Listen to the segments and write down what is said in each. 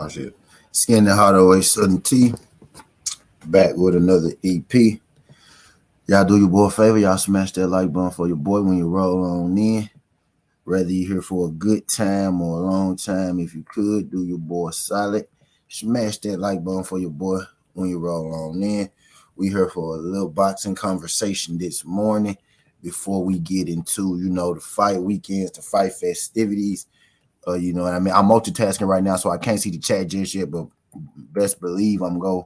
Oh shit. Skin the Hot Away Southern T. Back with another EP. Y'all do your boy a favor. Y'all smash that like button for your boy when you roll on in. Whether you're here for a good time or a long time, if you could, do your boy solid. Smash that like button for your boy when you roll on in. We here for a little boxing conversation this morning before we get into, the fight weekends, the fight festivities. You know what I mean? I'm multitasking right now, so I can't see the chat just yet, but best believe I'm going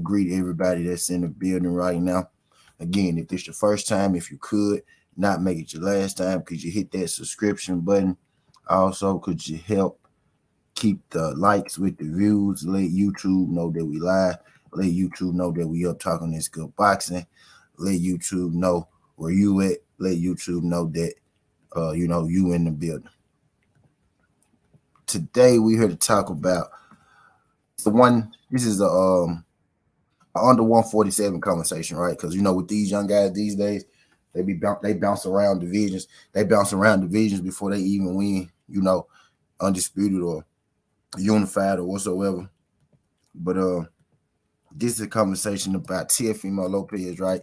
greet everybody that's in the building right now. Again, if this your first time, if you could not make it your last time, could you hit that subscription button? Also, could you help keep the likes with the views? Let YouTube know that we live. Let YouTube know that we up talking this good boxing. Let YouTube know where you at. Let YouTube know that you in the building. Today we here to talk about this is a under 147 conversation, right? Because with these young guys these days, they bounce around divisions. They bounce around divisions before they even win, undisputed or unified or whatsoever. But this is a conversation about Teofimo Lopez, right?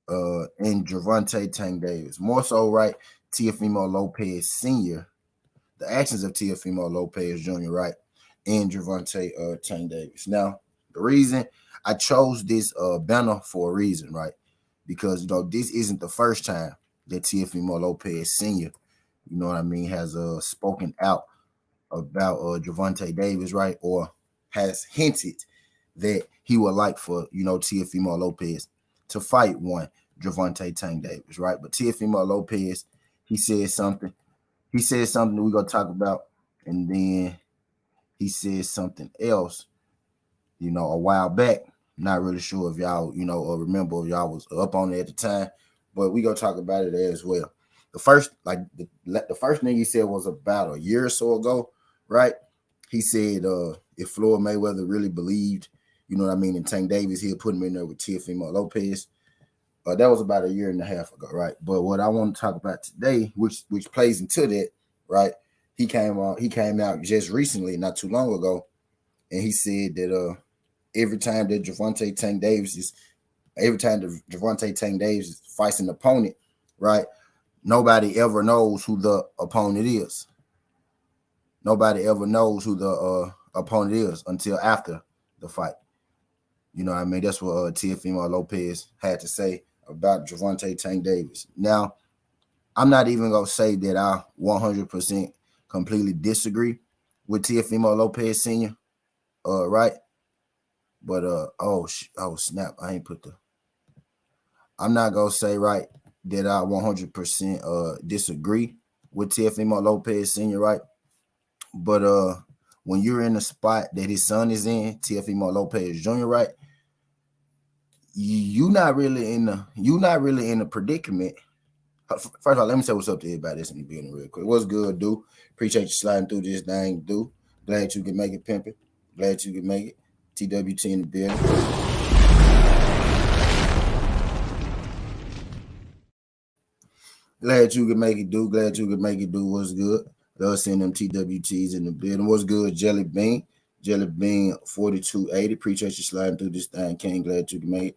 And Gervonta Tank Davis. More so, right? Teofimo Lopez Sr., the actions of Teofimo Lopez Jr., right? And Gervonta Tank Davis. Now, the reason I chose this banner for a reason, right? Because, this isn't the first time that Teofimo Lopez Sr., has spoken out about Gervonta Davis, right? Or has hinted that he would like for, Teofimo Lopez to fight one Gervonta Tank Davis, right? But Teofimo Lopez, he said something. He said something that we're going to talk about, and then he said something else, a while back. Not really sure if y'all, or remember if y'all was up on it at the time, but we gonna talk about it as well. The first thing he said was about a year or so ago, right? He said if Floyd Mayweather really believed, in Tank Davis, he'll put him in there with Teofimo Lopez. That was about a year and a half ago, right? But what I want to talk about today, which plays into that, right? He came out just recently, not too long ago, and he said that every time that Gervonta Tank Davis fights an opponent, right? Nobody ever knows who the opponent is. Nobody ever knows who the opponent is until after the fight. That's what Teofimo Lopez had to say about Gervonta Tank Davis. Now, I'm not even going to say that I 100% completely disagree with Teofimo Lopez Sr., right? But, snap, I'm not going to say, right, that I 100% disagree with Teofimo Lopez Sr., right? But when you're in a spot that his son is in, Teofimo Lopez Jr., right, you're not really in a predicament. First of all, let me say what's up to everybody that's in the building real quick. What's good, dude? Appreciate you sliding through this thing, dude. Glad you can make it, pimping. Glad you can make it. TWT in the building. Glad you can make it, dude. Glad you can make it, dude. What's good? Love seeing them TWTs in the building. What's good, Jelly Bean? Jelly Bean 4280. Appreciate you sliding through this thing, King. Glad you can make it.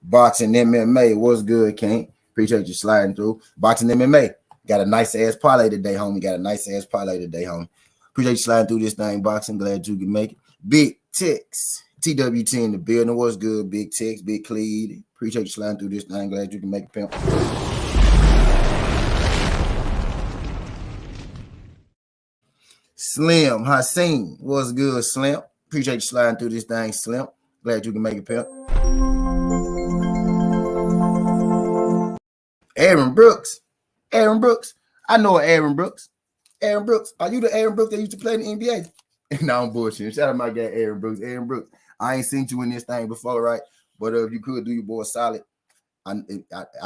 Boxing MMA, what's good, King? Appreciate you sliding through. Boxing MMA, got a nice ass parlay today, homie. Appreciate you sliding through this thing, boxing. Glad you can make it. Big Tex, TWT in the building. What's good, Big Tex, Big Cleed? Appreciate you sliding through this thing. Glad you can make it, pimp. Slim Hassan, what's good, Slim? Appreciate you sliding through this thing, Slim. Glad you can make it, pimp. Aaron Brooks. I know Aaron Brooks. Are you the Aaron Brooks that used to play in the NBA? No, I'm bullshitting. Shout out my guy Aaron Brooks. I ain't seen you in this thing before, right? But if you could do your boy solid, I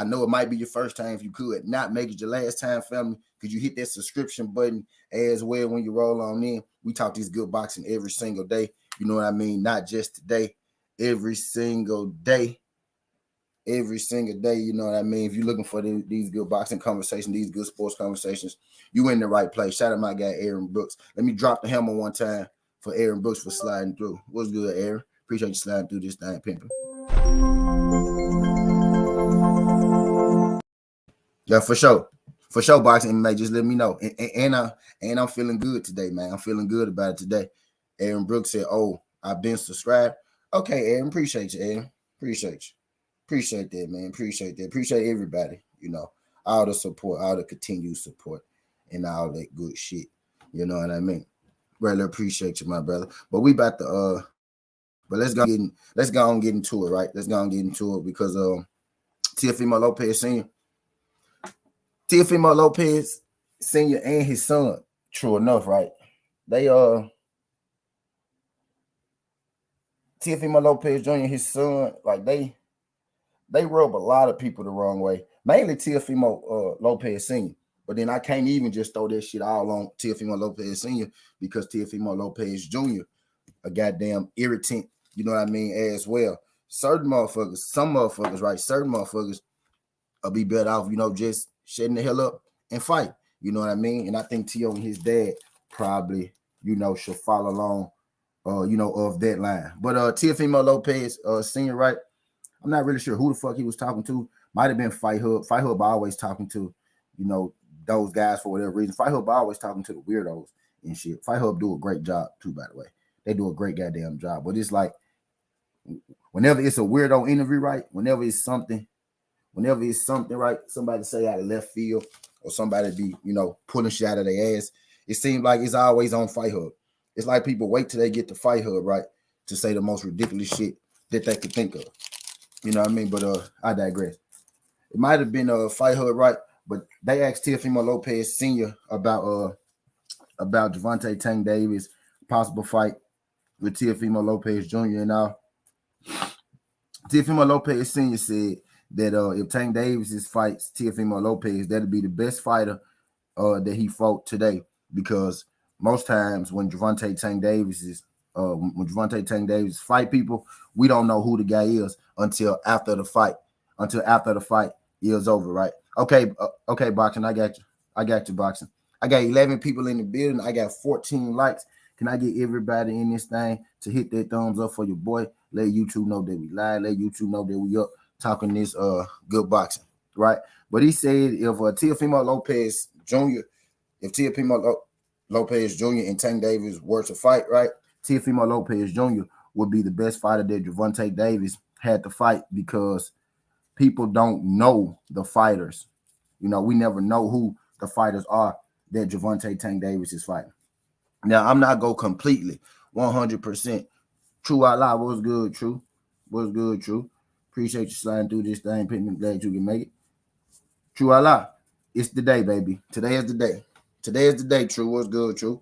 know it might be your first time. If you could not make it your last time, family, could you hit that subscription button as well when you roll on in? We talk this good boxing every single day. You know what I mean? Not just today, every single day. every single day. You know what I mean? If you're looking for these good boxing conversations, these good sports conversations, you in the right place. Shout out my guy Aaron Brooks. Let me drop the hammer one time for Aaron Brooks for sliding through. What's good, Aaron? Appreciate you sliding through this thing, pimping. Yeah, for sure. For sure, boxing MMA, just let me know. And I'm feeling good today, man. I'm feeling good about it today. Aaron Brooks said, "Oh, I've been subscribed." Okay, Aaron, appreciate you, Aaron. Appreciate you. Appreciate that, man. Appreciate that. Appreciate everybody, all the support, all the continued support, and all that good shit. You know what I mean? Really appreciate you, my brother. But we about to but let's go and get into it, right? Let's go and get into it because Teofimo Lopez Sr. Teofimo Lopez Sr. and his son, true enough, right? They Teofimo Lopez Jr. and his son, like they rub a lot of people the wrong way. Mainly Teofimo Lopez Sr. But then I can't even just throw that shit all on Teofimo Lopez Sr. because Teofimo Lopez Jr. a goddamn irritant, you know what I mean, as well. Certain motherfuckers, some motherfuckers, right? Certain motherfuckers will be better off, just shutting the hell up and fight. You know what I mean? And I think Teo and his dad probably, should follow along, of that line. But Teofimo Lopez Sr., right? I'm not really sure who the fuck he was talking to. Might have been Fight Hub. Fight Hub always talking to, those guys for whatever reason. Fight Hub always talking to the weirdos and shit. Fight Hub do a great job too, by the way. They do a great goddamn job. But it's like, whenever it's a weirdo interview, right? Whenever it's something, right? Somebody say out of left field or somebody be, pulling shit out of their ass. It seems like it's always on Fight Hub. It's like people wait till they get to Fight Hub, right? To say the most ridiculous shit that they could think of. You know what I mean? But I digress. It might have been a Fight Hub, right? But they asked Teofimo Lopez Sr. about Gervonta Tank Davis possible fight with Teofimo Lopez Jr. and all. Teofimo Lopez Sr. said that if Tank Davis fights Teofimo Lopez, that'll be the best fighter that he fought today, because most times when Gervonta Tank Davis fight people, we don't know who the guy is until after the fight is over, right? Okay, boxing, I got you, boxing. I got 11 people in the building. I got 14 likes. Can I get everybody in this thing to hit that thumbs up for your boy? Let YouTube know that we live. Let YouTube know that we up talking this good boxing, right? But he said if Teofimo Lopez Jr. Lopez Jr. and Tank Davis were to fight, right? Teofimo Lopez Jr. would be the best fighter that Gervonta Davis had to fight, because people don't know the fighters. We never know who the fighters are that Gervonta Tank Davis is fighting. Now, I'm not going completely 100%. True Allah, what's good, True? What's good, True? Appreciate you sliding through this thing. Glad you can make it. True Allah, it's the day, baby. Today is the day. Today is the day, True. What's good, True?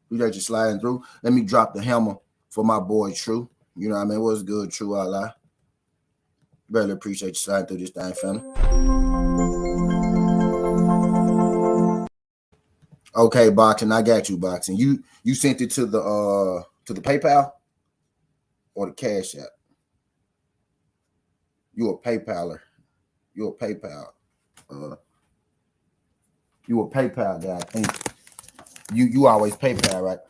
Appreciate you sliding through. Let me drop the hammer for my boy, True. You know what I mean? What's good, True Allah? Really appreciate you sliding through this thing, family. Okay, boxing, I got you, boxing. You sent it to the PayPal or the Cash App? You a PayPaler. You a PayPal. You a PayPal guy, I think. You always PayPal, right?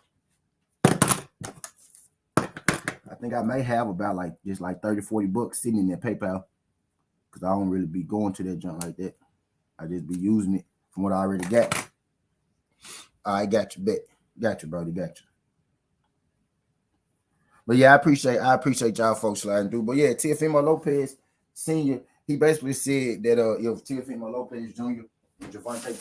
I think I may have about just 30, 40 bucks sitting in that PayPal, because I don't really be going to that junk like that. I just be using it from what I already got. I got you, bet. Got you, brother. Got you. But yeah, I appreciate y'all folks sliding through. But yeah, Teofimo Lopez Sr., he basically said that if Teofimo Lopez Jr. and Gervonta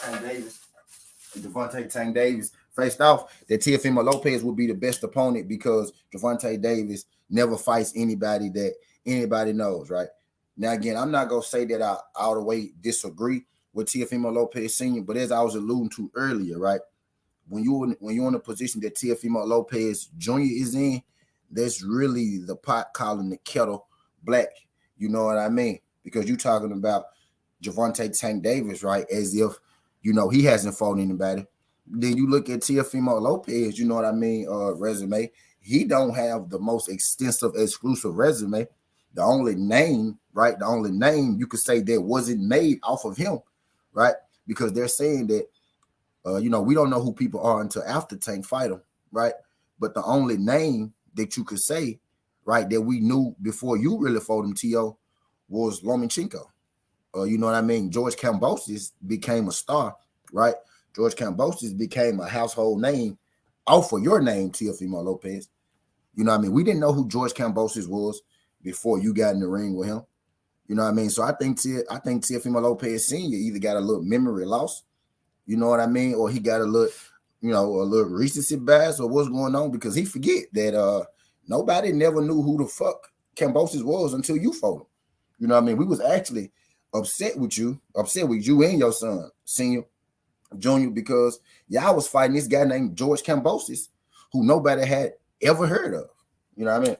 Tank Davis faced off, that Teofimo Lopez would be the best opponent, because Gervonta Davis never fights anybody that anybody knows, right? Now, again, I'm not going to say that I all the way disagree with Teofimo Lopez Sr., but as I was alluding to earlier, right, when you're in a position that Teofimo Lopez Jr. is in, that's really the pot calling the kettle black. You know what I mean? Because you're talking about Gervonta Tank Davis, right, as if, he hasn't fought anybody. Then you look at Teofimo Lopez, you know what I mean, resume. He don't have the most extensive, exclusive resume. The only name, right? The only name you could say that wasn't made off of him, right? Because they're saying that, we don't know who people are until after Tank fight them, right? But the only name that you could say, right, that we knew before you really fought him, Teo, was Lomachenko. You know what I mean? George Kambosos became a star, right? George Kambosos became a household name off of your name, Teofimo Lopez. You know what I mean? We didn't know who George Kambosos was before you got in the ring with him. You know what I mean? So I think Teofimo Lopez Sr. either got a little memory loss, you know what I mean, or he got a little recency bias or what's going on, because he forget that nobody never knew who the fuck Kambosos was until you fought him. You know what I mean? We was actually upset with you and your son, Senior, Junior, because y'all was fighting this guy named George Kambosos, who nobody had ever heard of. You know what I mean?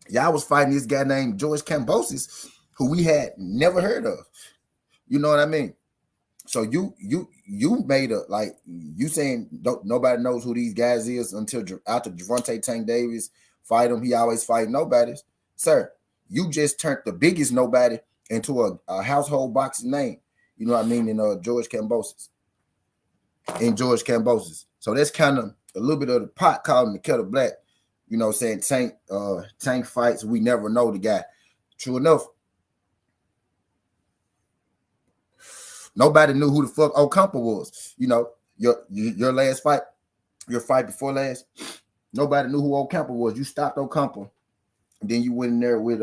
Y'all was fighting this guy named George Kambosos, who we had never heard of. You know what I mean? So you made a, like, you saying nobody knows who these guys is until after Gervonta Tank Davis fight him. He always fight nobodies. Sir, you just turned the biggest nobody into a household boxing name. You know what I mean? In George Kambosos. So that's kind of a little bit of the pot calling the kettle black. You know, saying Tank fights, we never know the guy. True enough. Nobody knew who the fuck Ocampo was. You know, your last fight, your fight before last, nobody knew who Ocampo was. You stopped Ocampo. And then you went in there with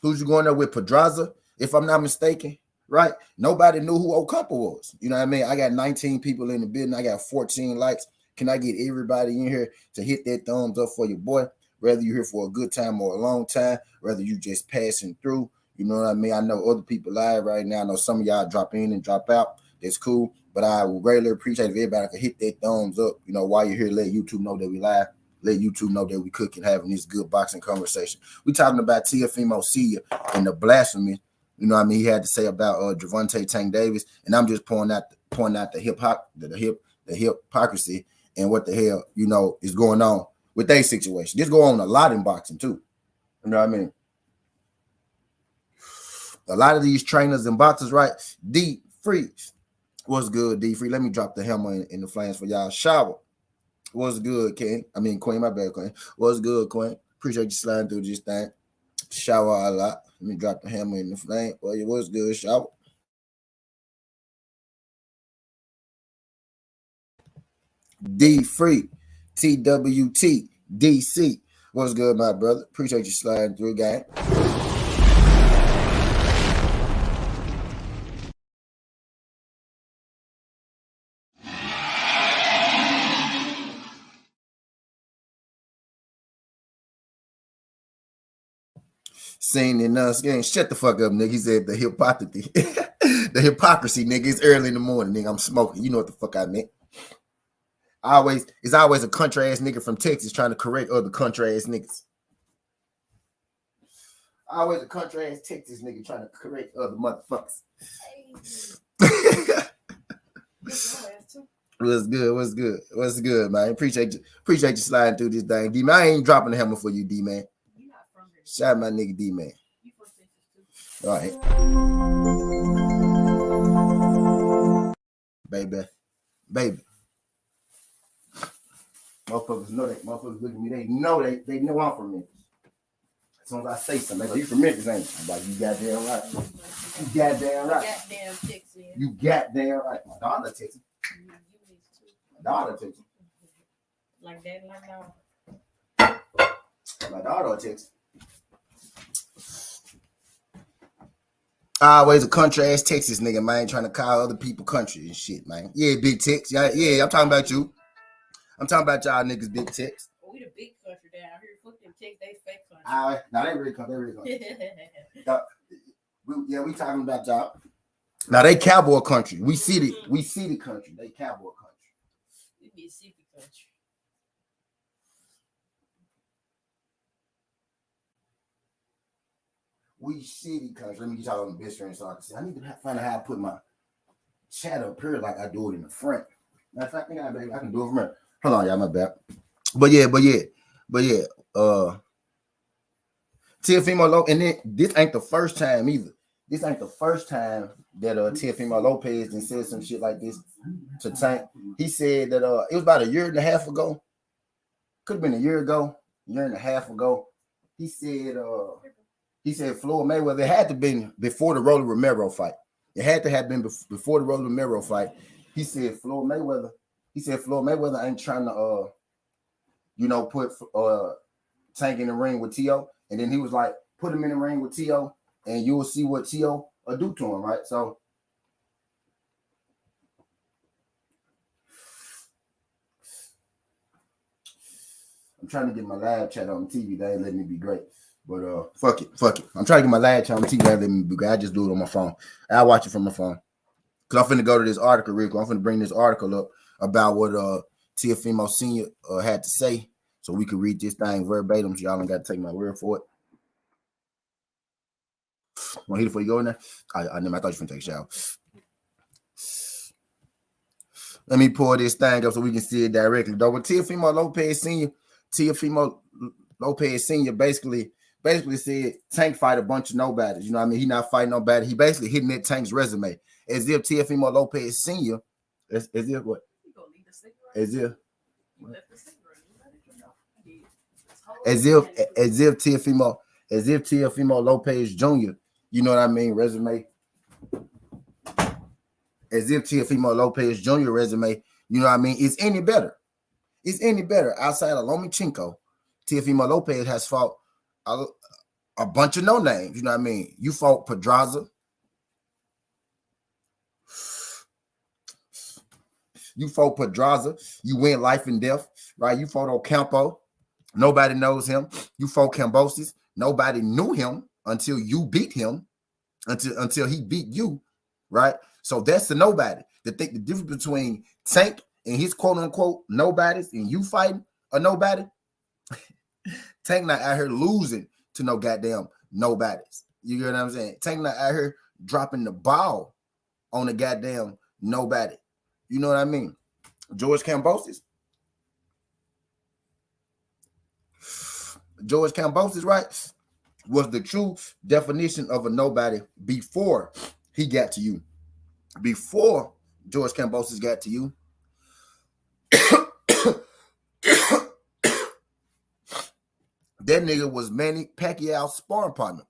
who's you going there with, Pedraza, if I'm not mistaken, right? Nobody knew who Ocampo was. You know what I mean? I got 19 people in the building. I got 14 likes. Can I get everybody in here to hit that thumbs up for your boy? Whether you're here for a good time or a long time, whether you just passing through. You know what I mean? I know other people live right now. I know some of y'all drop in and drop out. That's cool. But I would greatly appreciate if everybody could hit that thumbs up, while you're here. Let YouTube know that we live. Let YouTube know that we cooking, having this good boxing conversation. We talking about Teofimo Sr. and the blasphemy, you know what I mean, he had to say about Gervonta Tank Davis. And I'm just pointing out the hypocrisy and what the hell, is going on with their situation. This go on a lot in boxing too. You know what I mean? A lot of these trainers and boxers, right? D Free. What's good, D Free? Let me drop the hammer in the flames for y'all. Shower. What's good, King? I mean, Queen, my bad, Queen. What's good, Queen? Appreciate you sliding through this thing. Shower a lot. Let me drop the hammer in the flame. Well, what's good, Shower? D Free. TWT. DC. What's good, my brother? Appreciate you sliding through, gang. Saying in us game, shut the fuck up, nigga. He said the hypocrisy. The hypocrisy, nigga. It's early in the morning, nigga. I'm smoking. You know what the fuck I meant. It's always a country ass nigga from Texas trying to correct other country ass niggas. Always a country ass Texas nigga trying to correct other motherfuckers. What's good, man? Appreciate you sliding through this thing. D man, I ain't dropping the hammer for you, D man. Shout out my nigga D man. All right. Baby. Motherfuckers know that. Motherfuckers look at me. They know I'm from Memphis. As soon as I say something, they go, you from Memphis, ain't you? I'm like, you goddamn right. You goddamn right. Goddamn Texas. You goddamn right. My daughter Texas. My daughter Texas. Like that, like that. My daughter Texas. Always a country ass Texas nigga, man, trying to call other people country and shit, man. Yeah, big Tex. Yeah, I'm talking about you. I'm talking about y'all niggas, big Tex. We the big country down here. Fuck them Tex, they fake country. Now they really country. We talking about y'all. Now they cowboy country. We see the country. They cowboy country. We Mississippi country. We city country. Let me get y'all on the best friend so I can see. I need to find out how I put my chat up here like I do it in the front. Matter of fact, I can do it from here. Hold on, y'all, my bad. But yeah. Teofimo Lopez, and then this ain't the first time either. This ain't the first time that Teofimo Lopez and said some shit like this to Tank. He said that it was about a year and a half ago. Could have been a year and a half ago. He said Floyd Mayweather, it had to been before the Rolly Romero fight. It had to have been before the Rolly Romero fight. He said Floyd Mayweather ain't trying to put Tank in the ring with Teo. And then he was like, put him in the ring with Teo, and you will see what Teo will do to him, right? So I'm trying to get my live chat on TV. They ain't letting me be great. But fuck it. I'm trying to get my live chat on TV. They ain't letting me be great. I just do it on my phone. I'll watch it from my phone. Because I'm finna go to this article real quick. I'm finna bring this article up about what Teofimo Sr. Had to say, so we can read this thing verbatim. So y'all don't got to take my word for it. Want to hit it before you go in there? I thought you were going to take a shower. Let me pull this thing up so we can see it directly. Though with Teofimo Lopez Sr. basically said Tank fight a bunch of nobodies. You know what I mean? He not fighting nobody. He basically hitting that Tank's resume. As if Teofimo Lopez Sr. As if what? As if Teofimo Lopez Jr., you know what I mean, resume. As if Teofimo Lopez Jr. resume, you know what I mean, is any better. It's any better. Outside of Lomachenko, Teofimo Lopez has fought a bunch of no names. You know what I mean? You fought Pedraza. You win life and death, right? You fought Ocampo. Nobody knows him. You fought Cambosis. Nobody knew him until you beat him, until he beat you, right? So that's the nobody. The difference between Tank and his quote unquote nobodies and you fighting a nobody, Tank not out here losing to no goddamn nobodies. You get what I'm saying? Tank not out here dropping the ball on the goddamn nobody. You know what I mean? George Cambosis, right, was the true definition of a nobody before he got to you. Before George Cambosis got to you, that nigga was Manny Pacquiao's sparring partner.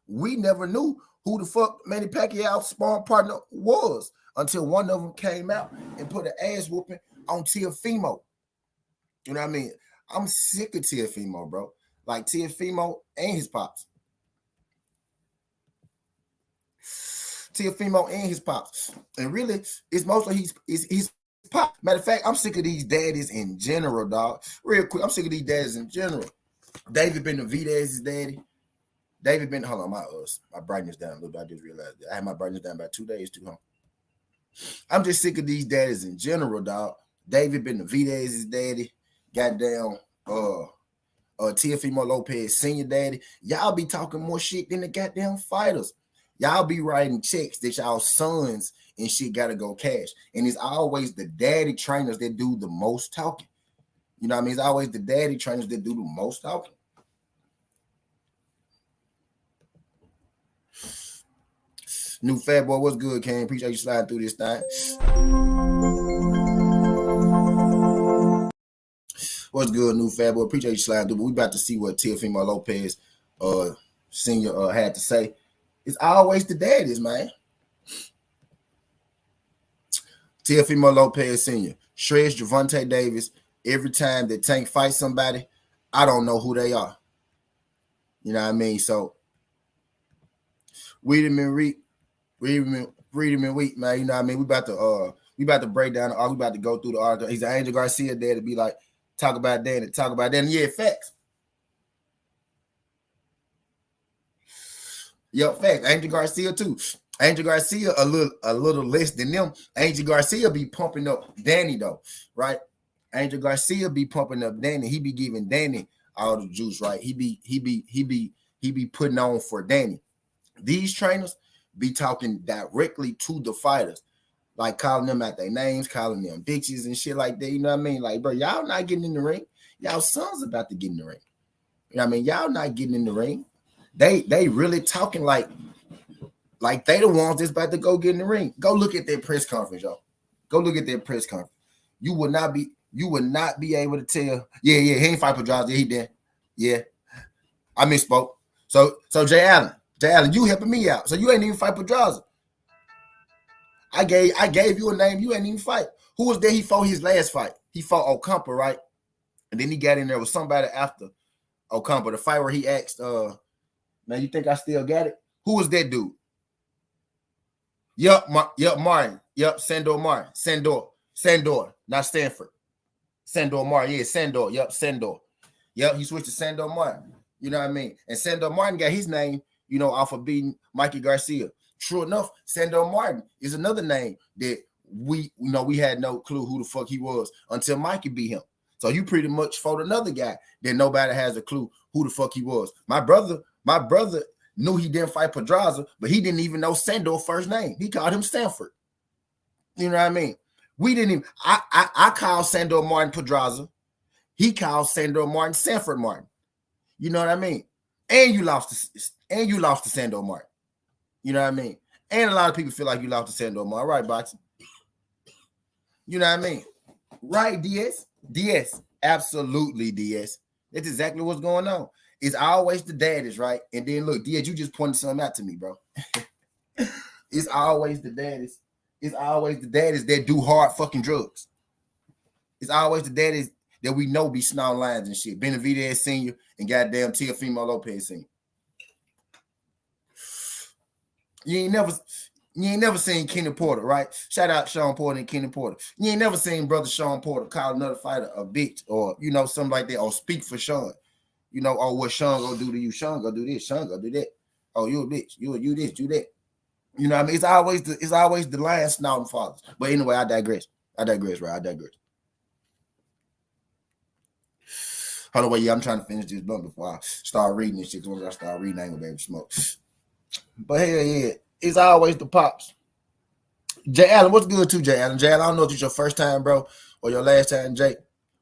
We never knew who the fuck Manny Pacquiao's sparring partner was until one of them came out and put an ass whooping on Teofimo. You know what I mean? I'm sick of Teofimo, bro. Like Teofimo and his pops. And really, it's mostly his pop. Matter of fact, I'm sick of these daddies in general, dog. Real quick, I'm sick of these daddies in general. David Benavidez' daddy. Hold on, my brightness down a little bit. I just realized that I had my brightness down about 2 days too long. I'm just sick of these daddies in general, dog. David Benavidez' daddy, goddamn, Teofimo Lopez Sr. daddy. Y'all be talking more shit than the goddamn fighters. Y'all be writing checks that y'all sons and shit gotta go cash. And it's always the daddy trainers that do the most talking. You know what I mean? It's always the daddy trainers that do the most talking. New Fat Boy, what's good, Ken? Appreciate you sliding through this thing. What's good, New Fat Boy? Appreciate you sliding through. But we about to see what Teofimo Lopez Sr. Had to say. It's always the daddies, man. Teofimo Lopez Sr. shreds Gervonta Davis every time that Tank fights somebody. I don't know who they are. You know what I mean? So read him and week, man. You know what I mean? We about to break down the article. We about to go through the article. He's an Angel Garcia there to be like, talk about Danny. Yeah, facts. Yo, facts. Angel Garcia too. Angel Garcia a little less than them. Angel Garcia be pumping up Danny though, right? Angel Garcia be pumping up Danny. He be giving Danny all the juice, right? He be putting on for Danny. These trainers be talking directly to the fighters. like calling them out their names, calling them bitches and shit like that. You know what I mean? Like, bro, y'all not getting in the ring. Y'all sons about to get in the ring. You know what I mean? Y'all not getting in the ring. They really talking like they the ones that's about to go get in the ring. Go look at that press conference, y'all. Go look at that press conference. You would not be able to tell. Yeah, he ain't fight Pedraza. Yeah, he did. Yeah, I misspoke. So Jay Allen, you helping me out. So you ain't even fight Pedraza. I gave you a name. You ain't even fight. Who was there? He fought his last fight. He fought Ocampa, right? And then he got in there with somebody after Ocampa, the fight where he asked, man, you think I still got it? Who was that dude? Martin. Sandor Martin. Sandor, not Stanford. Sandor Martin. Yeah, Sandor. Sandor. He switched to Sandor Martin. You know what I mean? And Sandor Martin got his name, off of beating Mikey Garcia. True enough, Sandor Martin is another name that we had no clue who the fuck he was until Mikey beat him. So you pretty much fought another guy that nobody has a clue who the fuck he was. My brother knew he didn't fight Pedraza, but he didn't even know Sandor's first name. He called him Stanford. You know what I mean? We didn't even. I called Sandor Martin Pedraza. He called Sandor Martin Sanford Martin. You know what I mean? And you lost to Sandor Martin. You know what I mean? And a lot of people feel like you lost to Sandor Martin. Right, Boxing? You know what I mean? Right, DS? DS. Absolutely, DS. That's exactly what's going on. It's always the daddies, right? And then look, DS, you just pointed something out to me, bro. It's always the daddies. It's always the daddies that do hard fucking drugs. It's always the daddies that we know be snout lines and shit. Benavidez Sr. and goddamn Teofimo Lopez Sr. You ain't never seen Kenny Porter, right? Shout out Sean Porter and Kenny Porter. You ain't never seen brother Sean Porter call another fighter a bitch or, something like that, or speak for Sean. What Sean gonna do to you? Sean gonna do this. Sean gonna do that. Oh, you a bitch. You this, you that. You know what I mean? It's always the lion snouting fathers. But anyway, I digress, right? I digress. Hold on, wait, I'm trying to finish this blunt before I start reading this shit. Once I start reading, I ain't gonna be able to smoke. But hell yeah, it's always the pops. Jay Allen, what's good too, Jay Allen? Jay Allen, I don't know if it's your first time, bro, or your last time, Jake.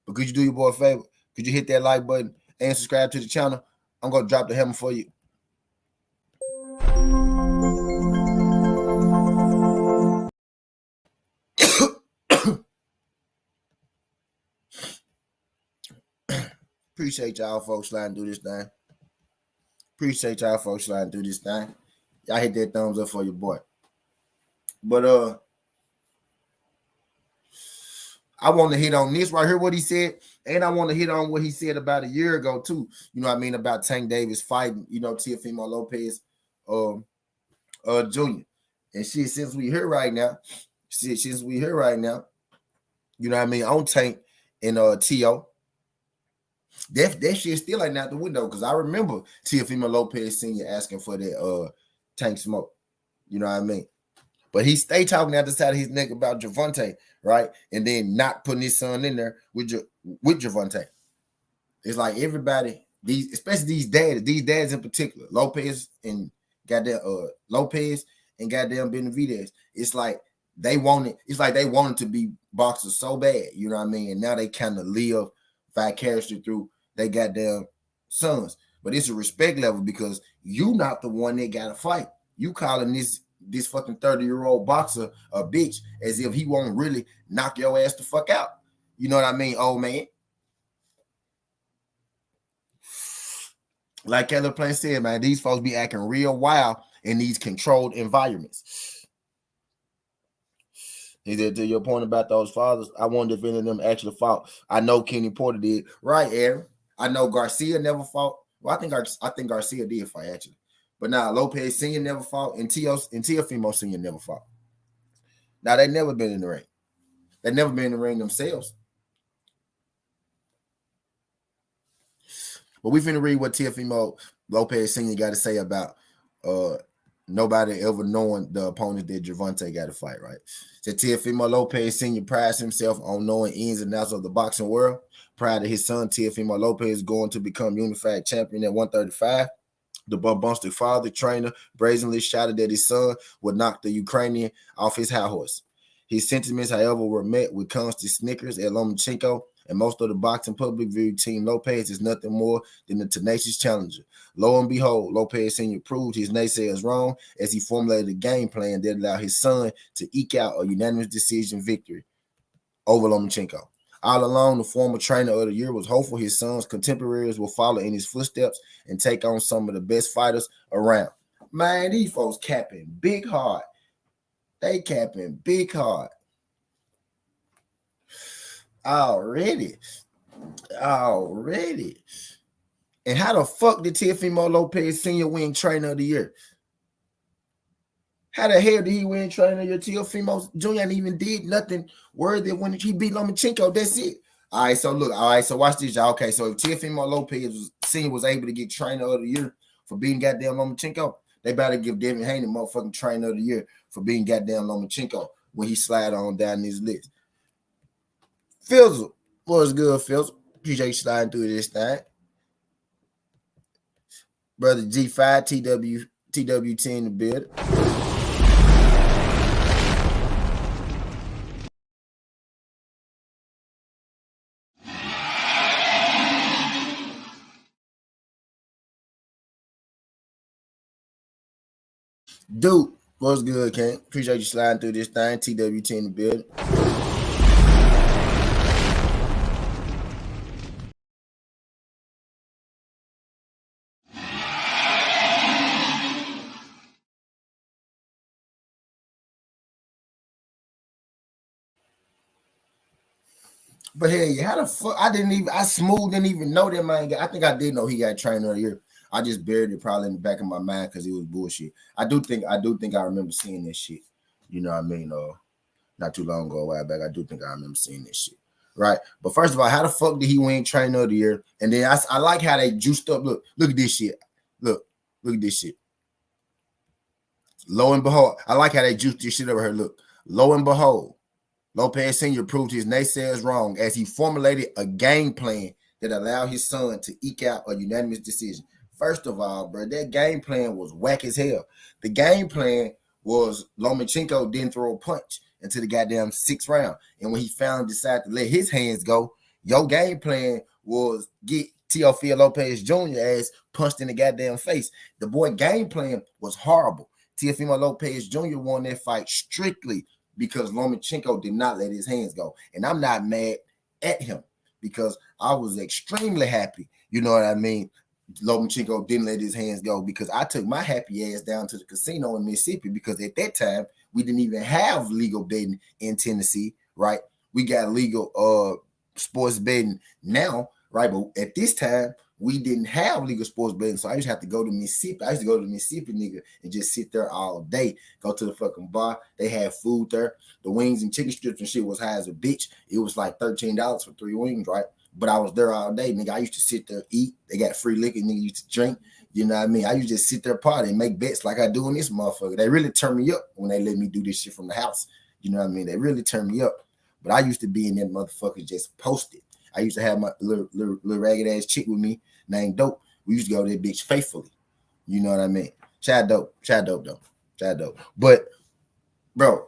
But could you do your boy a favor? Could you hit that like button and subscribe to the channel? I'm gonna drop the hammer for you. Appreciate y'all folks sliding through this thing. Y'all hit that thumbs up for your boy. But I want to hit on this right here, what he said, and I want to hit on what he said about a year ago too. You know what I mean, about Tank Davis fighting, Teofimo Lopez, Jr. And shit, since we here right now, you know what I mean, on Tank and Teo. That shit still ain't out the window, because I remember Teofimo Lopez Sr. asking for that Tank smoke. You know what I mean? But he stay talking out the side of his neck about Gervonta, right? And then not putting his son in there with Gervonta. It's like everybody, especially these dads in particular, Lopez and goddamn Benavidez. It's like they wanted to be boxers so bad, you know what I mean? And now they kind of live vicariously through they goddamn sons. But it's a respect level, because you not the one that got to fight. You calling this fucking 30-year-old boxer a bitch as if he won't really knock your ass the fuck out. You know what I mean, old man? Like Caleb Plain said, man, these folks be acting real wild in these controlled environments. He said, to your point about those fathers, I wonder if any of them actually fought. I know Kenny Porter did. Right, Aaron. I know Garcia never fought. Well, I think Garcia did fight, actually. But now Lopez Sr. never fought, and Teofimo Sr. never fought. Now, they never been in the ring. They never been in the ring themselves. But we finna read what Teofimo Lopez Sr. got to say about nobody ever knowing the opponent that Gervonta got to fight, right? So Teofimo Lopez Sr. prides himself on knowing ins and outs of the boxing world. Prior to his son, Teofimo Lopez, going to become unified champion at 135. The bombastic father trainer brazenly shouted that his son would knock the Ukrainian off his high horse. His sentiments, however, were met with constant snickers at Lomachenko, and most of the boxing public viewed Team Lopez as nothing more than a tenacious challenger. Lo and behold, Lopez Sr. proved his naysayers wrong as he formulated a game plan that allowed his son to eke out a unanimous decision victory over Lomachenko. All along, the former trainer of the year was hopeful his son's contemporaries will follow in his footsteps and take on some of the best fighters around. Man, these folks capping big hard. They capping big hard. Already. And how the fuck did Teofimo Lopez Sr. win trainer of the year? How the hell did he win trainer of the year? Teofimo Jr. ain't even did nothing worthy when he beat Lomachenko. That's it. All right, so look. All right, so watch this, y'all. Okay, so if Teofimo Lopez Sr. was able to get trainer of the year for beating goddamn Lomachenko, they better give Devin Haney motherfucking trainer of the year for beating goddamn Lomachenko when he slide on down this list. Fizzle, what's good, Fizzle? Appreciate you sliding through this thing. Brother G5, TWT in the building. Dude, what's good, King? Appreciate you sliding through this thing. TWT in the building. But hey, how the fuck? I smooth didn't even know that man. I think I did know he got trainer of the year. I just buried it probably in the back of my mind because it was bullshit. I do think I remember seeing this shit. You know what I mean? Not too long ago, a while back. I do think I remember seeing this shit. Right. But first of all, how the fuck did he win trainer of the year? And then I like how they juiced up. Look at this shit. Look at this shit. Lo and behold, I like how they juiced this shit over here. Look, lo and behold, Lopez Sr. proved his naysayers wrong as he formulated a game plan that allowed his son to eke out a unanimous decision. First of all, bro, that game plan was whack as hell. The game plan was Lomachenko didn't throw a punch until the goddamn 6th round. And when he decided to let his hands go, your game plan was get Teofimo Lopez Jr. ass punched in the goddamn face. The boy game plan was horrible. Teofimo Lopez Jr. won that fight strictly because Lomachenko did not let his hands go. And I'm not mad at him because I was extremely happy. You know what I mean? Lomachenko didn't let his hands go because I took my happy ass down to the casino in Mississippi because at that time, we didn't even have legal betting in Tennessee, right? We got legal sports betting now, right? But at this time, we didn't have legal sports betting, so I used to have to go to Mississippi. I used to go to Mississippi, nigga, and just sit there all day. Go to the fucking bar. They had food there. The wings and chicken strips and shit was high as a bitch. It was like $13 for 3 wings, right? But I was there all day, nigga. I used to sit there, eat. They got free liquor, nigga. Used to drink. You know what I mean? I used to just sit there, party, and make bets like I do in this motherfucker. They really turn me up when they let me do this shit from the house. You know what I mean? They really turn me up. But I used to be in that motherfucker just posted. I used to have my little ragged ass chick with me named Dope. We used to go to that bitch faithfully. You know what I mean? Shout dope though. But bro,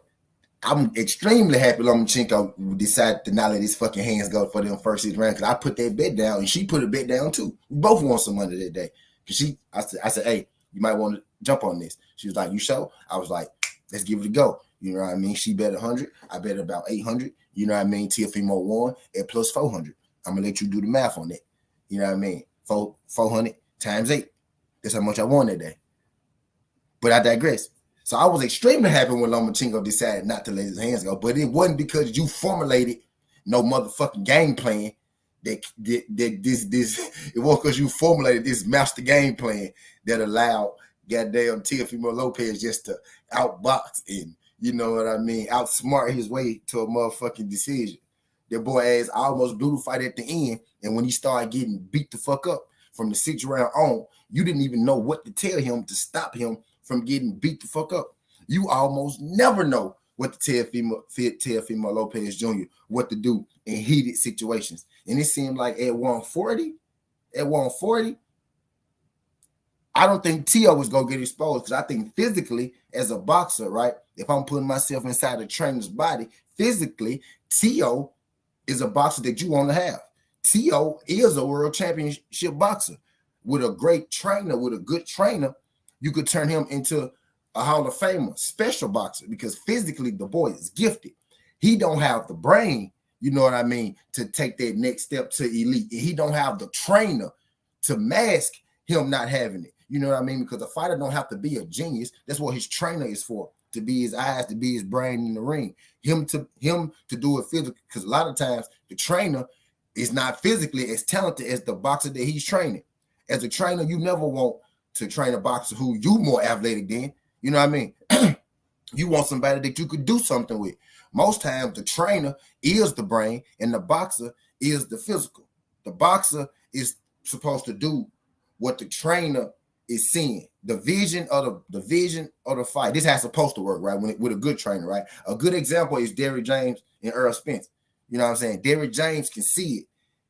I'm extremely happy Lomachenko decided to not let his fucking hands go for them first 6 rounds because I put that bet down and she put a bet down too. We both won some money that day. Cause I said, hey, you might want to jump on this. She was like, you sure? I was like, let's give it a go. You know what I mean? She bet 100. I bet about 800. You know what I mean? Teofimo won at plus 400. I'm gonna let you do the math on that. You know what I mean? 400 times 8. That's how much I won that day. But I digress. So I was extremely happy when Lomachenko decided not to let his hands go. But it wasn't because you formulated no motherfucking game plan that it was because you formulated this master game plan that allowed goddamn Teofimo Lopez just to outbox and, you know what I mean, outsmart his way to a motherfucking decision. That boy ass almost blew the fight at the end. And when he started getting beat the fuck up from the 6th round on, you didn't even know what to tell him to stop him from getting beat the fuck up. You almost never know what to tell Teofimo Lopez Jr. what to do in heated situations. And it seemed like at 140, I don't think Teo was gonna get exposed because I think physically, as a boxer, right? If I'm putting myself inside a trainer's body, physically, Teo is a boxer that you want to have. Teo is a world championship boxer with a great trainer, with a good trainer. You could turn him into a Hall of Famer, special boxer, because physically the boy is gifted. He don't have the brain, you know what I mean, to take that next step to elite. And he don't have the trainer to mask him not having it. You know what I mean? Because a fighter don't have to be a genius. That's what his trainer is for, to be his eyes, to be his brain in the ring. Him to do it physically, because a lot of times the trainer is not physically as talented as the boxer that he's training. As a trainer, you never want to train a boxer who you more athletic than. You know what I mean? You want somebody that you could do something with. Most times the trainer is the brain and the boxer is the physical. The boxer is supposed to do what the trainer is seeing. The vision of the fight. This has supposed to work, right? With a good trainer, right? A good example is Derrick James and Earl Spence. You know what I'm saying? Derrick James can see it.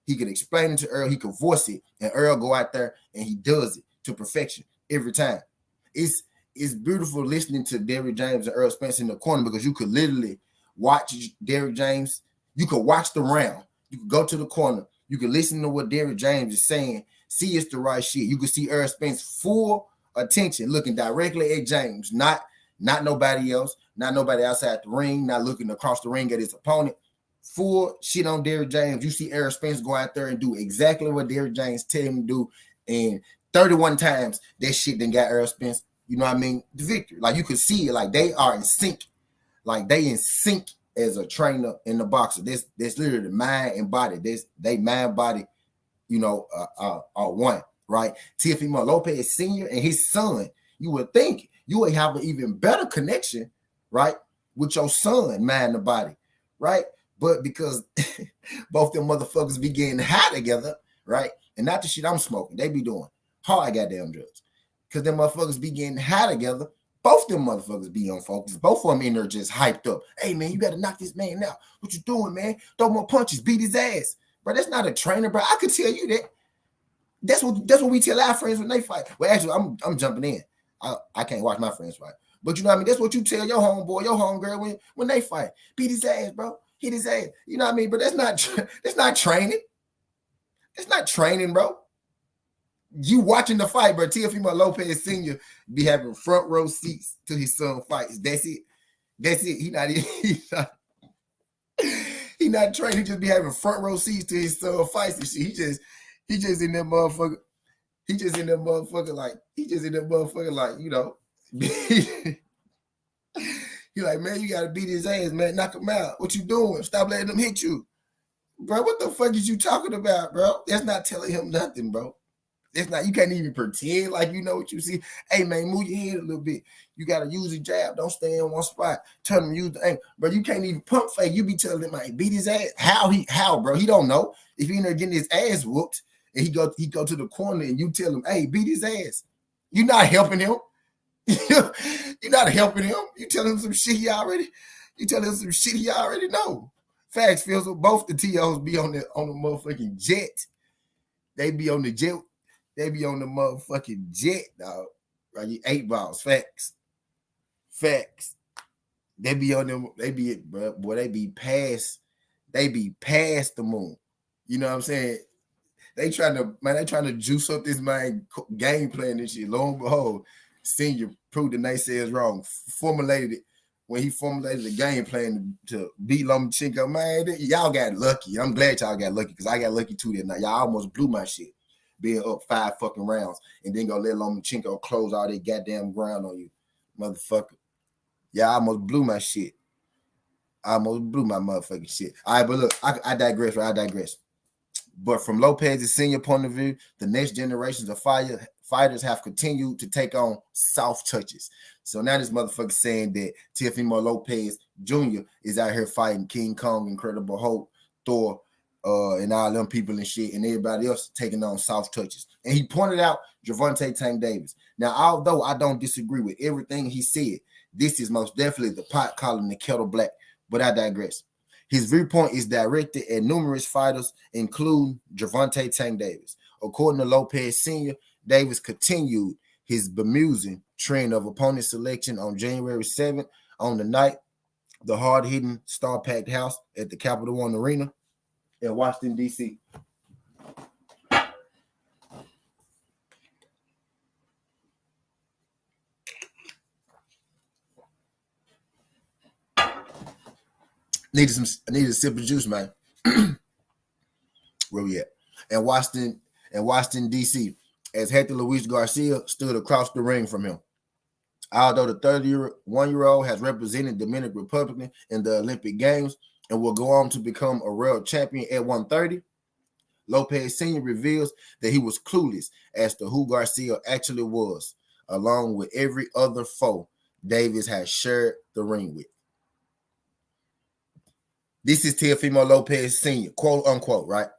He can explain it to Earl. He can voice it, and Earl go out there and he does it to perfection every time. It's beautiful listening to Derrick James and Earl Spence in the corner, because you could literally watch Derrick James. You could watch the round. You could go to the corner. You could listen to what Derrick James is saying. See it's the right shit. You could see Earl Spence full attention, looking directly at James, not nobody else, not nobody outside the ring, not looking across the ring at his opponent. Full shit on Derrick James. You see Earl Spence go out there and do exactly what Derrick James tell him to do, and 31 times that shit then got Earl Spence, you know what I mean, the victory. Like, you could see it, like they are in sync. Like, they in sync as a trainer and the boxer. That's literally mind and body. They mind, body, you know, are one, right? Teofimo Lopez Sr. and his son, you would think you would have an even better connection, right, with your son, mind and body, right? But because both them motherfuckers be getting high together, right? And not the shit I'm smoking, they be doing hard goddamn drugs. Because them motherfuckers be getting high together. Both them motherfuckers be on focus. Both of them in there just hyped up. Hey, man, you got to knock this man out. What you doing, man? Throw more punches. Beat his ass. Bro, that's not a trainer, bro. I could tell you that. That's what we tell our friends when they fight. Well, actually, I'm jumping in. I can't watch my friends fight. But you know what I mean? That's what you tell your homeboy, your homegirl when they fight. Beat his ass, bro. Hit his ass. You know what I mean? But that's not training. That's not training, bro. You watching the fight, bro. Teofimo Lopez Sr. be having front row seats to his son fights. That's it. He not training. He just be having front row seats to his son fights and shit. He just in that motherfucker. He just in that motherfucker like, you know. He like, man, you gotta beat his ass, man. Knock him out. What you doing? Stop letting him hit you. Bro, what the fuck is you talking about, bro? That's not telling him nothing, bro. It's not, you can't even pretend like you know what you see. Hey, man, move your head a little bit. You got to use a jab. Don't stay in one spot. Turn him, use the aim. Bro, you can't even pump fake. You be telling him, like, beat his ass. How, bro? He don't know. If he in there getting his ass whooped and he go to the corner and you tell him, hey, beat his ass. You're not helping him. You're not helping him. You tell him some shit he already know. Facts, feels with both the TOs be on the motherfucking jet. They be on the jet. They be on the motherfucking jet, dog. Right? You 8 balls. Facts. They be on them. They be, bro, boy, they be past the moon. You know what I'm saying? They trying to juice up this man game plan and shit. Lo and behold, Senior proved the naysayers wrong. When he formulated the game plan to beat Lomachenko, man, y'all got lucky. I'm glad y'all got lucky, because I got lucky too that night. Y'all almost blew my shit, being up 5 fucking rounds, and then go let Lomachenko close all that goddamn ground on you, motherfucker. Y'all almost blew my shit. I almost blew my motherfucking shit. All right, but look, I digress, right? I digress. But from Lopez's senior point of view, the next generations of fighters have continued to take on soft touches. So now this motherfucker saying that Teofimo Lopez Jr. is out here fighting King Kong, Incredible Hulk, Thor, and all them people and shit, and everybody else taking on soft touches. And he pointed out Gervonta Tank Davis. Now, although I don't disagree with everything he said, this is most definitely the pot calling the kettle black, but I digress. His viewpoint is directed at numerous fighters, including Gervonta Tank Davis. According to Lopez Sr., Davis continued his bemusing trend of opponent selection on January 7th on the night, the hard-hitting, star-packed house at the Capital One Arena in Washington, D.C. Needed a sip of juice, man. Where we at? And Washington, D.C., as Hector Luis Garcia stood across the ring from him. Although the 31-year-old has represented Dominican Republic in the Olympic Games and will go on to become a world champion at 130, Lopez Sr. reveals that he was clueless as to who Garcia actually was, along with every other foe Davis has shared the ring with. This is Teofimo Lopez Sr., quote unquote, right?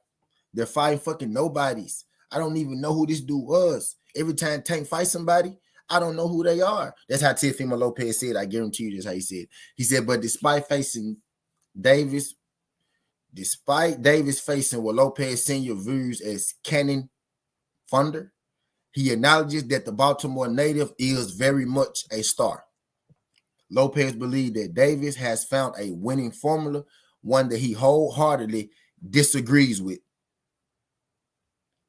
They're fighting fucking nobodies. I don't even know who this dude was. Every time Tank fights somebody, I don't know who they are. That's how Teofimo Lopez said. I guarantee you that's how he said. He said, but despite facing Davis facing what Lopez Sr. views as cannon thunder, he acknowledges that the Baltimore native is very much a star. Lopez believed that Davis has found a winning formula, one that he wholeheartedly disagrees with.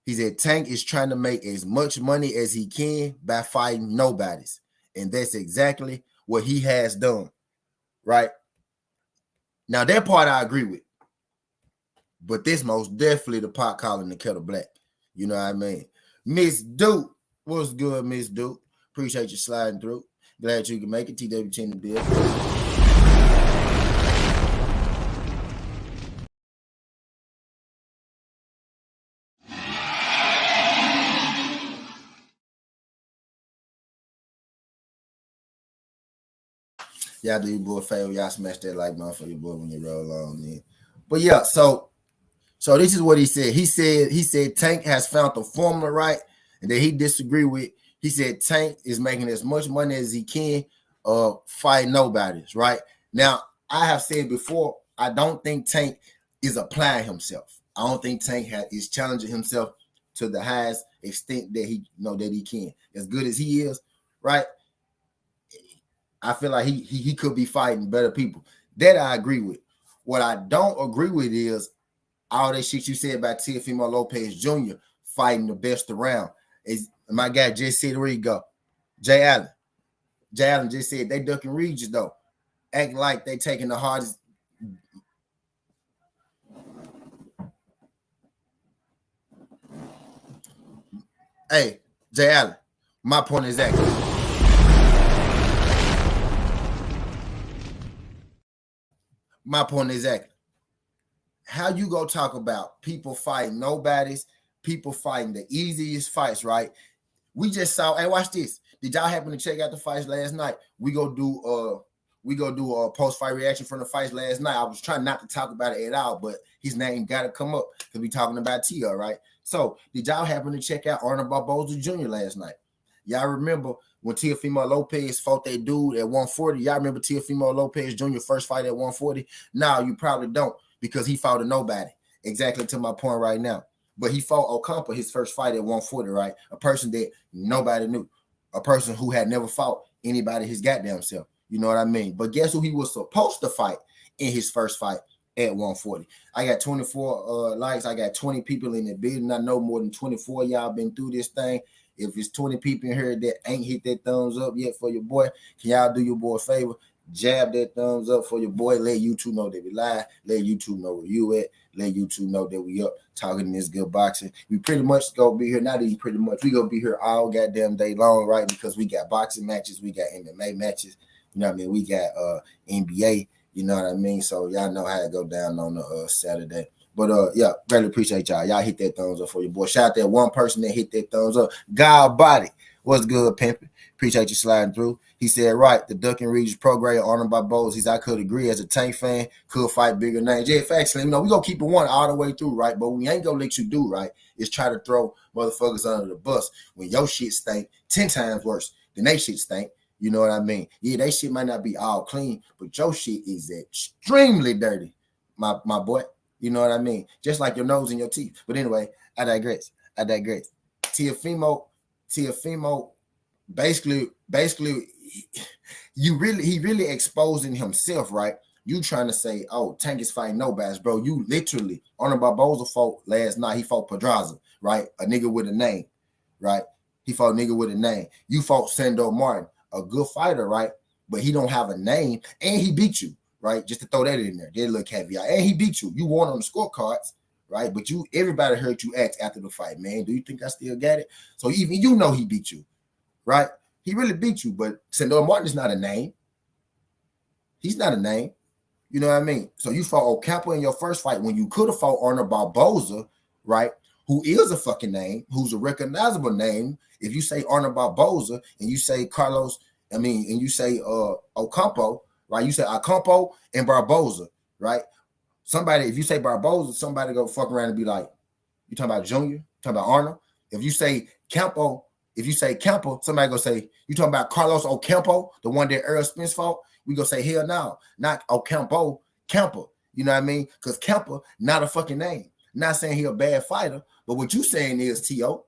He said Tank is trying to make as much money as he can by fighting nobodies. And that's exactly what he has done, right? Now, that part I agree with. But this most definitely the pot calling the kettle black. You know what I mean? Miss Duke, what's good, Miss Duke? Appreciate you sliding through. Glad you can make it. TWT in the bill. Y'all do your boy a favor. Y'all smash that like button for your boy when you roll on in. But yeah, so this is what he said. He said Tank has found the formula right, and that he disagree with. He said Tank is making as much money as he can, fight nobodies, right? Now, I have said before, I don't think Tank is applying himself. I don't think Tank is challenging himself to the highest extent that he can. As good as he is, right? I feel like he could be fighting better people. That I agree with. What I don't agree with is all that shit you said about Teofimo Lopez Jr. fighting the best around. Is my guy just said, where you go? Jay Allen. Jay Allen just said they ducking Regis though. Acting like they taking the hardest. Hey, Jay Allen, my point is exactly. My point is exactly. How you go talk about people fighting nobodies, people fighting the easiest fights, right? We just saw, hey, watch this. Did y'all happen to check out the fights last night? We go do a post-fight reaction from the fights last night. I was trying not to talk about it at all, but his name got to come up because we talking about Teo, right? So did y'all happen to check out Arnold Barboza Jr. last night? Y'all remember when Teofimo Lopez fought that dude at 140? Y'all remember Teofimo Lopez Jr. first fight at 140? No, you probably don't, because he fought a nobody. Exactly to my point right now. But he fought Ocampo his first fight at 140, right? A person that nobody knew. A person who had never fought anybody his goddamn self. You know what I mean? But guess who he was supposed to fight in his first fight at 140? I got 24 likes. I got 20 people in the building. I know more than 24 of y'all been through this thing. If it's 20 people in here that ain't hit that thumbs up yet for your boy, can y'all do your boy a favor? Jab that thumbs up for your boy. Let YouTube know that we live. Let YouTube know where you at. Let YouTube know that we up talking this good boxing. We pretty much gonna be here. Not even pretty much. We gonna be here all goddamn day long, right? Because we got boxing matches. We got MMA matches. You know what I mean? We got NBA. You know what I mean? So y'all know how it go down on the Saturday. But yeah, really appreciate y'all. Y'all hit that thumbs up for your boy. Shout out that one person that hit that thumbs up. God body. What's good, pimping? Appreciate you sliding through. He said, right, the Duck and Regis program honored by Bowles. He said, I could agree as a Tank fan, could fight bigger names. Yeah, facts, Slim. You know, we gonna keep it one all the way through, right? But we ain't gonna let you do, right, is try to throw motherfuckers under the bus when your shit stink 10 times worse than they shit stink. You know what I mean? Yeah, they shit might not be all clean, but your shit is extremely dirty, my boy. You know what I mean? Just like your nose and your teeth. But anyway, I digress. Teofimo basically, he really exposing himself, right? You trying to say, oh, Tank is fighting nobody's, bro. You literally, Arnold Barboza fought last night. He fought Pedraza, right? A nigga with a name, right? He fought a nigga with a name. You fought Sandor Martin, a good fighter, right? But he don't have a name, and he beat you, right? Just to throw that in there. There's a little caveat. And he beat you. You won on the scorecards, right? But everybody heard you ask after the fight, man, do you think I still got it? So even you know he beat you, right? He really beat you, but Sandor Martin is not a name. He's not a name. You know what I mean? So you fought Ocampo in your first fight when you could have fought Arnold Barboza, right? Who is a fucking name, who's a recognizable name. If you say Arnold Barboza and you say and you say Ocampo, right? You say Ocampo and Barboza, right? Somebody, if you say Barboza, somebody go fuck around and be like, you talking about Junior? You talking about Arnold? If you say Campo, somebody go say, you talking about Carlos Ocampo, the one that Earl Spence fought? We go say, hell no, not Ocampo, Campo. You know what I mean? Because Campo, not a fucking name. Not saying he a bad fighter, but what you saying is, Teo,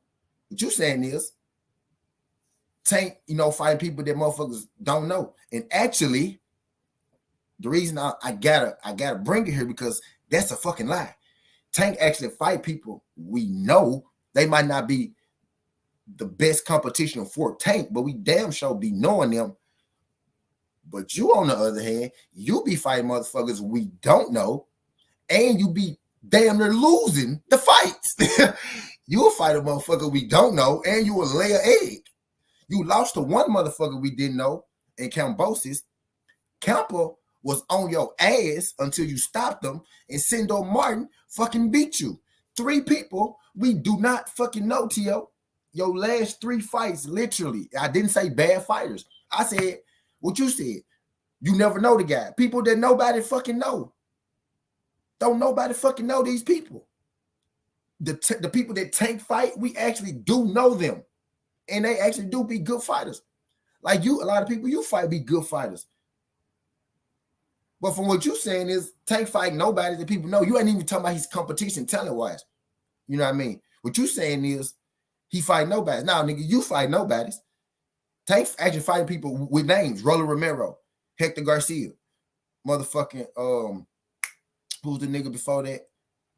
what you saying is, Tank, fighting people that motherfuckers don't know. And actually, the reason I gotta bring it here because that's a fucking lie. Tank actually fight people we know. They might not be the best competition for Tank, but we damn sure be knowing them. But you, on the other hand, you be fighting motherfuckers we don't know, and you be damn near losing the fights. You'll fight a motherfucker we don't know, and you will lay an egg. You lost to one motherfucker we didn't know in Cambosis. Campo was on your ass until you stopped them, and Sandor Martin fucking beat you. 3 people we do not fucking know, Teo. Your last 3 fights, literally. I didn't say bad fighters. I said what you said. You never know the guy. People that nobody fucking know. Don't nobody fucking know these people. The people that Tank fight, we actually do know them. And they actually do be good fighters. Like you, a lot of people you fight be good fighters. But from what you're saying is Tank fight nobody that people know. You ain't even talking about his competition talent-wise. You know what I mean? What you're saying is he fight nobody. Now, nigga, you fight nobodies. Tank actually fighting people with names. Roland Romero, Hector Garcia, motherfucking, who's the nigga before that?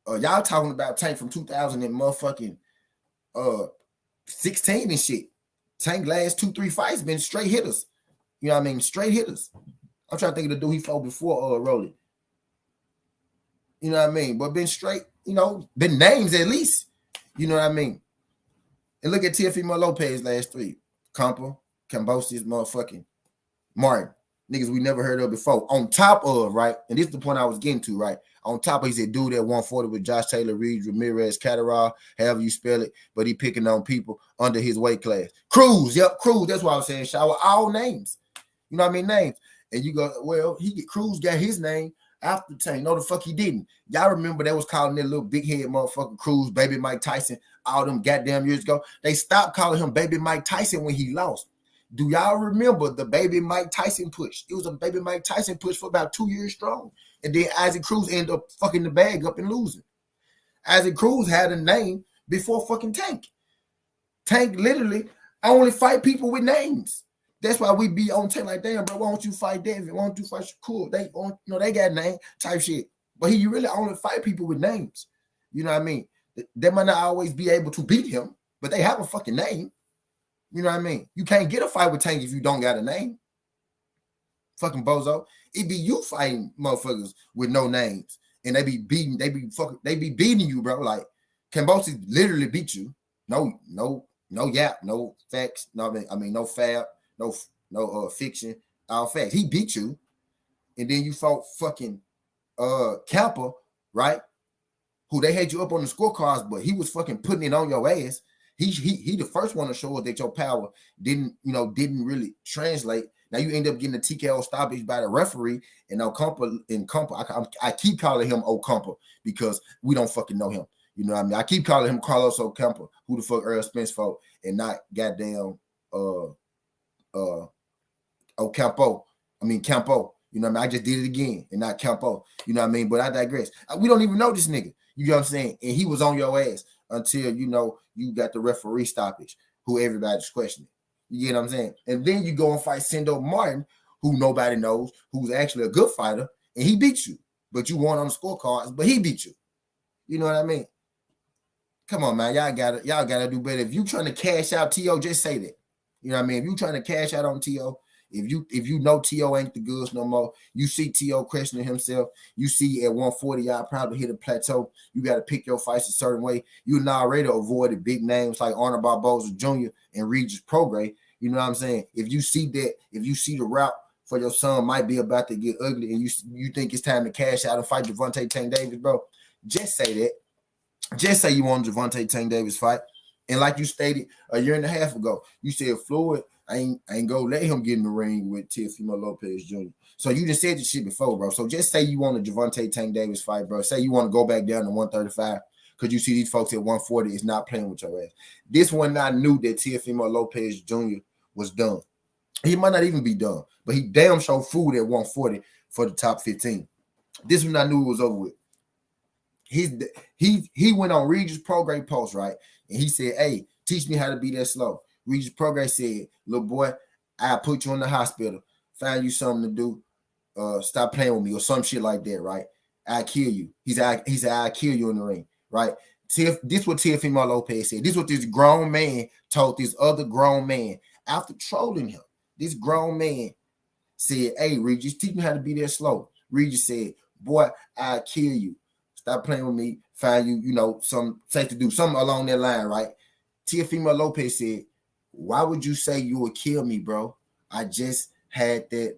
Y'all talking about Tank from 2000 and motherfucking 16 and shit. Tank last 2-3 fights been straight hitters. You know what I mean? Straight hitters. I'm trying to think of the dude he fought before Rolly. You know what I mean? But been straight, been names at least. You know what I mean? And look at Teofimo Lopez last 3. Cambosis, motherfucking Martin. Niggas we never heard of before. On top of, right? And this is the point I was getting to, right? On top of, he said, dude at 140 with Josh Taylor, Reed, Ramirez, Catterall, however you spell it, but he picking on people under his weight class. Cruz, Cruz. That's what I was saying. Shower all names. You know what I mean? Names. And you go, well, Cruz got his name after Tank. No, the fuck he didn't. Y'all remember they was calling that little big head motherfucker Cruz, Baby Mike Tyson, all them goddamn years ago. They stopped calling him Baby Mike Tyson when he lost. Do y'all remember the Baby Mike Tyson push? It was a Baby Mike Tyson push for about 2 years strong. And then Isaac Cruz ended up fucking the bag up and losing. Isaac Cruz had a name before fucking Tank. Tank literally only fight people with names. That's why we be on Tank like, damn, bro, why don't you fight David? Why don't you fight Shakur? They got a name type shit. But he really only fight people with names. You know what I mean? They might not always be able to beat him, but they have a fucking name. You know what I mean? You can't get a fight with Tank if you don't got a name. Fucking bozo. It be you fighting motherfuckers with no names. And they be beating you, bro. Like, Cambosis literally beat you. No yap, no facts, no fab, no fiction, all facts. He beat you. And then you fought fucking Camper, right? Who they had you up on the scorecards, but he was fucking putting it on your ass. He the first one to show us that your power didn't really translate. Now you end up getting a TKO stoppage by the referee, and Ocampo, I keep calling him Ocampo because we don't fucking know him. You know what I mean? I keep calling him Carlos Ocampo, who the fuck Earl Spence fought, and not goddamn Campo. You know what I mean? I just did it again, and not Campo. You know what I mean? But I digress. We don't even know this nigga. You know what I'm saying? And he was on your ass until you got the referee stoppage, who everybody's questioning. You get what I'm saying? And then you go and fight Sendo Martin, who nobody knows, who's actually a good fighter, and he beat you. But you won on the scorecards, but he beat you. You know what I mean? Come on, man. Y'all gotta do better. If you trying to cash out Teo, just say that. You know what I mean? If you trying to cash out on Teo, if you know Teo ain't the goods no more, you see Teo questioning himself. You see at 140, y'all probably hit a plateau. You got to pick your fights a certain way. You already avoided big names like Arnold Barboza Jr. and Regis Prograis. You know what I'm saying? If you see that, if you see the route for your son might be about to get ugly, and you think it's time to cash out and fight Gervonta Tank Davis, bro, just say that. Just say you want Gervonta Tank Davis fight. And like you stated a year and a half ago, you said Floyd, I ain't go let him get in the ring with Teofimo Lopez Jr. So you just said this shit before, bro. So just say you want a Gervonta Tank Davis fight, bro. Say you want to go back down to 135 because you see these folks at 140 is not playing with your ass. This one I knew that Teofimo Lopez Jr. was done. He might not even be done, but he damn sure food at 140 for the top 15. This one I knew it was over with. He went on Regis Prograis post, right? And he said, hey, teach me how to be that slow. Regis Prograis said, little boy, I'll put you in the hospital, find you something to do, stop playing with me or some shit like that, right? I'll kill you. He said, I'll kill you in the ring, right? This what Teofimo Lopez said. This what this grown man told this other grown man after trolling him. This grown man said, hey, Regis, teach me how to be that slow. Regis said, boy, I'll kill you. Stop playing with me. Find you, some safe to do something along that line, right? Teofimo Lopez said, why would you say you would kill me, bro? I just had that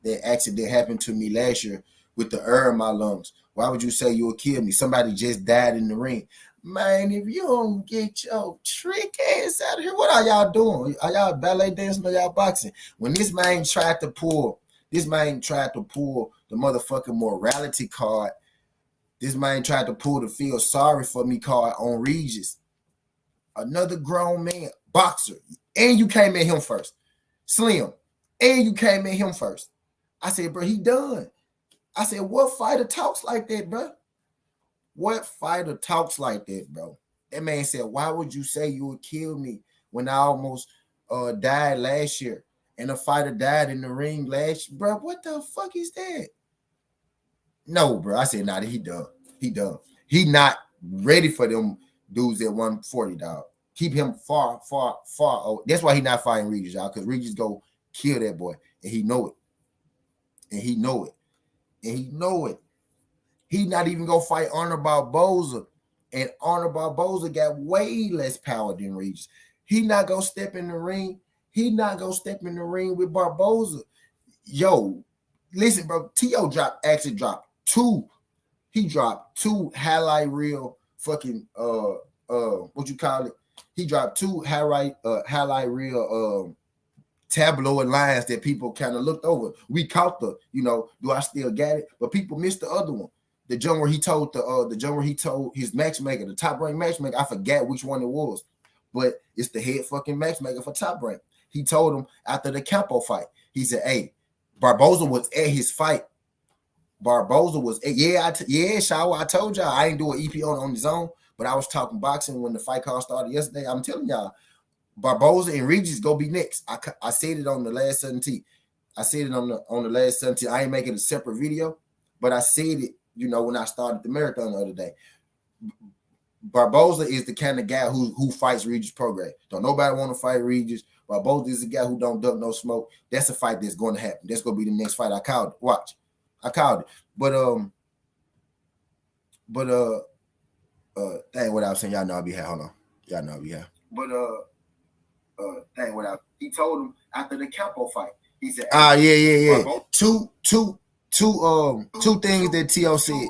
that accident happen to me last year with the air in my lungs. Why would you say you would kill me? Somebody just died in the ring. Man, if you don't get your trick ass out of here, what are y'all doing? Are y'all ballet dancing or y'all boxing? When this man tried to pull the motherfucking morality card. This man tried to pull the feel sorry for me card on Regis. Another grown man, boxer. And you came at him first. Slim. And you came at him first. I said, bro, he done. I said, what fighter talks like that, bro? What fighter talks like that, bro? That man said, why would you say you would kill me when I almost died last year? And a fighter died in the ring last year. Bro, what the fuck is that? No, bro. I said, nah, he done. He done. He not ready for them dudes at 140, dog. Keep him far. Oh, that's why he not fighting Regis, y'all, because Regis go kill that boy. And he know it. And he know it. And he know it. He not even gonna fight Arnold Barboza. And Arnold Barboza got way less power than Regis. He not gonna step in the ring. He not gonna step in the ring with Barboza. Yo, listen, bro. Teo actually dropped two. He dropped two highlight reel fucking what you call it? He dropped two highlight reel tabloid lines that people kind of looked over. We caught the, do I still got it? But people missed the other one. The jump where he told his matchmaker, the top ranked matchmaker, I forgot which one it was, but it's the head fucking matchmaker for Top Rank. He told him after the Campo fight, he said, hey, Barboza was at his fight. Barboza was at, Shaw, I told y'all I ain't do an EP on his own, but I was talking boxing when the fight card started yesterday. I'm telling y'all, Barboza and Regis go be next. I said it on the last 17. I said it on the last 17. I ain't making a separate video, but I said it, when I started the marathon the other day. Barboza is the kind of guy who fights Regis Prograis. Don't nobody want to fight Regis. Barboza is the guy who don't duck no smoke. That's a fight that's going to happen. That's going to be the next fight. I called it. Watch. I called it. But dang, what I was saying, y'all know I'll be here. Hold on. Y'all know I'll be here. But dang, what he told him after the Campo fight. He said, yeah. Two things that Teo said.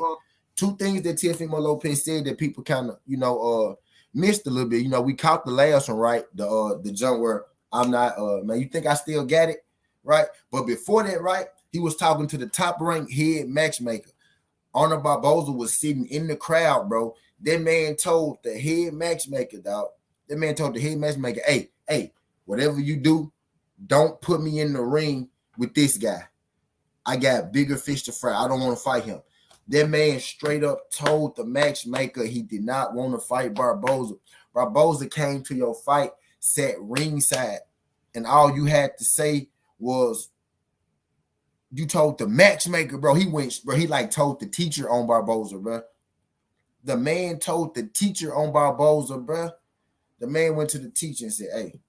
Two things that Teofimo Lopez said that people kind of, missed a little bit. We caught the last one, right? The jump where I'm not, man, you think I still got it, right? But before that, right, he was talking to the top-ranked head matchmaker. Arnold Barboza was sitting in the crowd, bro. That man told the head matchmaker, dog. That man told the head matchmaker, hey, whatever you do, don't put me in the ring with this guy. I got bigger fish to fry. I don't want to fight him. That man straight up told the matchmaker he did not want to fight Barboza. Barboza came to your fight sat ringside, and all you had to say was you told the matchmaker, bro. He went, bro. He like told the teacher on Barboza, bro. The man told the teacher on Barboza, bro. The man went to the teacher and said, "Hey,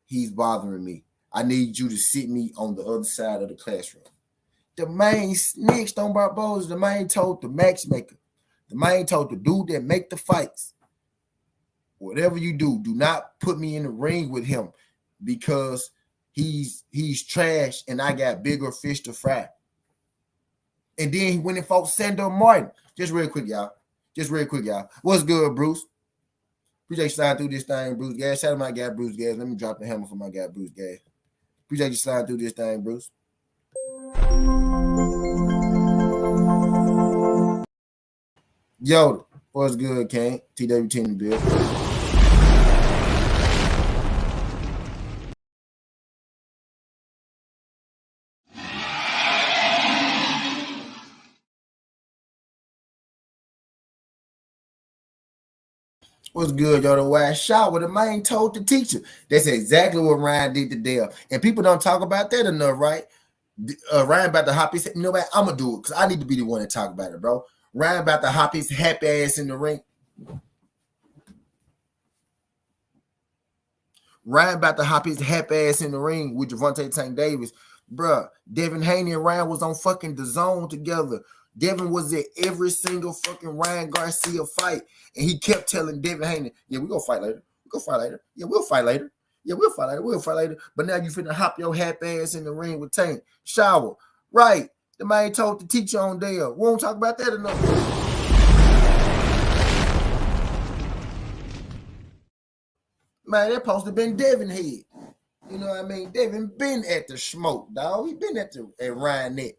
he's bothering me. I need you to sit me on the other side of the classroom." The man snitched on Barboza. The man told the matchmaker. The man told the dude that make the fights, whatever you do, do not put me in the ring with him because he's trash and I got bigger fish to fry. And then he went and fought Sandor Martin. Just real quick, y'all. What's good, Bruce? Appreciate you sliding through this thing, Bruce Gas. Shout out my guy, Bruce Gas. Let me drop the hammer for my guy, Bruce Gas. Appreciate you sliding through this thing, Bruce. Yo, what's good, King? TWT in the bill. What's good, yo? The white shower. The man told the teacher. That's exactly what Ryan did to Dale. And people don't talk about that enough, right? Ryan about to hop his, you know what? I'm gonna do it because I need to be the one to talk about it, bro. Ryan about to hop his happy ass in the ring. Ryan about to hop his happy ass in the ring with Gervonta Tank Davis. Bruh, Devin Haney and Ryan was on fucking the zone together. Devin was at every single fucking Ryan Garcia fight. And he kept telling Devin Haney, yeah, we're gonna fight later. We'll fight later. Yeah, we'll fight later. Yeah, we'll fight later. We'll fight later. But now you finna hop your happy ass in the ring with Tank. Shower. Right. The man told the teacher on there. We won't talk about that enough. Man, that supposed to been Devin head. You know what I mean? Devin been at the smoke, dog. He been at Ryan net,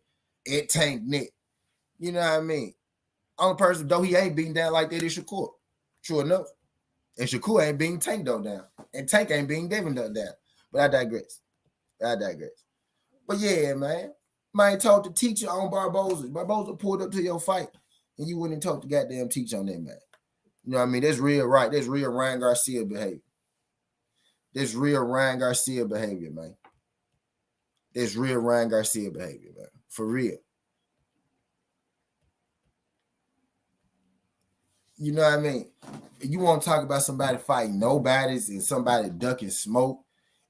at Tank net. You know what I mean? Only person, though, he ain't beating down like that is Shakur. True enough. And Shakur ain't beating Tank though down. And Tank ain't beating Devin though down. But I digress. But yeah, man. Man told the teacher on Barboza. Barboza pulled up to your fight. And you went and told the goddamn teacher on that, man. You know what I mean? That's real, right? That's real Ryan Garcia behavior. That's real Ryan Garcia behavior, man. That's real Ryan Garcia behavior, man. For real. You know what I mean? You want to talk about somebody fighting nobodies and somebody ducking smoke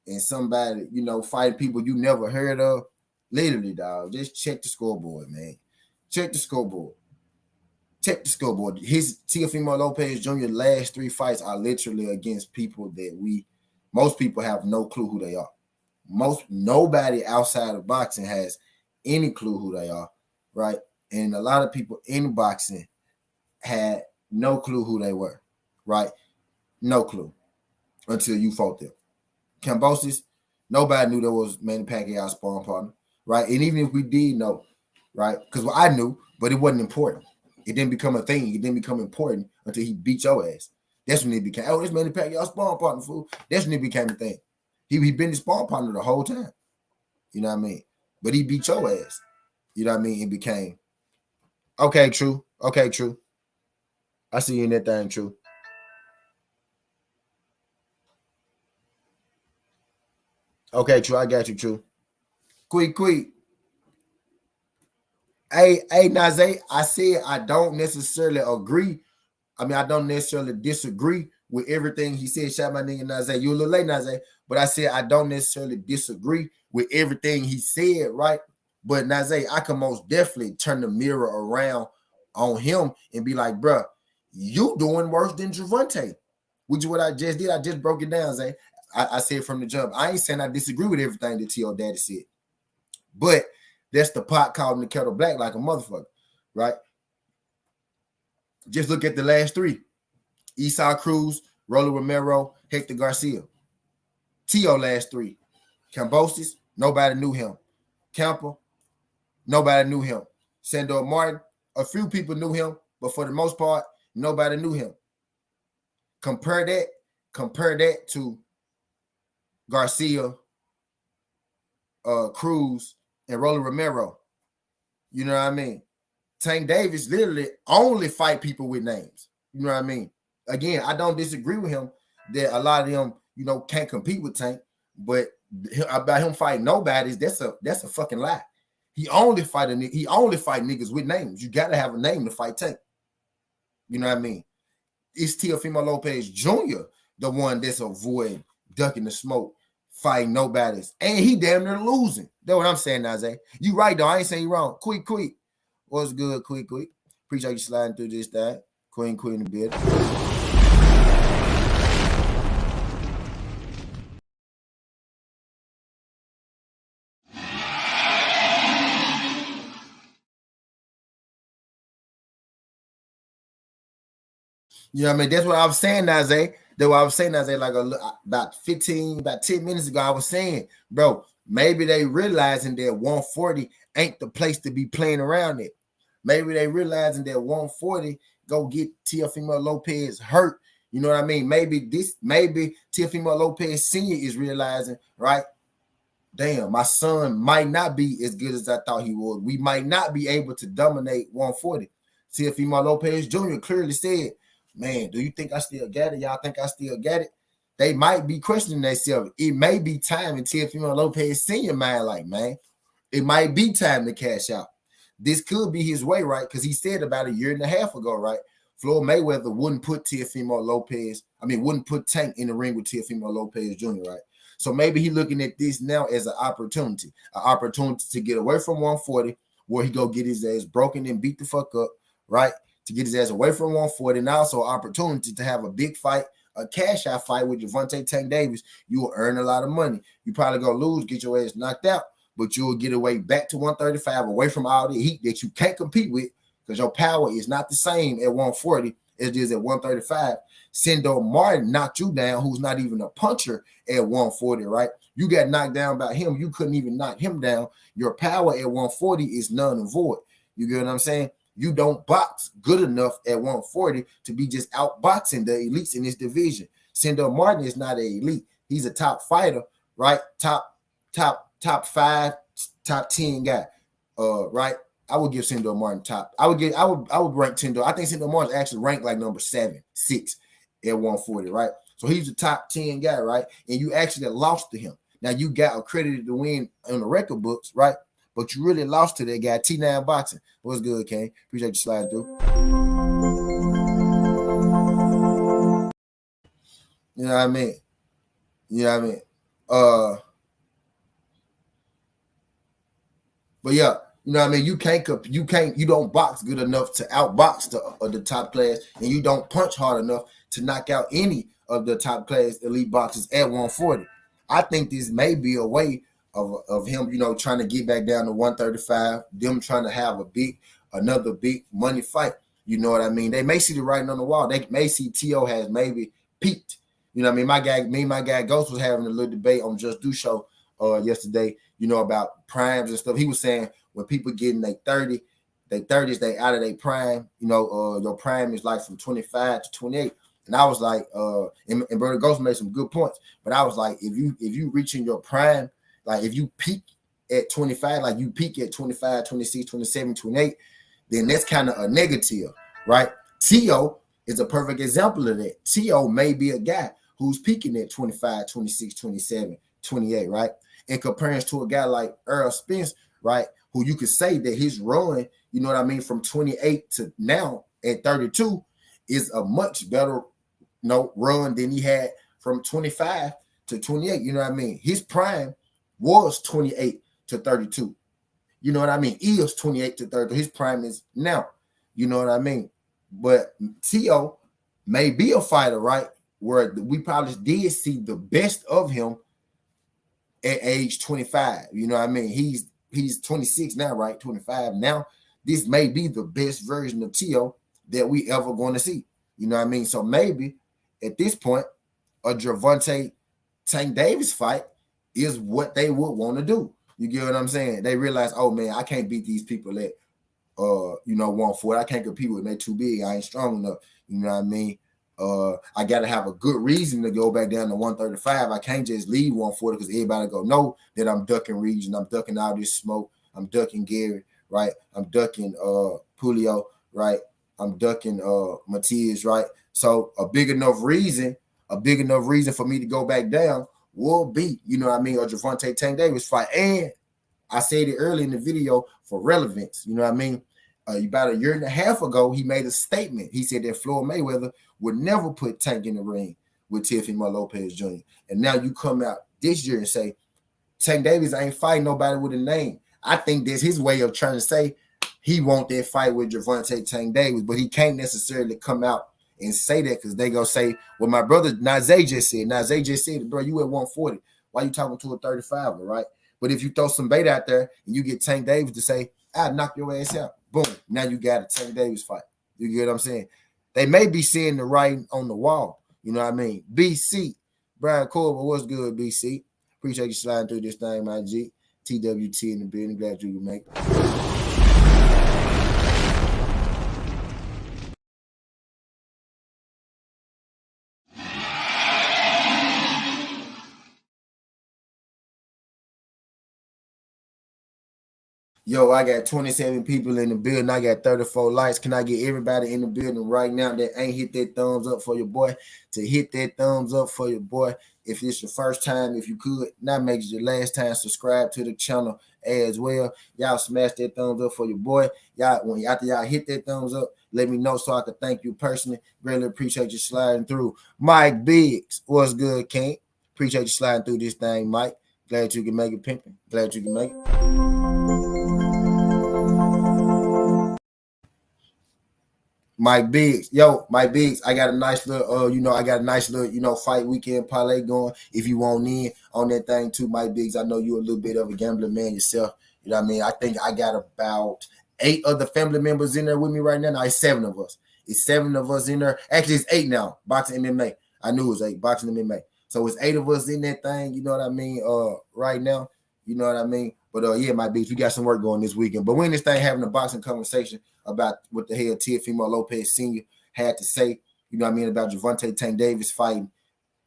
and somebody, you know, fighting people you never heard of. Literally, dog. Just check the scoreboard, man. Check the scoreboard. His Teofimo Lopez Jr. last 3 fights are literally against people that most people have no clue who they are. Nobody outside of boxing has any clue who they are, right? And a lot of people in boxing had no clue who they were, right? No clue until you fought them. Kambosos, nobody knew there was Manny Pacquiao's sparring partner, right? And even if we did know, right? Because I knew, but it wasn't important. It didn't become a thing. It didn't become important until he beat your ass. That's when it became, oh, this Manny Pacquiao's sparring partner, fool. That's when it became a thing. He been his sparring partner the whole time. You know what I mean? But he beat your ass. You know what I mean? It became, okay, true. I see you in that thing, true. Okay, true. I got you, true. Quick. Hey, Nazay, I said I don't necessarily agree. I mean, I don't necessarily disagree with everything he said. Shout my nigga Nazay. You a little late, Nazay. But I said I don't necessarily disagree with everything he said, right? But Nazay, I can most definitely turn the mirror around on him and be like, bro, you doing worse than Gervonta. Which is what I just did. I just broke it down, Zay. I said from the jump. I ain't saying I disagree with everything that T.O. Daddy said. But that's the pot calling the kettle black like a motherfucker, right? Just look at the last 3. Esau Cruz, Rolly Romero, Hector Garcia. T.O. last 3. Kambosos, nobody knew him. Camper, nobody knew him. Sandor Martin, a few people knew him, but for the most part, nobody knew him. Compare that to Garcia, Cruz, and Rolly Romero. You know what I mean? Tank Davis literally only fight people with names. You know what I mean? Again, I don't disagree with him that a lot of them can't compete with Tank. But about him fighting nobodies, that's a fucking lie. He only fight niggas with names. You gotta have a name to fight Tank. You know what I mean? It's Teofimo Lopez Jr. the one that's avoiding, ducking the smoke, fighting nobodies, and he damn near losing. That's what I'm saying, Najee. You right though. I ain't saying you wrong. Quick. What's good? Quick. Appreciate you sliding through this thing. Queen in the bed. You know what I mean? That's what I was saying, Nazay. That's what I was saying, Nazay, like about 10 minutes ago, I was saying, bro, maybe they realizing that 140 ain't the place to be playing around it. Maybe they realizing that 140 go get Teofimo Lopez hurt. You know what I mean? Maybe Teofimo Lopez Sr. is realizing, right? Damn, my son might not be as good as I thought he would. We might not be able to dominate 140. Teofimo Lopez Jr. clearly said, man, do you think I still got it? Y'all think I still got it? They might be questioning themselves. It may be time in Teofimo Lopez Sr. mind, like, man, it might be time to cash out. This could be his way, right? Because he said about a year and a half ago, right? Floyd Mayweather wouldn't put wouldn't put Tank in the ring with Teofimo Lopez Jr., right? So maybe he's looking at this now as an opportunity to get away from 140, where he go get his ass broken and beat the fuck up, right? To get his ass away from 140, and also an opportunity to have a big fight, a cash out fight with Gervonta Tank Davis. You will earn a lot of money. You probably gonna lose, get your ass knocked out, but you will get away back to 135, away from all the heat that you can't compete with, because your power is not the same at 140 as it is at 135. Sendo Martin knocked you down, who's not even a puncher at 140, right? You got knocked down by him. You couldn't even knock him down. Your power at 140 is none and void. You get what I'm saying? You don't box good enough at 140 to be just outboxing the elites in this division. Sendo Martin is not an elite. He's a top fighter, right? Top 5, top 10 guy. Right? I would give Sendo Martin top. I would rank Sendo. I think Sendo Martin's actually ranked like number 7, 6 at 140, right? So he's the top 10 guy, right? And you actually lost to him. Now you got accredited to win on the record books, right? But you really lost to that guy, T9 Boxing. What's good, Kane? Appreciate you sliding through. You know what I mean? But yeah, you know what I mean? You don't box good enough to outbox the top class, and you don't punch hard enough to knock out any of the top class elite boxers at 140. I think this may be a way of him, trying to get back down to 135, them trying to have another big money fight. You know what I mean? They may see the writing on the wall. They may see Teo has maybe peaked. You know what I mean? My guy Ghost was having a little debate on Just Do Show yesterday, about primes and stuff. He was saying when people get in their 30s, they out of their prime, your prime is like from 25 to 28. And I was like, and Brother Ghost made some good points, but I was like, if you reaching your prime, like if you peak at 25, like you peak at 25, 26, 27, 28, then that's kind of a negative, right? Teo is a perfect example of that. Teo may be a guy who's peaking at 25, 26, 27, 28, right? In comparison to a guy like Earl Spence, right? Who you could say that his run, you know what I mean, from 28 to now at 32 is a much better run than he had from 25 to 28. You know what I mean? His prime was 28 to 32. You know what I mean? He was 28 to 30. His prime is now. You know what I mean? But Teo may be a fighter, right? Where we probably did see the best of him at age 25. You know what I mean? He's 26 now, right? 25 now. This may be the best version of Teo that we ever going to see. You know what I mean? So maybe at this point, a Gervonta Tank Davis fight is what they would want to do. You get what I'm saying? They realize, oh man, I can't beat these people at 140. I can't compete with them. They too big. I ain't strong enough. You know what I mean? I gotta have a good reason to go back down to 135. I can't just leave 140 because everybody go know that I'm ducking region. I'm ducking all this smoke. I'm ducking Gary, right? I'm ducking Julio, right? I'm ducking Matias, right? So a big enough reason a big enough reason for me to go back down will be, you know what I mean, a Gervonta Tank Davis fight. And I said it early in the video for relevance, you know what I mean? About a year and a half ago, he made a statement. He said that Floyd Mayweather would never put Tank in the ring with Teofimo Lopez Jr. And now you come out this year and say, Tank Davis ain't fighting nobody with a name. I think that's his way of trying to say he want that fight with Gervonta Tank Davis, but he can't necessarily come out and say that because they gonna say, well, my brother Najee just said, bro, you at 140. Why you talking to a 35er, right? But if you throw some bait out there and you get Tank Davis to say, I'll knock your ass out, boom, now you got a Tank Davis fight. You get what I'm saying? They may be seeing the writing on the wall. You know what I mean? BC, Brian Corbin, what's good, BC? Appreciate you sliding through this thing, my G. TWT in the building. Glad you can make it. Yo, I got 27 people in the building. I got 34 likes. Can I get everybody in the building right now that ain't hit that thumbs up for your boy to hit that thumbs up for your boy? If it's your first time, if you could, not make it your last time, subscribe to the channel as well. Y'all smash that thumbs up for your boy. Y'all, after y'all hit that thumbs up, let me know so I can thank you personally. Really appreciate you sliding through. Mike Biggs, what's good, King? Appreciate you sliding through this thing, Mike. Glad you can make it, pimping. Glad you can make it. Mike Biggs, Mike Biggs, I got a nice little, fight weekend parlay going. If you want in on that thing too, Mike Biggs, I know you're a little bit of a gambling man yourself. You know what I mean? I think I got about 8 other family members in there with me right now. No, it's 7 of us. It's 7 of us in there. Actually, it's 8 now. Boxing MMA. I knew it was 8. Boxing MMA. So it's 8 of us in that thing. You know what I mean? Right now. You know what I mean? But yeah, Mike Biggs, we got some work going this weekend. But when this thing having a boxing conversation about what the hell Teofimo Lopez Sr. had to say, you know what I mean, about Gervonta Tank Davis fighting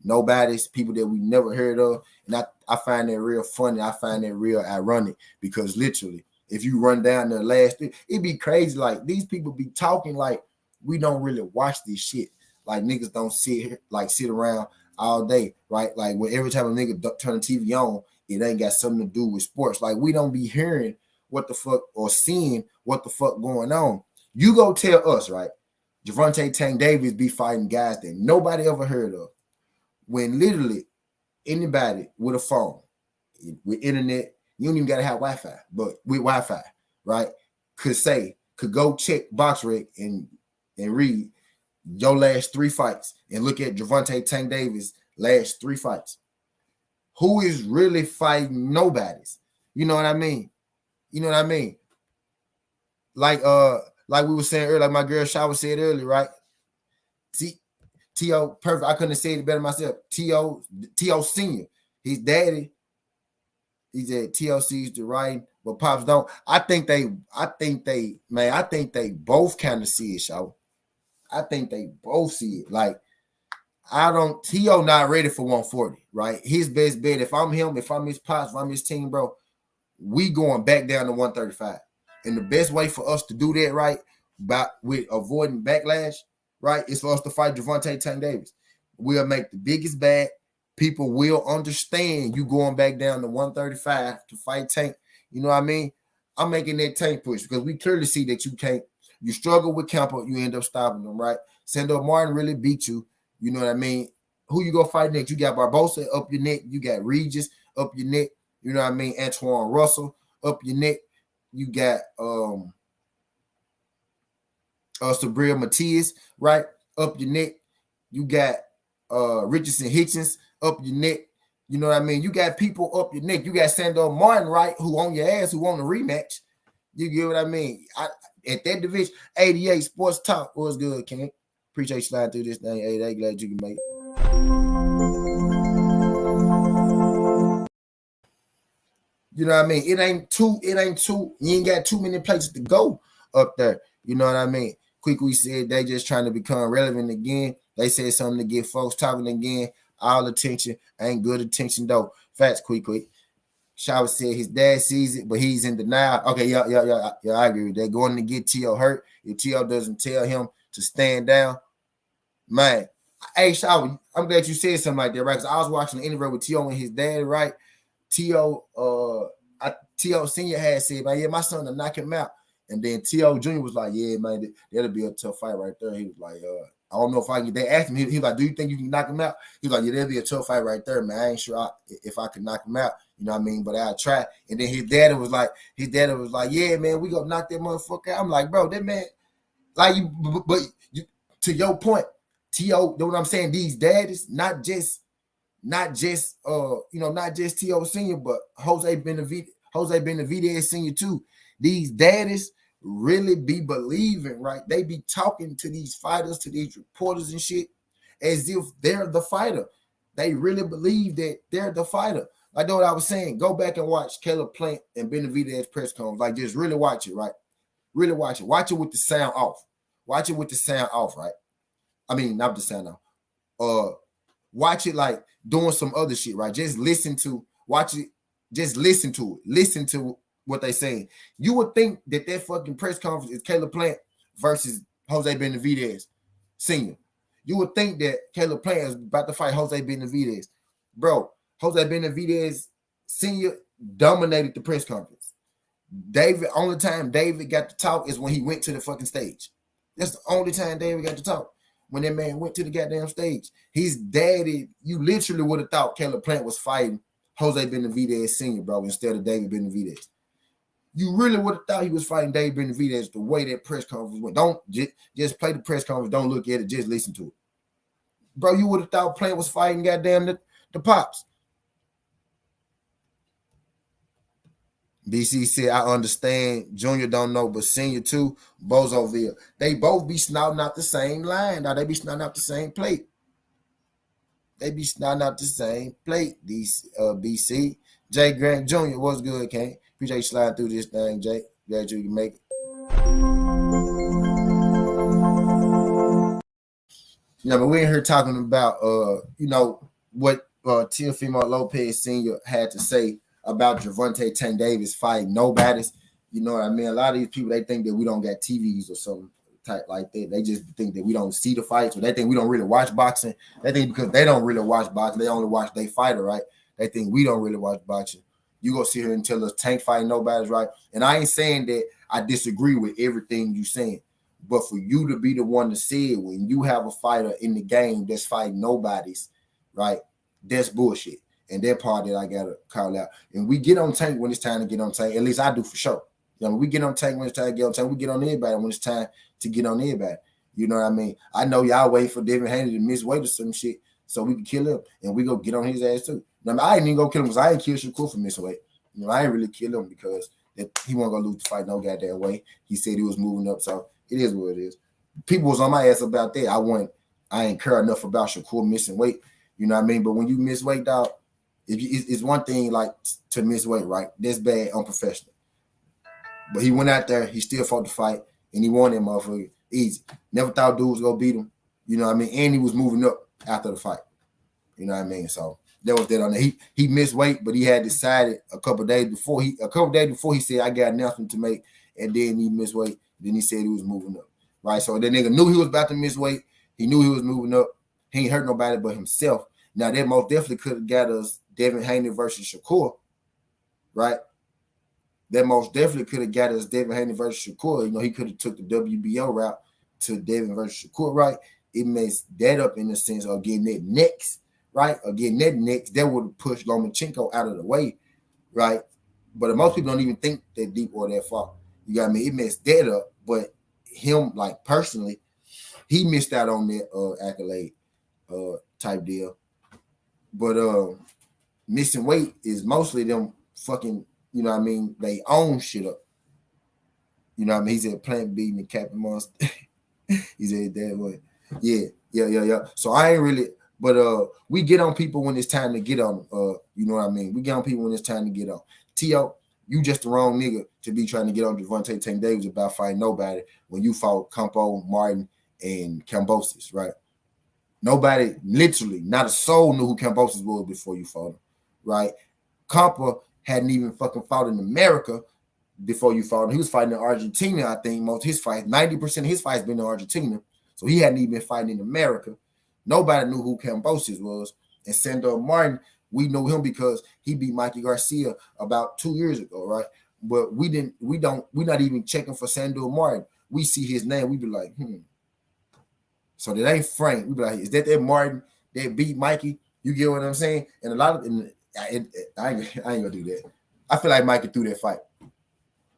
nobody's, people that we never heard of. And I find that real funny. I find that real ironic because literally, if you run down the last, it'd be crazy. Like these people be talking like we don't really watch this shit. Like niggas don't sit around all day, right? Like when every time a nigga turn the TV on, it ain't got something to do with sports. Like we don't be hearing what the fuck or seeing what the fuck going on. You go tell us, right? Gervonta Tank Davis be fighting guys that nobody ever heard of. When literally anybody with a phone, with internet, you don't even gotta have Wi-Fi, but with Wi-Fi, right? Could go check BoxRec and read your last 3 fights and look at Gervonta Tank Davis' last 3 fights. Who is really fighting nobody's? You know what I mean? You know what I mean? Like we were saying earlier, like my girl Shawa said earlier, right? Teo, perfect. I couldn't have said it better myself. Teo Sr. His daddy, he said Teo sees the writing, but Pops don't. I think they both kind of see it, Shawa. I think they both see it. Like, Teo not ready for 140, right? His best bet, if I'm him, if I'm his Pops, if I'm his team, bro, we going back down to 135. And the best way for us to do that, right, with avoiding backlash, right, is for us to fight Gervonta Tank Davis. We'll make the biggest bag. People will understand you going back down to 135 to fight Tank. You know what I mean? I'm making that Tank push because we clearly see that you can't. You struggle with Kemper, you end up stopping them, right? Sandor Martin really beat you. You know what I mean? Who you go fight next? You got Barbosa up your neck. You got Regis up your neck. You know what I mean? Antoine Russell up your neck. You got Sabrina Matias, right? Up your neck. You got Richardson Hitchens up your neck. You know what I mean? You got people up your neck. You got Sandor Martin, right? Who on your ass, who on the rematch. You get what I mean? At that division, 88 Sports Talk was good, King. Appreciate you sliding through this thing, 88. Glad you can make it. You know what I mean? It ain't too. You ain't got too many places to go up there. You know what I mean? We said they just trying to become relevant again. They said something to get folks talking again. All attention ain't good attention though. Facts, quick. Shawa said his dad sees it, but he's in denial. Okay, yeah, I agree with that. Going to get Teo hurt. If Teo doesn't tell him to stand down, man. Hey, Shaw, I'm glad you said something like that, right? Because I was watching the interview with Teo and his dad, right? Teo, Teo Sr. had said, man, yeah, my son to knock him out. And then Teo Jr. was like, yeah, man, that'll be a tough fight right there. He was like, I don't know if I can. They asked him, he was like, do you think you can knock him out? He was like, yeah, that'll be a tough fight right there, man. I ain't sure if I can knock him out. You know what I mean? But I'll try. And then his daddy was like, yeah, man, we gonna knock that motherfucker out. I'm like, bro, that man, like you, to your point, T.O., know what I'm saying? These daddies, not just not just Teo Sr., but Jose Benavidez Sr. too. These daddies really be believing, right? They be talking to these fighters, to these reporters and shit, as if they're the fighter. They really believe that they're the fighter. Like what I was saying, go back and watch Caleb Plant and Benavidez press conference. Like, just really watch it, right? Really watch it. Watch it with the sound off. Watch it with the sound off, right? I mean, not the sound off. Watch it like doing some other shit, right? Just listen to, watch it, just listen to it. Listen to what they saying. You would think that fucking press conference is Caleb Plant versus Jose Benavidez Sr. You would think that Caleb Plant is about to fight Jose Benavidez. Bro, Jose Benavidez Sr. dominated the press conference. Only time David got to talk is when he went to the fucking stage. That's the only time David got to talk. When that man went to the goddamn stage. His daddy, you literally would have thought Caleb Plant was fighting Jose Benavidez Sr., bro, instead of David Benavidez. You really would have thought he was fighting David Benavidez the way that press conference went. Don't just play the press conference. Don't look at it. Just listen to it. Bro, you would have thought Plant was fighting goddamn the Pops. BC said, I understand. Junior don't know, but Senior too. Bozoville. They both be snouting out the same line. Now they be snouting out the same plate. They be snouting out the same plate. These BC. Jay Grant Jr. What's good, King? Appreciate you sliding through this thing, Jay. Glad you can make it. Yeah, but we're in here talking about what Teofimo Lopez Sr. had to say about Gervonta Tank Davis fighting nobody's. You know what I mean? A lot of these people, they think that we don't got TVs or something type like that. They just think that we don't see the fights, or they think we don't really watch boxing. They think because they don't really watch boxing, they only watch their fighter, right? They think we don't really watch boxing. You go sit here and tell us Tank fighting nobody's, right? And I ain't saying that I disagree with everything you saying, but for you to be the one to say it when you have a fighter in the game that's fighting nobody's, right? That's bullshit. And that part that I gotta call out. And we get on Tank when it's time to get on Tank. At least I do for sure. You know, we get on Tank when it's time to get on Tank. We get on everybody when it's time to get on everybody. You know what I mean? I know y'all wait for Devin Haney to miss weight or some shit so we can kill him, and we go get on his ass too. Now, I ain't even go kill him because I ain't kill Shakur for missing weight. You know, I ain't really kill him because he wasn't gonna lose the fight no goddamn way. He said he was moving up, so it is what it is. People was on my ass about that. I ain't care enough about Shakur missing weight. You know what I mean? But when you miss weight, dog, it's one thing like to miss weight, right? That's bad, unprofessional. But he went out there, he still fought the fight, and he won that motherfucker easy. Never thought dude was gonna beat him. You know what I mean? And he was moving up after the fight. You know what I mean? So that was that on there. He missed weight, but he had decided a couple days before he said I got nothing to make, and then he missed weight. Then he said he was moving up. Right. So the nigga knew he was about to miss weight. He knew he was moving up. He ain't hurt nobody but himself. Now that most definitely could have got us Devin Haney versus Shakur, right? That most definitely could have got us Devin Haney versus Shakur. You know, he could have took the WBO route to Devin versus Shakur, right? It messed that up in the sense of getting that next, right? Or getting that next, that would have pushed Lomachenko out of the way, right? But most people don't even think that deep or that far. You got me? It messed that up, but him, like personally, he missed out on that accolade type deal. But missing weight is mostly them fucking, you know what I mean, they own shit up. You know what I mean? He said Plant beating the Captain Monster. He said that way. Yeah. So I ain't really, but we get on people when it's time to get on. You know what I mean? We get on people when it's time to get on. Teo, you just the wrong nigga to be trying to get on Gervonta Tank Davis about fighting nobody when you fought Campo, Martin, and Kambosos, right? Nobody, literally, not a soul knew who Kambosos was before you fought him, right? Campo hadn't even fucking fought in America before you fought him. He was fighting in Argentina, I think. Most of his fights, 90% of his fights been in Argentina. So he hadn't even been fighting in America. Nobody knew who Cambosis was. And Sandor Martin, we know him because he beat Mikey Garcia about 2 years ago, right? But we're not even checking for Sandor Martin. We see his name, we be like, So that ain't Frank. We be like, is that Martin that beat Mikey? You get what I'm saying? And a lot of I ain't gonna do that. I feel like Mikey threw that fight.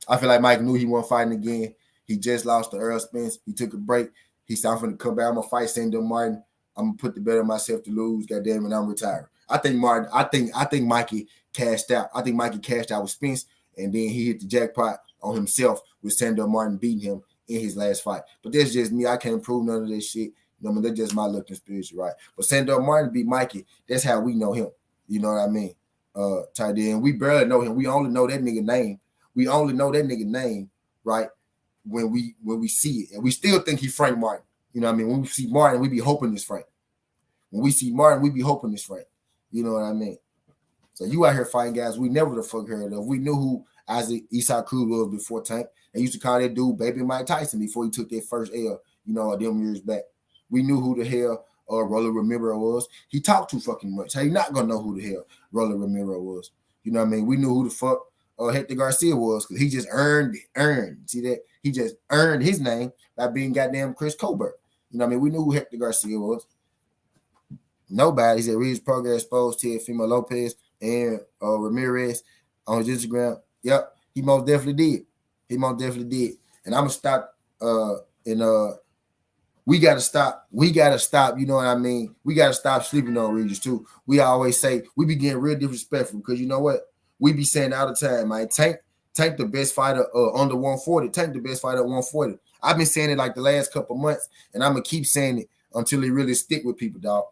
I feel like Mike knew he wasn't fighting again. He just lost to Earl Spence. He took a break. He said, I'm going to come back. I'm going to fight Sandor Martin. I'm going to put the bet on myself to lose. Goddamn it, I'm retired. I think Mikey cashed out. I think Mikey cashed out with Spence, and then he hit the jackpot on himself with Sandor Martin beating him in his last fight. But that's just me. I can't prove none of this shit. That's just my little conspiracy, right? But Sandor Martin beat Mikey. That's how we know him. You know what I mean? Tight end. We barely know him. We only know that nigga name. We only know that nigga name, right? When we see it. And we still think he's Frank Martin. You know what I mean? When we see Martin, we be hoping it's Frank. When we see Martin, we be hoping it's Frank. You know what I mean? So you out here fighting guys we never the fuck heard of. We knew who Isaac Eastside Cruz was before Tank. They used to call that dude Baby Mike Tyson before he took that first L, them years back. We knew who the hell Rolly Romero was. He talked too fucking much. How you not gonna know who the hell Rolly Romero was? You know what I mean? We knew who the fuck Hector Garcia was because he just earned. See that? He just earned his name by being goddamn Chris Colbert. You know what I mean? We knew who Hector Garcia was. Nobody said Regis Progress exposed Teofimo Lopez and Ramirez on his Instagram. Yep, he most definitely did. And I'm gonna stop we gotta stop, you know what I mean? We gotta stop sleeping on Regis too. We always say we be getting real disrespectful because you know what? We be saying all the time, man. Tank the best fighter under 140. Tank the best fighter at 140. I've been saying it like the last couple months, and I'm gonna keep saying it until it really stick with people, dog.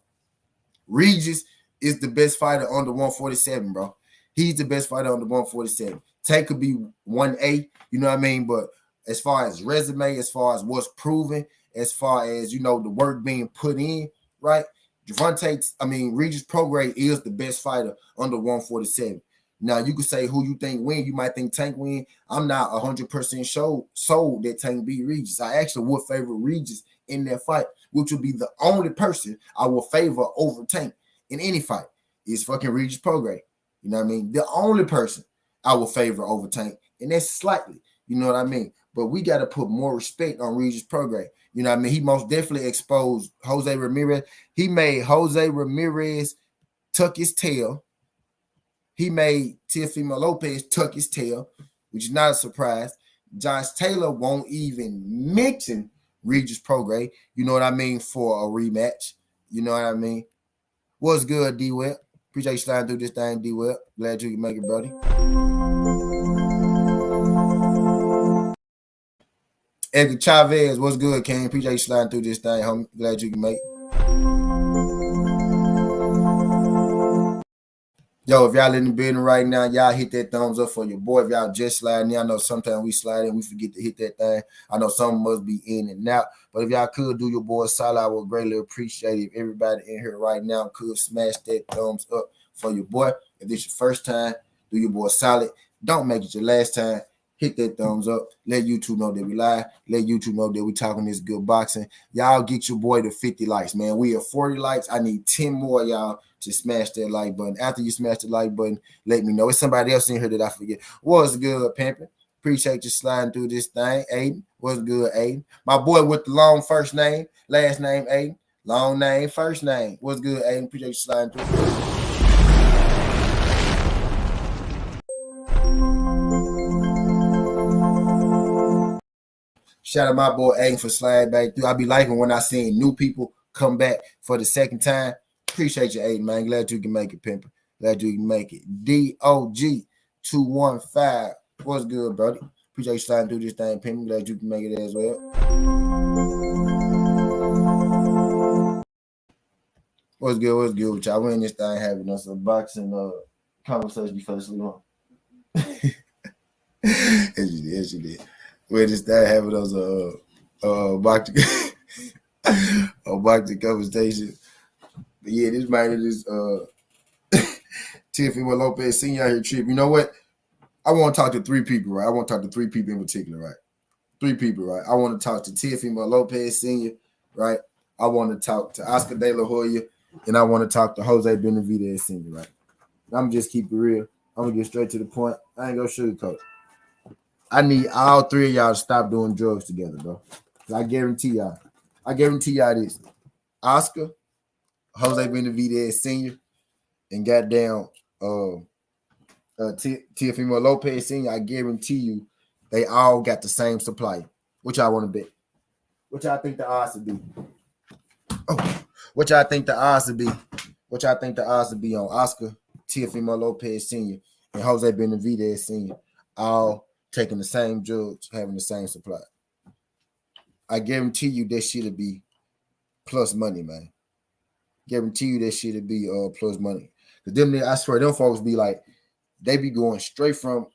Regis is the best fighter under 147, bro. He's the best fighter under 147. Tank could be 1A, you know what I mean? But as far as resume, as far as what's proven, as far as the work being put in, right? Regis Prograis is the best fighter under 147. Now, you could say who you think win. You might think Tank win. I'm not 100% sold that Tank beat Regis. I actually would favor Regis in that fight, which would be the only person I will favor over Tank in any fight is fucking Regis Prograis. You know what I mean? The only person I will favor over Tank, and that's slightly. You know what I mean? But we got to put more respect on Regis Prograis. You know what I mean? He most definitely exposed Jose Ramirez. He made Jose Ramirez tuck his tail. He made Teofimo Lopez tuck his tail, which is not a surprise. Josh Taylor won't even mention Regis Prograis, you know what I mean, for a rematch. You know what I mean? What's good, D-Web? Appreciate you sliding through this thing, D-Web. Glad you can make it, buddy. Edgar Chavez, what's good, King? Appreciate you sliding through this thing, homie. Glad you can make it. Yo, if y'all in the building right now, y'all hit that thumbs up for your boy. If y'all just sliding in, I know sometimes we slide in, we forget to hit that thing. I know some must be in and out. But if y'all could do your boy solid, I would greatly appreciate it. If everybody in here right now could smash that thumbs up for your boy. If this your first time, do your boy solid. Don't make it your last time. Hit that thumbs up. Let YouTube know that we live. Let YouTube know that we talking this good boxing. Y'all get your boy to 50 likes, man. We are 40 likes. I need 10 more, y'all, to smash that like button. After you smash the like button, let me know. It's somebody else in here that I forget. What's good, pimping? Appreciate you sliding through this thing. Aiden, what's good, Aiden? My boy with the long first name, last name, Aiden. Long name, first name. What's good, Aiden? Appreciate you sliding through. Shout out my boy Aiden for sliding back through. I be liking when I see new people come back for the second time. Appreciate you, Aiden, man. Glad you can make it, pimper. Glad you can make it. DOG215. What's good, brother? Appreciate you sliding through this thing, pimper. Glad you can make it as well. What's good with y'all? We in this thing having us a boxing conversation before the sleep on. Yes, you did. We're just that having those boxing conversation. But yeah, this man is Teofimo Lopez Sr. out here trip. You know what? I want to talk to three people, right? I want to talk to three people in particular, right? Three people, right? I want to talk to Teofimo Lopez Sr., right? I want to talk to Oscar De La Hoya, and I want to talk to Jose Benavidez Sr. Right? I'm just keep it real. I'm gonna get straight to the point. I ain't gonna sugarcoat. I need all three of y'all to stop doing drugs together, bro. I guarantee y'all. I guarantee y'all this. Oscar, Jose Benavidez Sr., and goddamn Teofimo Lopez Sr., I guarantee you they all got the same supply. Which I want to bet. Which I think the odds would be. Oh, which I think the odds would be. Which I think the odds would be on Oscar, Teofimo Lopez Sr., and Jose Benavidez Sr. all taking the same drugs, having the same supply. I guarantee you that shit'll be plus money, man. Guarantee you that shit'll be plus money. Cause them, I swear, them folks be like, they be going straight from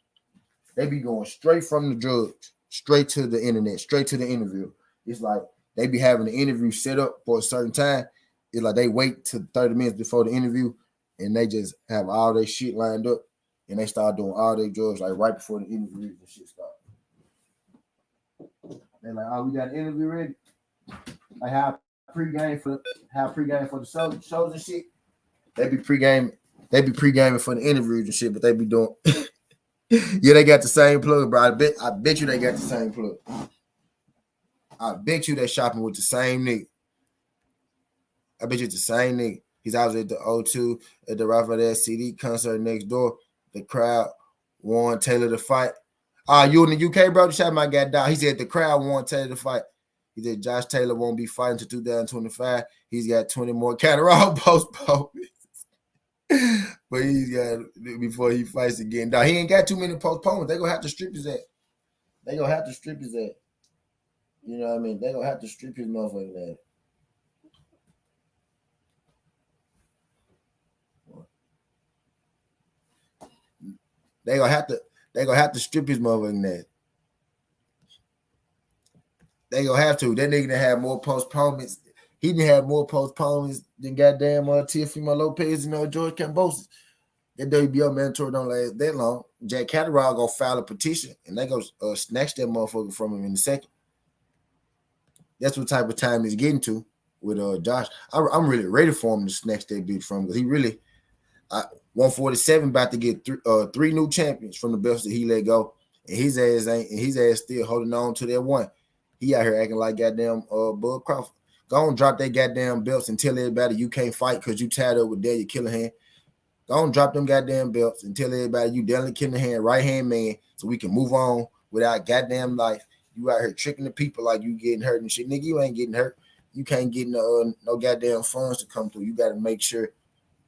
the drugs, straight to the internet, straight to the interview. It's like they be having the interview set up for a certain time. It's like they wait till 30 minutes before the interview, and they just have all their shit lined up, and they start doing all their drugs like right before the interview and shit starts. They're like, oh, we got an interview ready. Like how pregame for the shows and shit. They be pre-gaming for the interviews and shit, but they be doing yeah, they got the same plug, bro. I bet you they got the same plug. I bet you they shopping with the same nigga. I bet you it's the same nigga. He's out at the O2 at the Rafael CD concert next door. The crowd wanted Taylor to fight. You in the UK, bro? The shot my guy down. He said the crowd wanted Taylor to fight. He said Josh Taylor won't be fighting until 2025. He's got 20 more Catterall postponements. But he's got before he fights again. Dog, he ain't got too many postponements. They gonna have to strip his ass. You know what I mean? They gonna have to strip his motherfucking ass. They gonna have to strip his motherfucking ass. They gonna have to. That nigga done have more postponements. He didn't have more postponements than goddamn Teofimo Lopez and George Kambosos. That WBO mandatory don't last that long. Jack Catterall gonna file a petition, and they go snatch that motherfucker from him in a second. That's what type of time he's getting to with Josh. I'm really ready for him to snatch that bitch from him because he really 147 about to get three new champions from the belts that he let go, and his ass still holding on to that one. He out here acting like goddamn Bud Crawford. Go on, drop that goddamn belts and tell everybody you can't fight because you tied up with Daniel Killihan. Go on, drop them goddamn belts and tell everybody you Daniel Killihan right-hand man so we can move on without goddamn life. You out here tricking the people like you getting hurt and shit. Nigga, you ain't getting hurt. You can't get no goddamn funds to come through. You got to make sure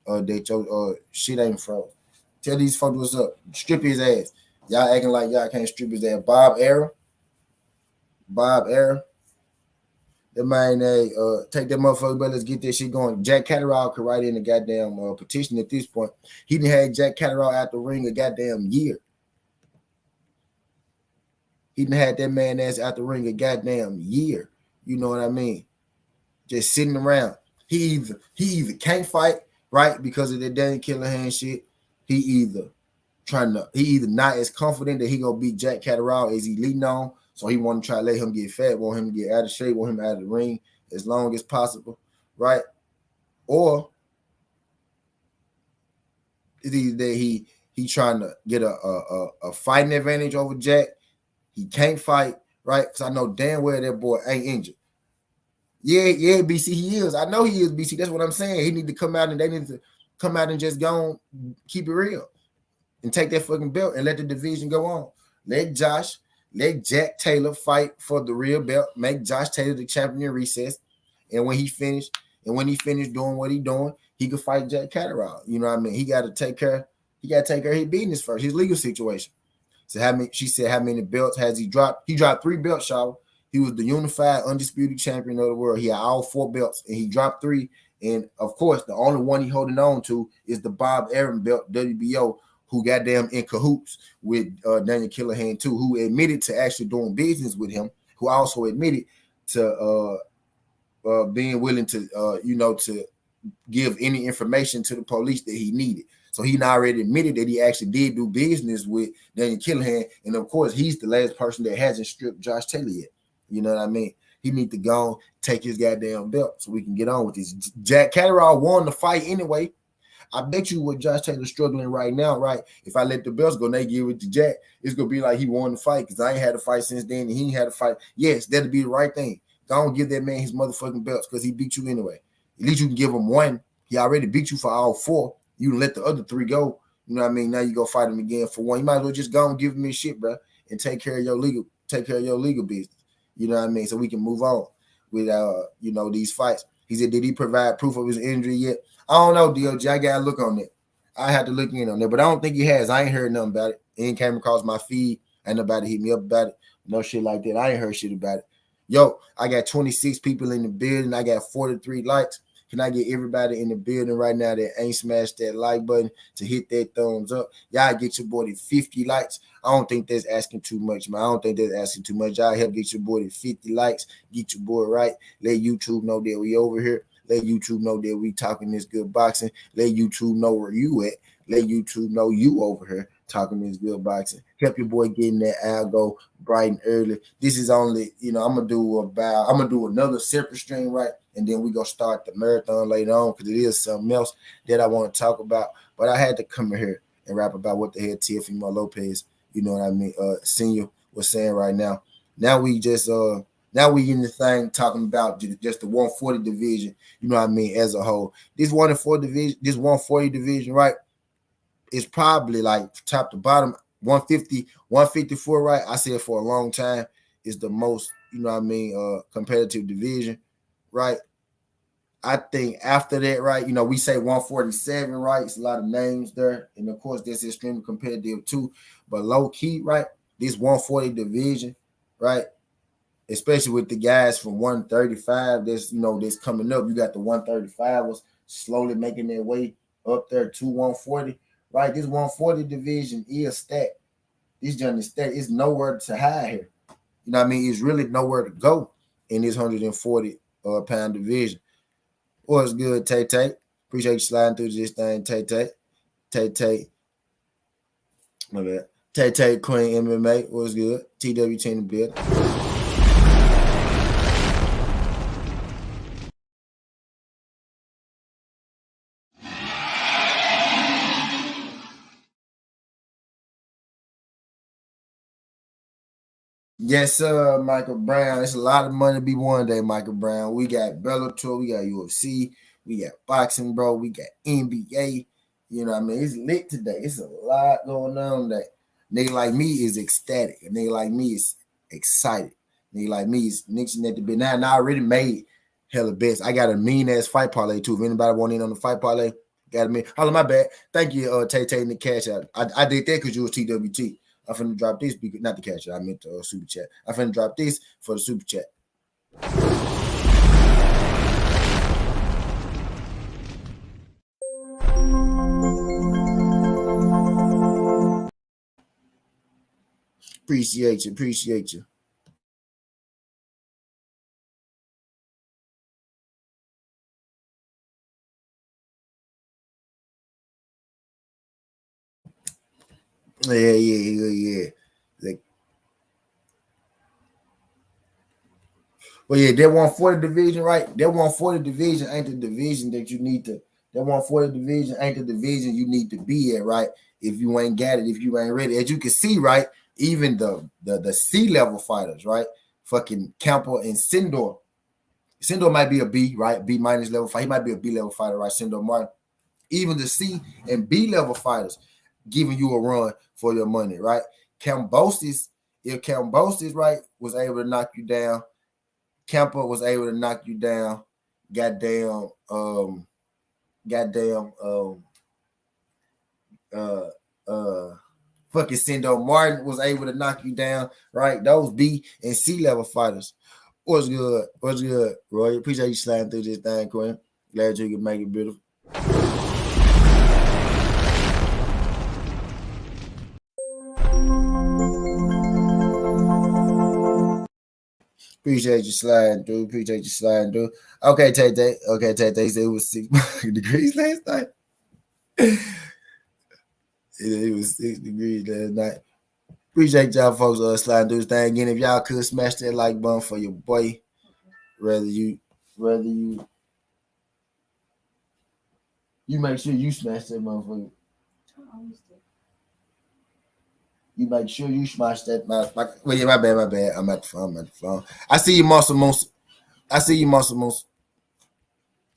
that your shit ain't froze. Tell these folks what's up. Strip his ass. Y'all acting like y'all can't strip his ass. Bob Arum. That man, take that motherfucker, but let's get this shit going. Jack Catterall could write in a goddamn petition at this point. He didn't have Jack Catterall out the ring a goddamn year. He didn't have that man ass out the ring a goddamn year. You know what I mean? Just sitting around. He either can't fight, right, because of the Daniel Killihan shit. He either not as confident that he gonna beat Jack Catterall as he leading on. So he want to try to let him get fat, want him to get out of shape, want him out of the ring as long as possible, right? Or it's either that he trying to get a fighting advantage over Jack. He can't fight, right? Because I know damn well that boy ain't injured. Yeah, BC, he is. I know he is, BC. That's what I'm saying. He need to come out and they need to come out and just go on, keep it real and take that fucking belt and let the division go on. Let Jack Taylor fight for the real belt. Make Josh Taylor the champion recess. And when he finished doing what he doing, he could fight Jack Catterall. You know what I mean? He got to take care of his business first, his legal situation. So how many belts has he dropped? He dropped 3 belts, y'all. He was the unified undisputed champion of the world. He had all 4 belts and he dropped 3. And of course, the only one he holding on to is the Bob Arum belt, WBO, who goddamn in cahoots with Daniel Killihan too, who admitted to actually doing business with him, who also admitted to being willing to to give any information to the police that he needed. So he already admitted that he actually did do business with Daniel Killihan, and of course he's the last person that hasn't stripped Josh Taylor yet. You know what I mean? He need to go take his goddamn belt so we can get on with this. Jack Catterall won the fight anyway. I bet you what Josh Taylor's struggling right now, right? If I let the belts go and they give it to Jack, it's gonna be like he won the fight because I ain't had a fight since then and he ain't had a fight. Yes, that'll be the right thing. Don't give that man his motherfucking belts because he beat you anyway. At least you can give him one. He already beat you for all four. You can let the other three go. You know what I mean? Now you go fight him again for one. You might as well just go and give him his shit, bro, and take care of your legal business. You know what I mean? So we can move on with these fights. He said, did he provide proof of his injury yet? I don't know, DOJ. I gotta look on that. I have to look in on that, but I don't think he has. I ain't heard nothing about it. It ain't came across my feed. Ain't nobody hit me up about it. No shit like that. I ain't heard shit about it. Yo, I got 26 people in the building. I got 43 likes. Can I get everybody in the building right now that ain't smashed that like button to hit that thumbs up? Y'all get your boy to 50 likes. I don't think that's asking too much, man. I don't think that's asking too much. Y'all help get your boy to 50 likes. Get your boy right. Let YouTube know that we over here. Let YouTube know that we talking this good boxing. Let YouTube know where you at. Let YouTube know you over here talking this good boxing. Help your boy getting that algo bright and early. This is only, I'm gonna do another separate stream, right? And then we gonna start the marathon later on because it is something else that I want to talk about. But I had to come in here and rap about what the hell Teofimo Lopez, Senior was saying right now. Now we in the thing talking about just the 140 division, as a whole. This 140 division, right, is probably like top to bottom, 150, 154, right? I said for a long time is the most, competitive division, right? I think after that, right, we say 147, right? It's a lot of names there. And of course, that's extremely competitive too. But low key, right, this 140 division, right, especially with the guys from 135 that's coming up. You got the 135 was slowly making their way up there to 140, right? This 140 division is stacked. This joint is stacked. It's nowhere to hide here. You know what I mean? It's really nowhere to go in this 140 pound division. What's good, Tay Tay? Appreciate you sliding through this thing, Tay Tay. Tay Tay. My bad. Tay Tay Queen MMA. What's good? TWT in the building. Yes, sir, Michael Brown. It's a lot of money to be won today, Michael Brown. We got Bellator, we got UFC, we got boxing, bro. We got NBA. You know what I mean? It's lit today. It's a lot going on today. Nigga like me is ecstatic. A nigga like me is excited. Nigga like me is nixing at the bit. Now I already made hella bets. I got a mean ass fight parlay too. If anybody want in on the fight parlay, got me. Hold on, my bad. Thank you, Tay Tay, the cash out. I did that because you was TWT. I'm finna drop this because not the cash. I meant the super chat. I'm finna drop this for the super chat. Appreciate you. Yeah. Well, yeah, that 140 division, right? That 140 division ain't the division that you need to. That 140 division ain't the division you need to be at, right? If you ain't got it, if you ain't ready, as you can see, right? Even the C level fighters, right? Fucking Camper and Sindor. Sindor might be a B, right? B minus level fight. He might be a B level fighter, right? Sindor Martin. Even the C and B level fighters giving you a run for your money, right? Kambosos, if Kambosos, right, was able to knock you down. Kemper was able to knock you down. Goddamn, fucking Sindor Martin was able to knock you down, right? Those B and C level fighters. What's good? Roy? Appreciate you sliding through this thing, Quinn. Glad you can make it beautiful. Appreciate you sliding through. Okay, Tay. Said it was 6 degrees last night. It was 6 degrees last night. Appreciate y'all folks sliding through this thing again. If y'all could smash that like button for your boy, Rather you, rather you make sure you smash that motherfucker. You make sure you smash that motherfucker. Well, yeah, my bad. I'm at the phone. I'm at the phone. I see you, Muscle Moose. I see you, Muscle Moose.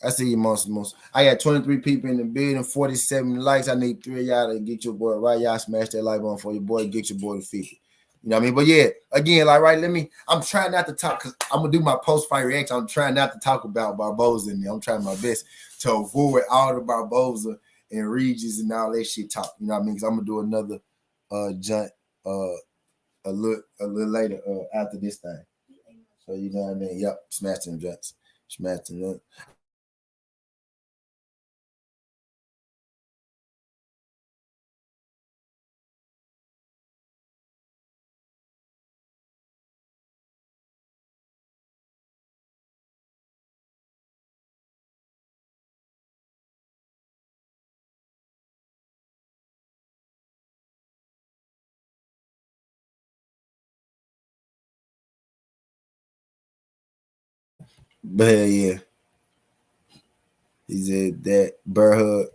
I see you, Monster Moose. I got 23 people in the building, 47 likes. I need 3 of y'all to get your boy right. Y'all smash that like button for your boy. Get your boy to 50. You know what I mean? But yeah, again, like, right, I'm trying not to talk because I'm going to do my post-fight reaction. I'm trying not to talk about Barboza in there. I'm trying my best to avoid all the Barboza and Regis and all that shit talk. You know what I mean? Because I'm going to do another jump a little later after this thing. So, you know what I mean? Yep, smash them jumps. Smash them jumps. But yeah, he said that Burhood.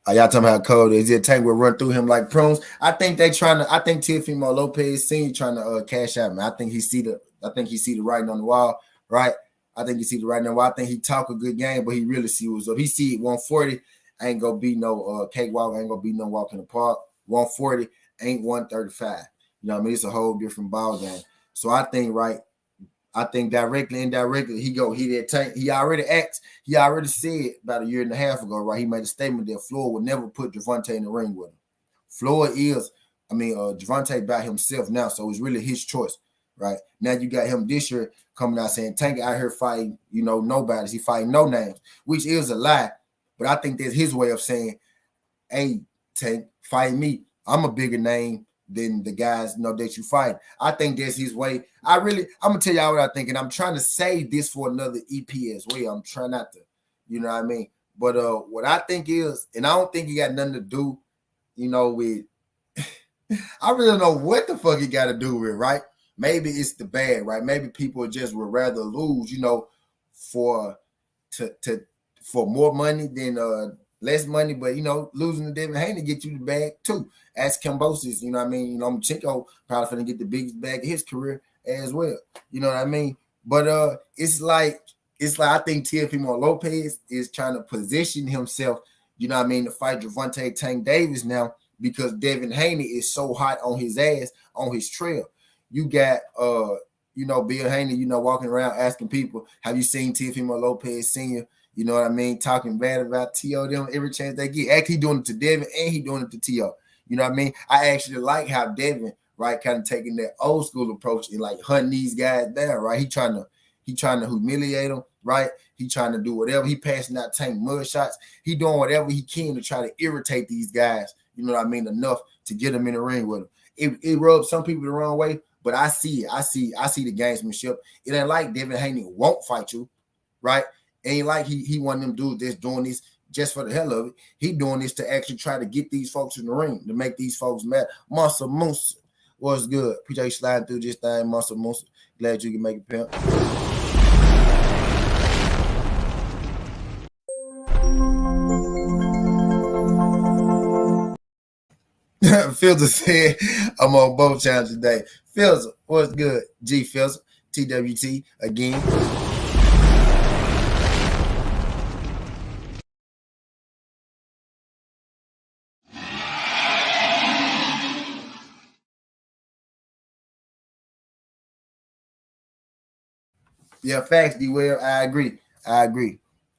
Y'all talking about how cold is it? Tank will run through him like prunes. I think they trying to. I think Teofimo Lopez Sr. trying to cash out, man. I think he see the. I think he see the writing on the wall, right? I think he see the writing on the wall. I think he talk a good game, but he really see what's up. He see 140 ain't gonna be no cakewalk. Ain't gonna be no walk in the park. 140 ain't 135. You know what I mean? It's a whole different ball game. So I think right. I think directly, indirectly, he that Tank. He already said about a year and a half ago, right? He made a statement that Floyd would never put Gervonta in the ring with him. Floyd is, Gervonta by himself now, so it's really his choice, right? Now you got him this year coming out saying Tank out here fighting, nobodies. He fighting no names, which is a lie. But I think that's his way of saying, hey, Tank, fight me. I'm a bigger name than the guys that you fight. I think that's his way. I'm gonna tell y'all what I think, and I'm trying to save this for another EP as well. I'm trying not to, you know what I mean. But what I think is, and I don't think he got nothing to do, with. I really don't know what the fuck he got to do with, right? Maybe it's the bad, right? Maybe people just would rather lose, for for more money than less money, but losing to Devin Haney get you the bag too. Ask Cambosis, you know what I mean? Michenko probably finna get the biggest bag of his career as well. You know what I mean? But it's like I think Teofimo Lopez is trying to position himself, you know what I mean, to fight Gervonta Tank Davis now because Devin Haney is so hot on his ass on his trail. You got Bill Haney, walking around asking people, have you seen Teofimo Lopez Sr.? You know what I mean? Talking bad about Teo them every chance they get. Actually, he doing it to Devin and he doing it to Teo. You know what I mean? I actually like how Devin, right, kind of taking that old school approach and like hunting these guys down, right? He trying to humiliate them, right? He trying to do whatever. He passing out Tank mud shots. He doing whatever he can to try to irritate these guys. You know what I mean? Enough to get them in the ring with him. It rubs some people the wrong way, but I see it. I see the gamesmanship. It ain't like Devin Haney won't fight you, right? Ain't like he one of them dudes that's doing this just for the hell of it. He doing this to actually try to get these folks in the ring, to make these folks mad. Muscle Moose, what's good? Appreciate you sliding through this thing, Muscle Moose. Glad you can make it, pimp. Filter said, I'm on both channels today. Filter, what's good? G Filter, TWT again. Yeah, facts, D. Well, I agree.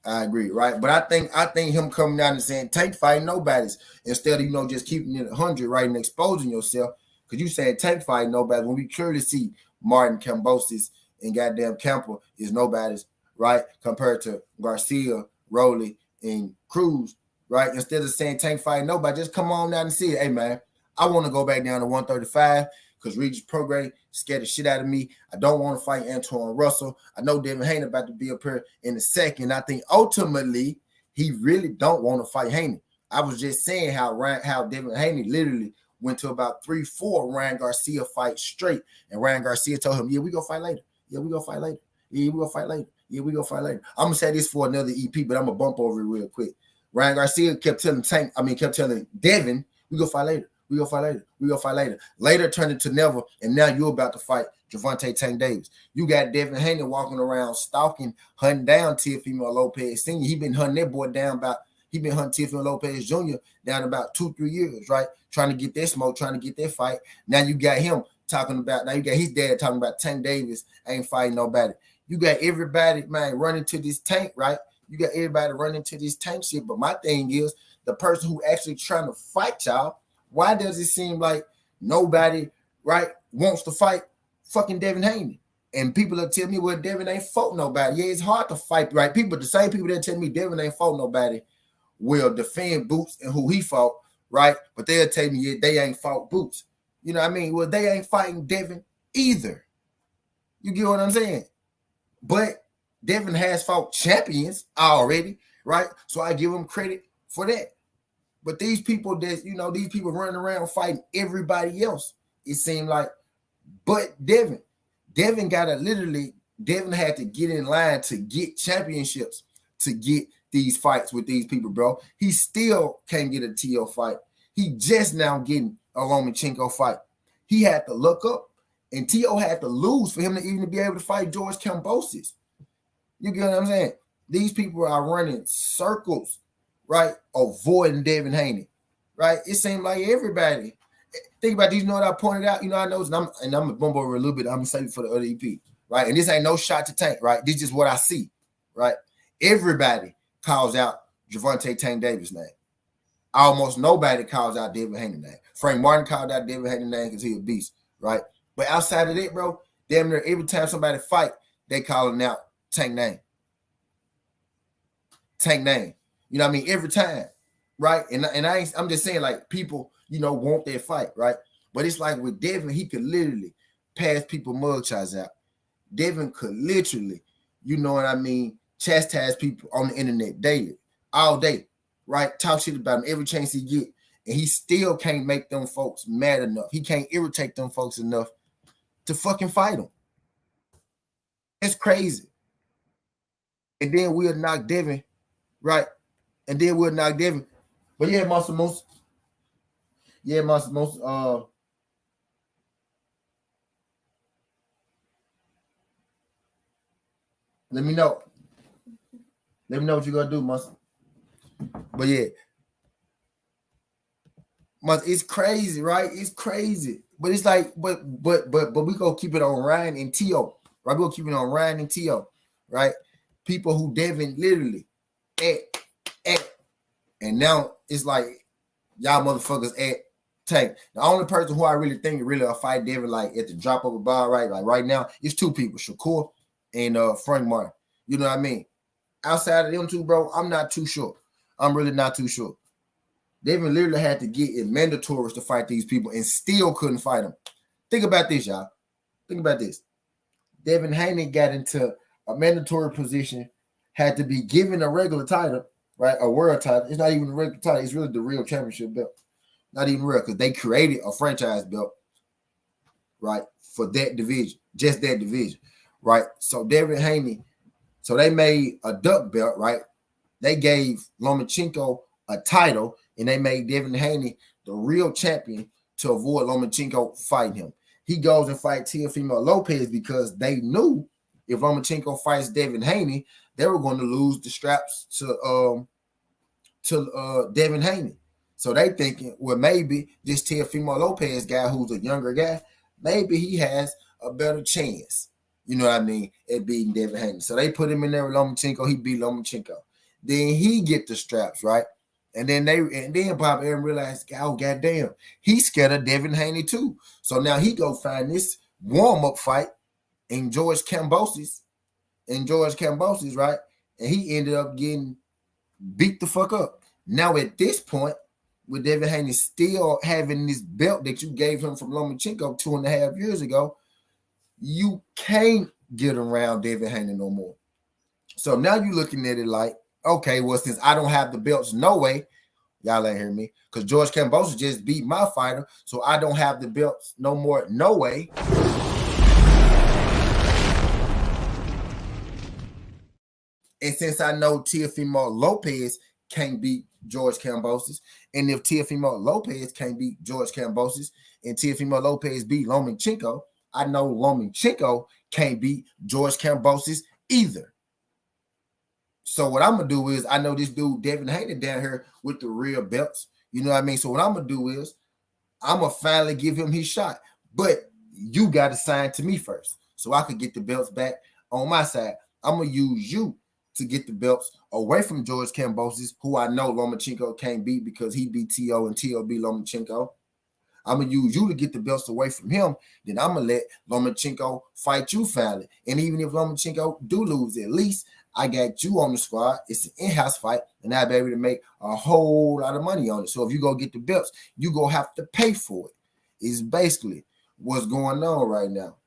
Right. But I think him coming down and saying Tank fight nobody's instead of just keeping it 100, right, and exposing yourself. Because you saying Tank fight nobody when we clearly see Martin Cambosis and goddamn Camper is nobody's, right? Compared to Garcia, Rowley, and Cruz, right? Instead of saying Tank fight nobody, just come on down and see it. Hey man, I want to go back down to 135 because Regis Prograis scared the shit out of me. I don't want to fight Antoine Russell. I know Devin Haney about to be up here in a second. I think ultimately he really don't want to fight Haney. I was just saying how Devin Haney literally went to about 3-4 Ryan Garcia fight straight. And Ryan Garcia told him, yeah, we go fight later. Yeah, we go fight later. Yeah, we gonna fight later. Yeah, we gonna fight later. I'm gonna say this for another EP, but I'm gonna bump over it real quick. Ryan Garcia kept telling kept telling Devin, we gonna fight later. We gonna fight later. We gonna fight later. Later turned into never, and now you're about to fight Gervonta Tank Davis. You got Devin Haney walking around stalking, hunting down Teofimo Lopez Sr. He been hunting that boy down he been hunting Teofimo Lopez Jr. down about 2-3 years, right? Trying to get that smoke, trying to get that fight. Now you got him talking about, now you got his dad talking about Tank Davis ain't fighting nobody. You got everybody, man, running to this tank, right? You got everybody running to this tank shit. But my thing is, the person who actually trying to fight y'all, why does it seem like nobody, right, wants to fight fucking Devin Haney? And people are telling me, well, Devin ain't fought nobody. Yeah, it's hard to fight, right? The same people that tell me Devin ain't fought nobody will defend Boots and who he fought, right? But they'll tell me, yeah, they ain't fought Boots. You know what I mean? Well, they ain't fighting Devin either. You get what I'm saying? But Devin has fought champions already, right? So I give him credit for that. But these people that, these people running around fighting everybody else, it seemed like, but Devin had to get in line to get championships, to get these fights with these people, bro. He still can't get a Teo fight. He just now getting a Lomachenko fight. He had to look up, and Teo had to lose for him to even be able to fight George Kambosos. You get what I'm saying? These people are running circles, right? Avoiding Devin Haney, right? It seemed like everybody. Think about these, what I pointed out. I know, and I'm gonna bump over a little bit. I'm gonna save it for the other EP, right? And this ain't no shot to Tank, right? This is just what I see, right? Everybody calls out Gervonta Tank Davis' name. Almost nobody calls out Devin Haney's name. Frank Martin called out Devin Haney's name because he's a beast, right? But outside of that, bro, damn near every time somebody fight, they calling out Tank name. Tank name. You know what I mean? Every time, right? And I'm just saying, like, people, want their fight, right? But it's like with Devin, he could literally pass people mugshots out. Devin could literally, you know what I mean, chastise people on the internet daily, all day, right? Talk shit about him every chance he get. And he still can't make them folks mad enough. He can't irritate them folks enough to fucking fight them. It's crazy. And then we'll knock Devin, right? And then we'll knock Devin. But yeah, Monster Moose. Yeah, Monster Moose. Let me know. Let me know what you're gonna do, Monster. But yeah. It's crazy, right? It's crazy. But it's like, but we gonna keep it on Ryan and Teo. Right? We're gonna keep it on Ryan and Teo, right? People who Devin literally and now it's like y'all motherfuckers at Tank. The only person who I really think really will fight Devin like at the drop of a ball, right? Like right now, it's two people, Shakur and Frank Martin. You know what I mean? Outside of them two, bro, I'm not too sure. I'm really not too sure. Devin literally had to get in mandatories to fight these people and still couldn't fight them. Think about this, y'all. Think about this. Devin Haney got into a mandatory position, had to be given a regular title, right? A world title. It's not even a regular title. It's really the real championship belt. Not even real, because they created a franchise belt, right, for that division, just that division, right? So Devin Haney, so they made a duck belt, right? They gave Lomachenko a title, and they made Devin Haney the real champion to avoid Lomachenko fighting him. He goes and fights Teofimo Lopez because they knew if Lomachenko fights Devin Haney, they were going to lose the straps to Devin Haney. So they thinking, well, maybe this Teofimo Lopez guy, who's a younger guy, maybe he has a better chance, you know what I mean, at beating Devin Haney. So they put him in there with Lomachenko. He beat Lomachenko. Then he get the straps, right? And then Bob Aaron realized, oh, goddamn, he's scared of Devin Haney too. So now he go find this warm-up fight in George Kambosos, right? And he ended up getting beat the fuck up. Now at this point, with Devin Haney still having this belt that you gave him from Lomachenko 2.5 years ago, you can't get around Devin Haney no more. So now you're looking at it like, okay, well, since I don't have the belts, no way, y'all ain't hear me, because George Kambosos just beat my fighter, so I don't have the belts no more, no way. And since I know Teofimo Lopez can't beat George Kambosos, and if Teofimo Lopez can't beat George Kambosos, and Teofimo Lopez beat Lomachenko, I know Lomachenko can't beat George Kambosos either. So what I'm gonna do is, I know this dude Devin Haney down here with the real belts. You know what I mean? So what I'm gonna do is, I'm gonna finally give him his shot. But you got to sign to me first, so I could get the belts back on my side. I'm gonna use you to get the belts away from George Kambosos, who I know Lomachenko can't beat because he beat Teo and Teo beat Lomachenko. I'm gonna use you to get the belts away from him. Then I'm gonna let Lomachenko fight you finally. And even if Lomachenko do lose, at least I got you on the squad. It's an in-house fight, and I'll be able to make a whole lot of money on it. So if you go get the belts, you go have to pay for it. It's basically what's going on right now.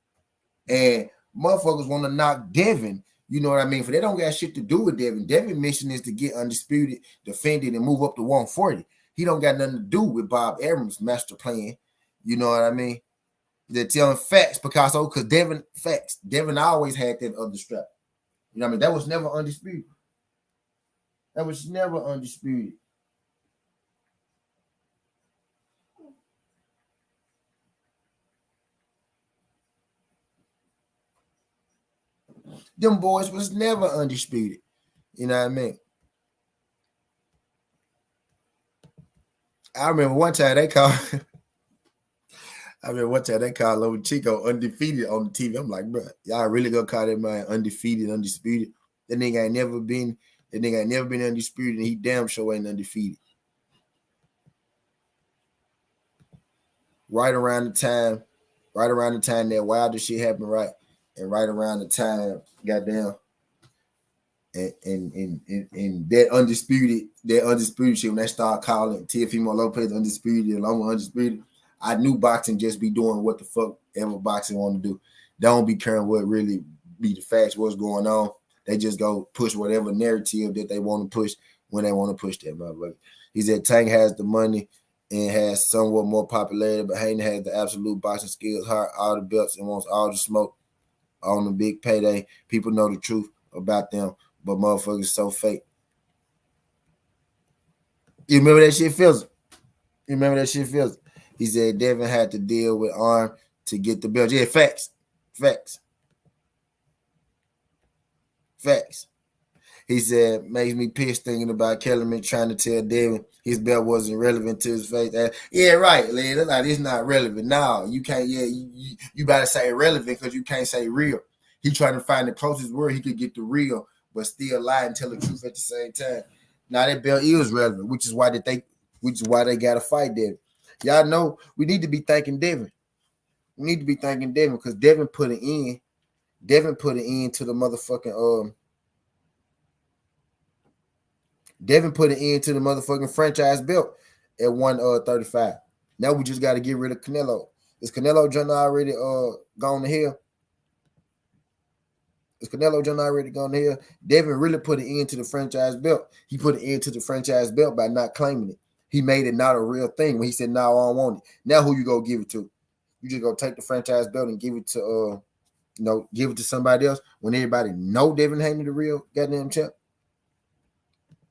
And motherfuckers want to knock Devin. You know what I mean? For they don't got shit to do with Devin. Devin's mission is to get undisputed, defended, and move up to 140. He don't got nothing to do with Bob Arum's master plan. You know what I mean? They're telling facts, Picasso, because Devin facts. Devin always had that other strap. You know what I mean? That was never undisputed. That was never undisputed. Them boys was never undisputed. You know what I mean? I remember one time they called Lomachenko undefeated on the TV. I'm like, bro, y'all really gonna call that man undefeated, undisputed? That nigga ain't never been undisputed, and he damn sure ain't undefeated. Right around the time that Wilder shit happened, right? And right around the time, goddamn, and that undisputed shit, when they start calling Teofimo Lopez undisputed and Loma undisputed, I knew boxing just be doing what the fuck ever boxing want to do. They don't be caring what really be the facts, what's going on. They just go push whatever narrative that they want to push when they want to push that motherfucker. He said Tank has the money and has somewhat more popularity, but Hayden has the absolute boxing skills, heart, all the belts, and wants all the smoke on the big payday. People know the truth about them, but motherfuckers so fake. You remember that shit, Fizzle? He said Devin had to deal with Arm to get the belt. Yeah, facts. He said, makes me pissed thinking about Kellerman trying to tell Devin his belt wasn't relevant to his face. Yeah, right, Lynn. Like, it's not relevant. No, you can't. Yeah, you better say relevant because you can't say real. He trying to find the closest word he could get to real, but still lie and tell the truth at the same time. Now that belt is relevant, which is why they got to fight Devin. Y'all know we need to be thanking Devin. We need to be thanking Devin because Devin put it in. Devin put it into the motherfucking Devin put it into the motherfucking franchise belt at 135. Now we just got to get rid of Canelo. Is Canelo John already gone to hell? Devin really put it into the franchise belt. He put it into the franchise belt by not claiming it. He made it not a real thing when he said, "No, I don't want it." Now who you go give it to? You just go take the franchise belt and give it to give it to somebody else when everybody know Devin Haney the real goddamn champ.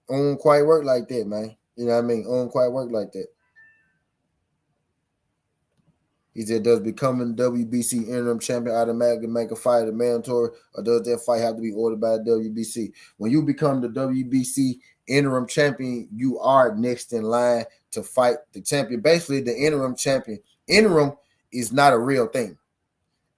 Don't quite work like that, man. You know what I mean? Don't quite work like that. He said, does becoming WBC interim champion automatically make a fight a mandatory, or does that fight have to be ordered by the WBC? When you become the WBC interim champion, you are next in line to fight the champion. Basically, the interim champion. Interim is not a real thing.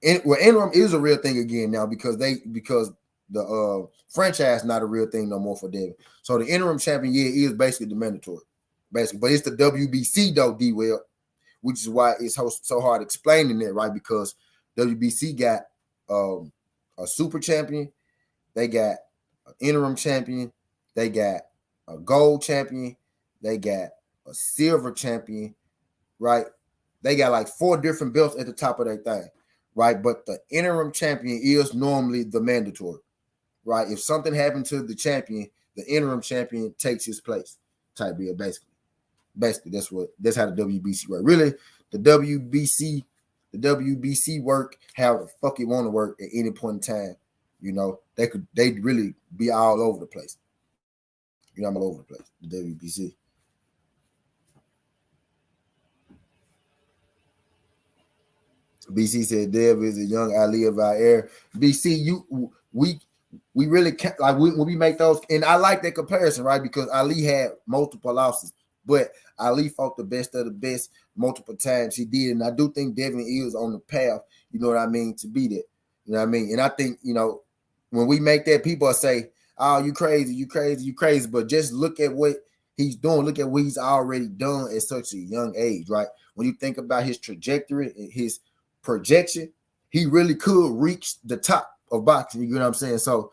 Interim is a real thing again now because the franchise not a real thing no more for Devin. So the interim champion, yeah, is basically the mandatory. Basically, but it's the WBC though, D-Well, which is why it's so hard explaining that, right? Because WBC got a super champion, they got an interim champion, they got a gold champion, they got a silver champion, right? They got like 4 different belts at the top of their thing, right? But the interim champion is normally the mandatory, right? If something happened to the champion, the interim champion takes his place, type deal, basically. Basically, that's how the WBC work. Really, the WBC work how the fuck it want to work at any point in time. They really be all over the place. I'm all over the place. The WBC. BC said Dev is a young Ali of our era. BC, we really can't, like when we make those, and I like that comparison, right? Because Ali had multiple losses, but Ali fought the best of the best multiple times. He did, and I do think Devin is on the path, you know what I mean, to be that. You know what I mean? And I think, when we make that, people say, oh, you crazy, you crazy, you crazy. But just look at what he's doing. Look at what he's already done at such a young age, right? When you think about his trajectory and his projection, he really could reach the top of boxing. You know what I'm saying? So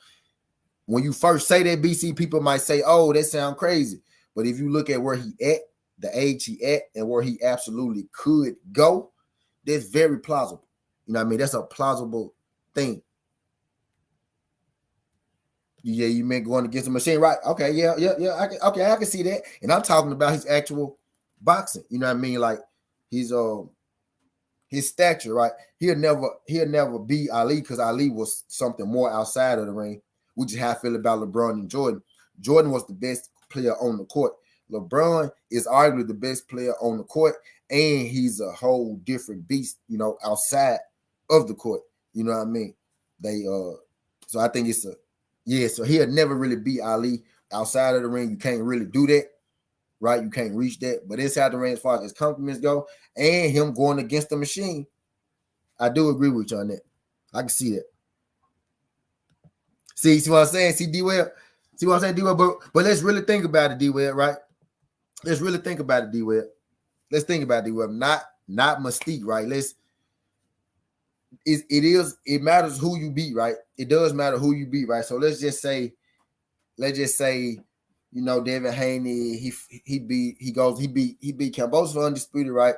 when you first say that, BC, people might say, oh, that sounds crazy. But if you look at where he at, the age he at, and where he absolutely could go, that's very plausible. You know what I mean? That's a plausible thing. Yeah, you meant going against the machine, right? Okay, yeah. I can see that. And I'm talking about his actual boxing. You know what I mean? Like his stature, right? He'll never beat Ali because Ali was something more outside of the ring, which is how I feel about LeBron and Jordan. Jordan was the best player on the court. LeBron is arguably the best player on the court, and he's a whole different beast, outside of the court. You know what I mean? So I think it's so he'll never really beat Ali outside of the ring. You can't really do that, right? You can't reach that. But inside the ring, as far as his compliments go, and him going against the machine, I do agree with you on that. I can see that. See what I'm saying? See, D-Web? See what I'm saying, D-Web? But let's really think about it, D-Web, right? Let's really think about it, D-Web. Let's think about it, D-Web. Not Mystique, right? It matters who you beat, right? It does matter who you beat, right? So let's just say, Devin Haney, he beat Kambosos for undisputed, right?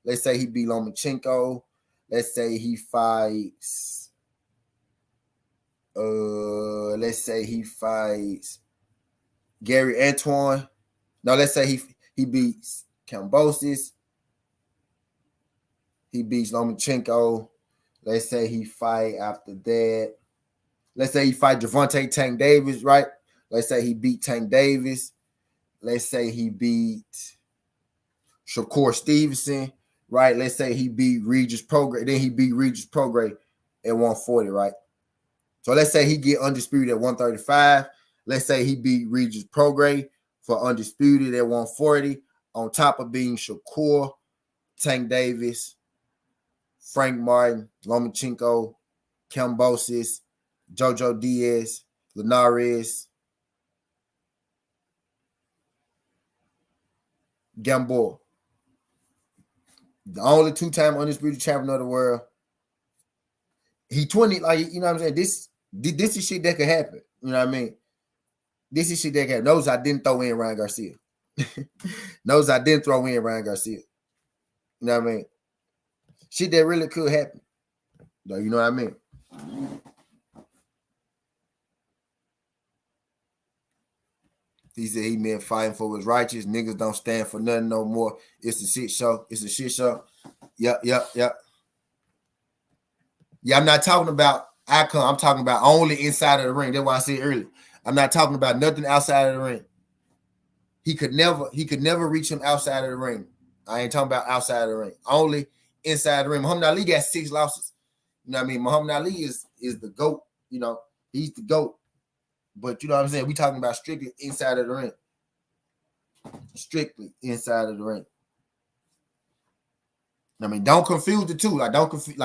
Let's say he beat Lomachenko. Let's say he fights. Let's say he fights Gary Antoine. No, let's say he beats Kambosos. He beats Lomachenko. Let's say he fight after that. Let's say he fight Gervonta Tank Davis, right? Let's say he beat Tank Davis. Let's say he beat Shakur Stevenson, right? Let's say he beat Regis Prograis. Then he beat Regis Prograis at 140, right? So let's say he get undisputed at 135. Let's say he beat Regis Prograis for undisputed at 140, on top of being Shakur, Tank Davis, Frank Martin, Lomachenko, Kambosos, Jojo Diaz, Linares, Gamboa. The only two-time undisputed champion of the world. He 20, like, you know what I'm saying? This is shit that could happen. You know what I mean? This is shit that could happen. Those I didn't throw in Ryan Garcia. Those I didn't throw in Ryan Garcia. You know what I mean? Shit that really could happen. You know what I mean? He said he meant fighting for what's righteous. Niggas don't stand for nothing no more. It's a shit show. It's a shit show. Yep. Yeah, I'm not talking about outcome. I'm talking about only inside of the ring. That's why I said earlier. I'm not talking about nothing outside of the ring. He could never reach him outside of the ring. I ain't talking about outside of the ring. Only inside the ring. Muhammad Ali got 6 losses. You know what I mean? Muhammad Ali is the GOAT. He's the GOAT. But you know what I'm saying? We talking about strictly inside of the ring. Strictly inside of the ring. I mean, don't confuse the two. Don't confuse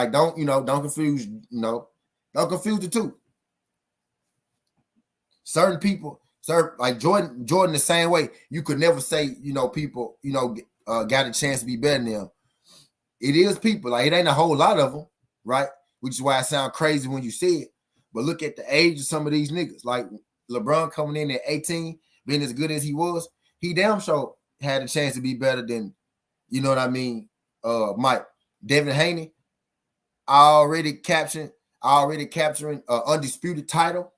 the two. Certain people, like Jordan the same way. You could never say, people, got a chance to be better than them. It is people. Like, it ain't a whole lot of them, right? Which is why it sounds crazy when you say it. But look at the age of some of these niggas. Like LeBron coming in at 18, being as good as he was, he damn sure had a chance to be better than, you know what I mean, Mike. Devin Haney already capturing an undisputed title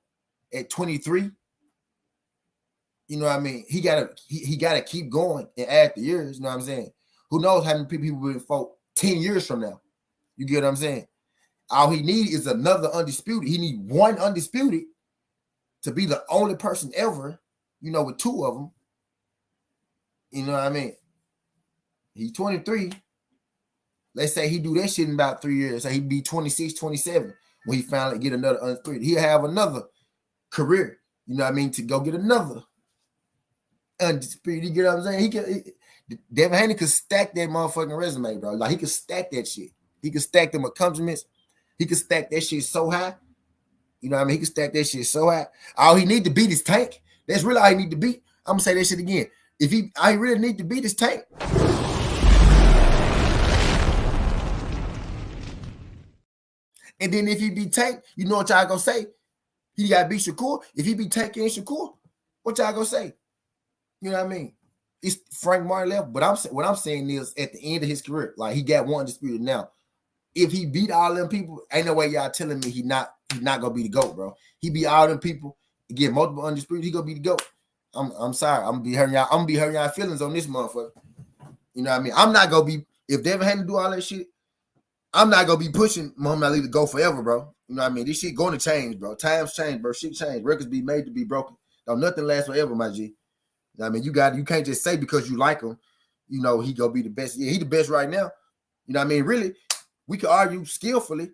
at 23. You know what I mean? He gotta keep going and add the years. You know what I'm saying? Who knows how many people will vote 10 years from now? You get what I'm saying? All he needs is another undisputed. He need one undisputed to be the only person ever, with two of them. You know what I mean? He's 23. Let's say he do that shit in about 3 years. So he'd be 26, 27 when he finally get another undisputed. He'll have another career, to go get another undisputed. You get what I'm saying? Devin Haney could stack that motherfucking resume, bro. Like, he could stack that shit. He could stack them accomplishments. He could stack that shit so high. You know what I mean? He could stack that shit so high. All he need to beat is Tank. That's really all he need to beat. I'm gonna say that shit again. I really need to beat his Tank. And then if he beat Tank, you know what y'all gonna say? He got to beat Shakur. If he beat Tank and Shakur, what y'all gonna say? You know what I mean? It's Frank Martin level. But what I'm saying is, at the end of his career, like, he got one disputed now. If he beat all them people, ain't no way y'all telling me he's not gonna be the GOAT, bro. He beat all them people, get multiple undisputed, he gonna be the GOAT. I'm sorry. I'm gonna be hurting y'all feelings on this motherfucker. You know what I mean? I'm not gonna be, if Devin had to do all that shit, I'm not gonna be pushing Muhammad Ali to go forever, bro. You know what I mean? This shit gonna change, bro. Times change, bro. Shit change. Records be made to be broken. Don't nothing last forever, my G. You know what I mean? You can't just say because you like him, he gonna be the best. Yeah, he the best right now. You know what I mean? Really, we could argue skillfully,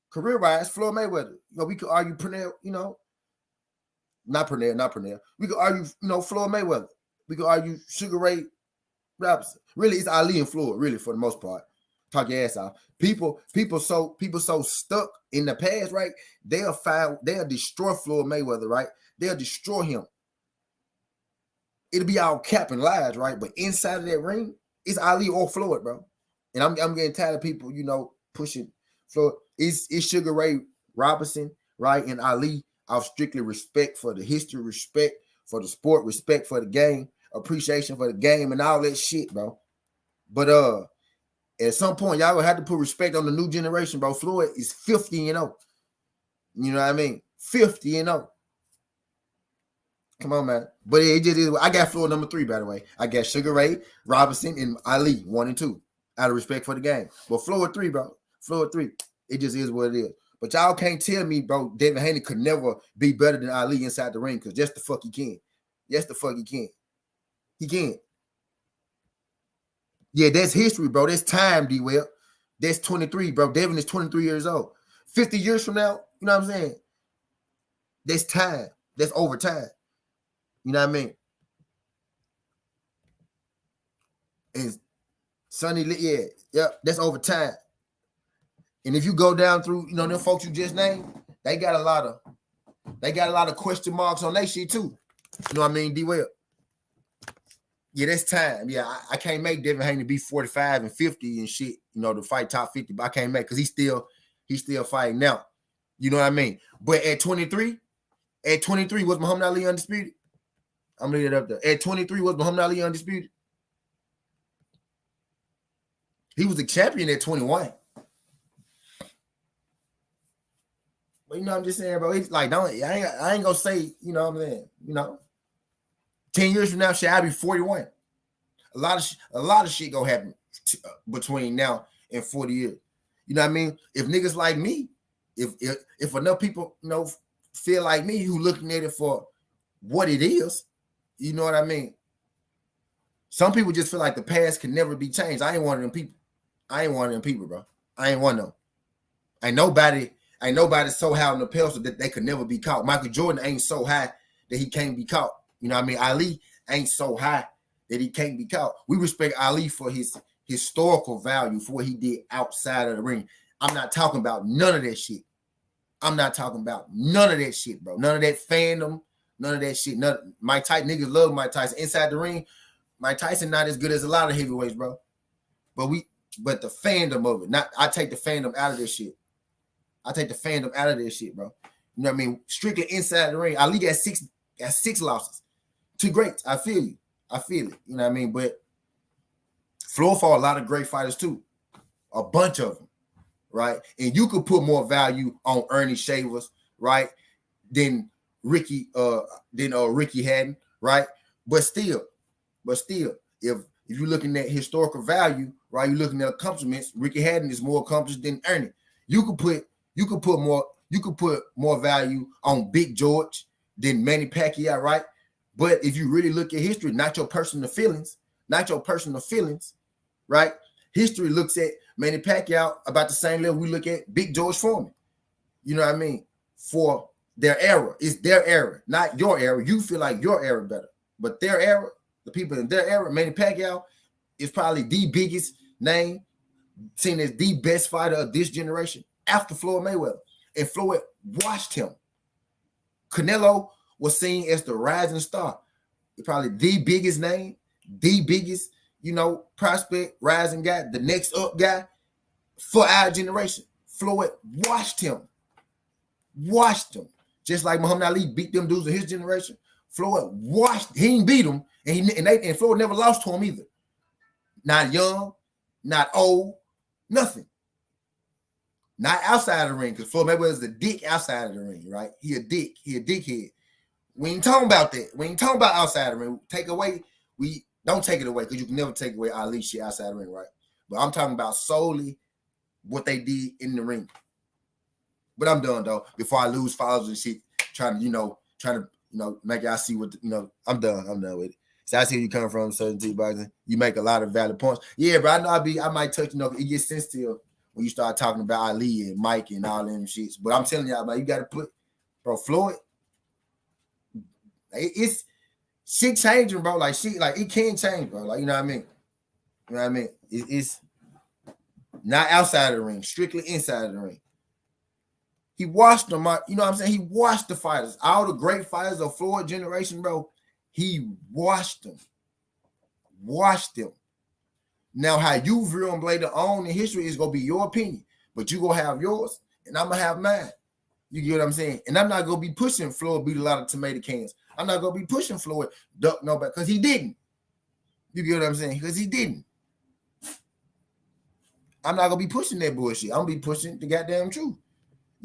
career-wise, Floyd Mayweather. We could argue Pernell, not Pernell. We could argue, Floyd Mayweather. We could argue Sugar Ray Robinson. Really, it's Ali and Floyd, really, for the most part. Talk your ass off. People so stuck in the past, right? They'll destroy Floyd Mayweather, right? They'll destroy him. It'll be all cap and lies, right? But inside of that ring, it's Ali or Floyd, bro. And I'm getting tired of people, pushing Floyd. It's Sugar Ray Robinson, right? And Ali, out strictly respect for the history, respect for the sport, respect for the game, appreciation for the game, and all that shit, bro. But at some point, y'all gonna have to put respect on the new generation, bro. Floyd is 50-0. You know what I mean? 50-0. Come on, man. But it just is. I got Floyd number 3, by the way. I got Sugar Ray Robinson and Ali 1 and 2, out of respect for the game. But Floyd 3, bro. Floyd 3. It just is what it is. But y'all can't tell me, bro, Devin Haney could never be better than Ali inside the ring, because just the fuck he can. Yes, the fuck he can. He can. Yeah, that's history, bro. That's time, D-Well. That's 23, bro. Devin is 23 years old. 50 years from now, you know what I'm saying? That's time. That's over time. You know what I mean? And Sonny, yeah, that's over time. And if you go down through, them folks you just named, they got a lot of question marks on their shit too. You know what I mean, D-Well? Yeah, that's time. Yeah, I can't make Devin Haney be 45 and 50 and shit, to fight top 50, but I can't make, because he's still fighting now. You know what I mean? But at 23, was Muhammad Ali undisputed? I'm gonna leave it up there. At 23, was Muhammad Ali undisputed? He was a champion at 21. But I'm just saying, bro, it's like, I ain't gonna say, you know what I'm saying, 10 years from now, shit, I'll be 41. A lot of shit gonna happen between now and 40 years. You know what I mean? If niggas like me, if enough people, feel like me, who looking at it for what it is, you know what I mean? Some people just feel like the past can never be changed. I ain't one of them people. Bro. I ain't one of them. Ain't nobody so high on the pedestal that they could never be caught. Michael Jordan ain't so high that he can't be caught. You know what I mean? Ali ain't so high that he can't be caught. We respect Ali for his historical value, for what he did outside of the ring. I'm not talking about none of that shit. Bro. None of that fandom, none of that shit. Mike Tyson, niggas love Mike Tyson. Inside the ring, Mike Tyson not as good as a lot of heavyweights, bro. But the fandom of it, I take the fandom out of this shit. Bro. You know what I mean? Strictly inside the ring. Ali got six losses. 2 greats. I feel you. You know what I mean? But Floyd fought a lot of great fighters too. A bunch of them, right? And you could put more value on Ernie Shavers, right, than Ricky Haddon, right? But still, if you're looking at historical value, right, you're looking at accomplishments, Ricky Haddon is more accomplished than Ernie. You could put more value on Big George than Manny Pacquiao, right? But if you really look at history, not your personal feelings, right? History looks at Manny Pacquiao about the same level we look at Big George Foreman. You know what I mean? For their era. It's their era, not your era. You feel like your era better. But their era, the people in their era, Manny Pacquiao is probably the biggest name, seen as the best fighter of this generation after Floyd Mayweather. And Floyd watched him. Canelo was seen as the rising star. Probably the biggest name, the biggest, prospect, rising guy, the next up guy for our generation. Floyd watched him. Just like Muhammad Ali beat them dudes in his generation. Floyd watched. He didn't beat them, and Floyd never lost to him either. Not young, not old, nothing. Not outside of the ring, because Floyd Mayweather's a dick outside of the ring, right? He a dick. He a dickhead. We ain't talking about that. We ain't talking about outside the ring. We don't take it away, because you can never take away Ali shit outside the ring, right? But I'm talking about solely what they did in the ring. But I'm done though. Before I lose followers and shit, trying to make y'all see what I'm done with it. So I see where you coming from, certainty boxing. You make a lot of valid points. Yeah, but I know I might touch, it gets sensitive when you start talking about Ali and Mike and all them shits. But I'm telling y'all, you gotta put, bro, Floyd. It's shit changing, bro. Like shit, like it can change, bro. Like, you know what I mean? It's not outside of the ring, strictly inside of the ring. He watched them, you know what I'm saying? He watched the fighters. All the great fighters of Floyd generation, bro. He watched them. Now, how you view them later on in history is going to be your opinion. But you going to have yours, and I'm going to have mine. You get what I'm saying? And I'm not going to be pushing Floyd beat a lot of tomato cans. I'm not going to be pushing Floyd duck nobody, because he didn't. You get what I'm saying? Because he didn't. I'm not going to be pushing that bullshit. I'm going to be pushing the goddamn truth.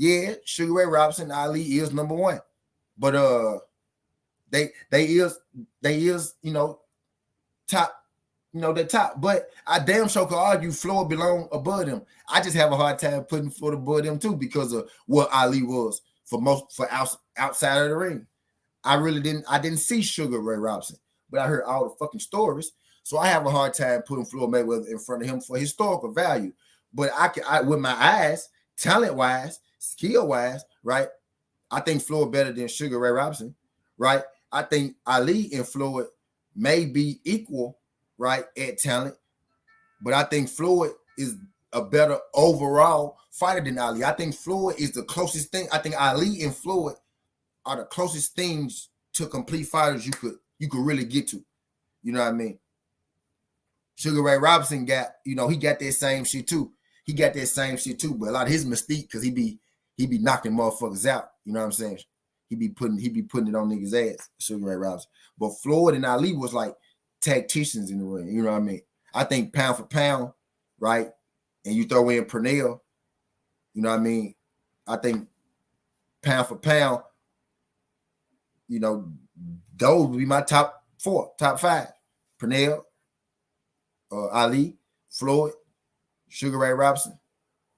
Yeah, Sugar Ray Robinson, Ali is number one. But they is top, they're top. But I damn sure could argue Floyd belong above them. I just have a hard time putting Floyd above them too, because of what Ali was for outside of the ring. I didn't see Sugar Ray Robinson, but I heard all the fucking stories. So I have a hard time putting Floyd Mayweather in front of him for historical value. But I with my eyes, talent-wise, skill-wise, right? I think Floyd better than Sugar Ray Robinson, right? I think Ali and Floyd may be equal, right, at talent, but I think Floyd is a better overall fighter than Ali. I think Floyd is the closest thing. I think Ali and Floyd are the closest things to complete fighters you could really get to. You know what I mean? Sugar Ray Robinson got, he got that same shit too. But a lot of his mystique, because he be knocking motherfuckers out. You know what I'm saying? He be putting it on niggas' ass, Sugar Ray Robinson. But Floyd and Ali was like tacticians in the ring. You know what I mean? I think pound for pound, right? And you throw in Pernell, you know what I mean? I think pound for pound, those would be my top five. Pernell, Ali, Floyd, Sugar Ray Robinson,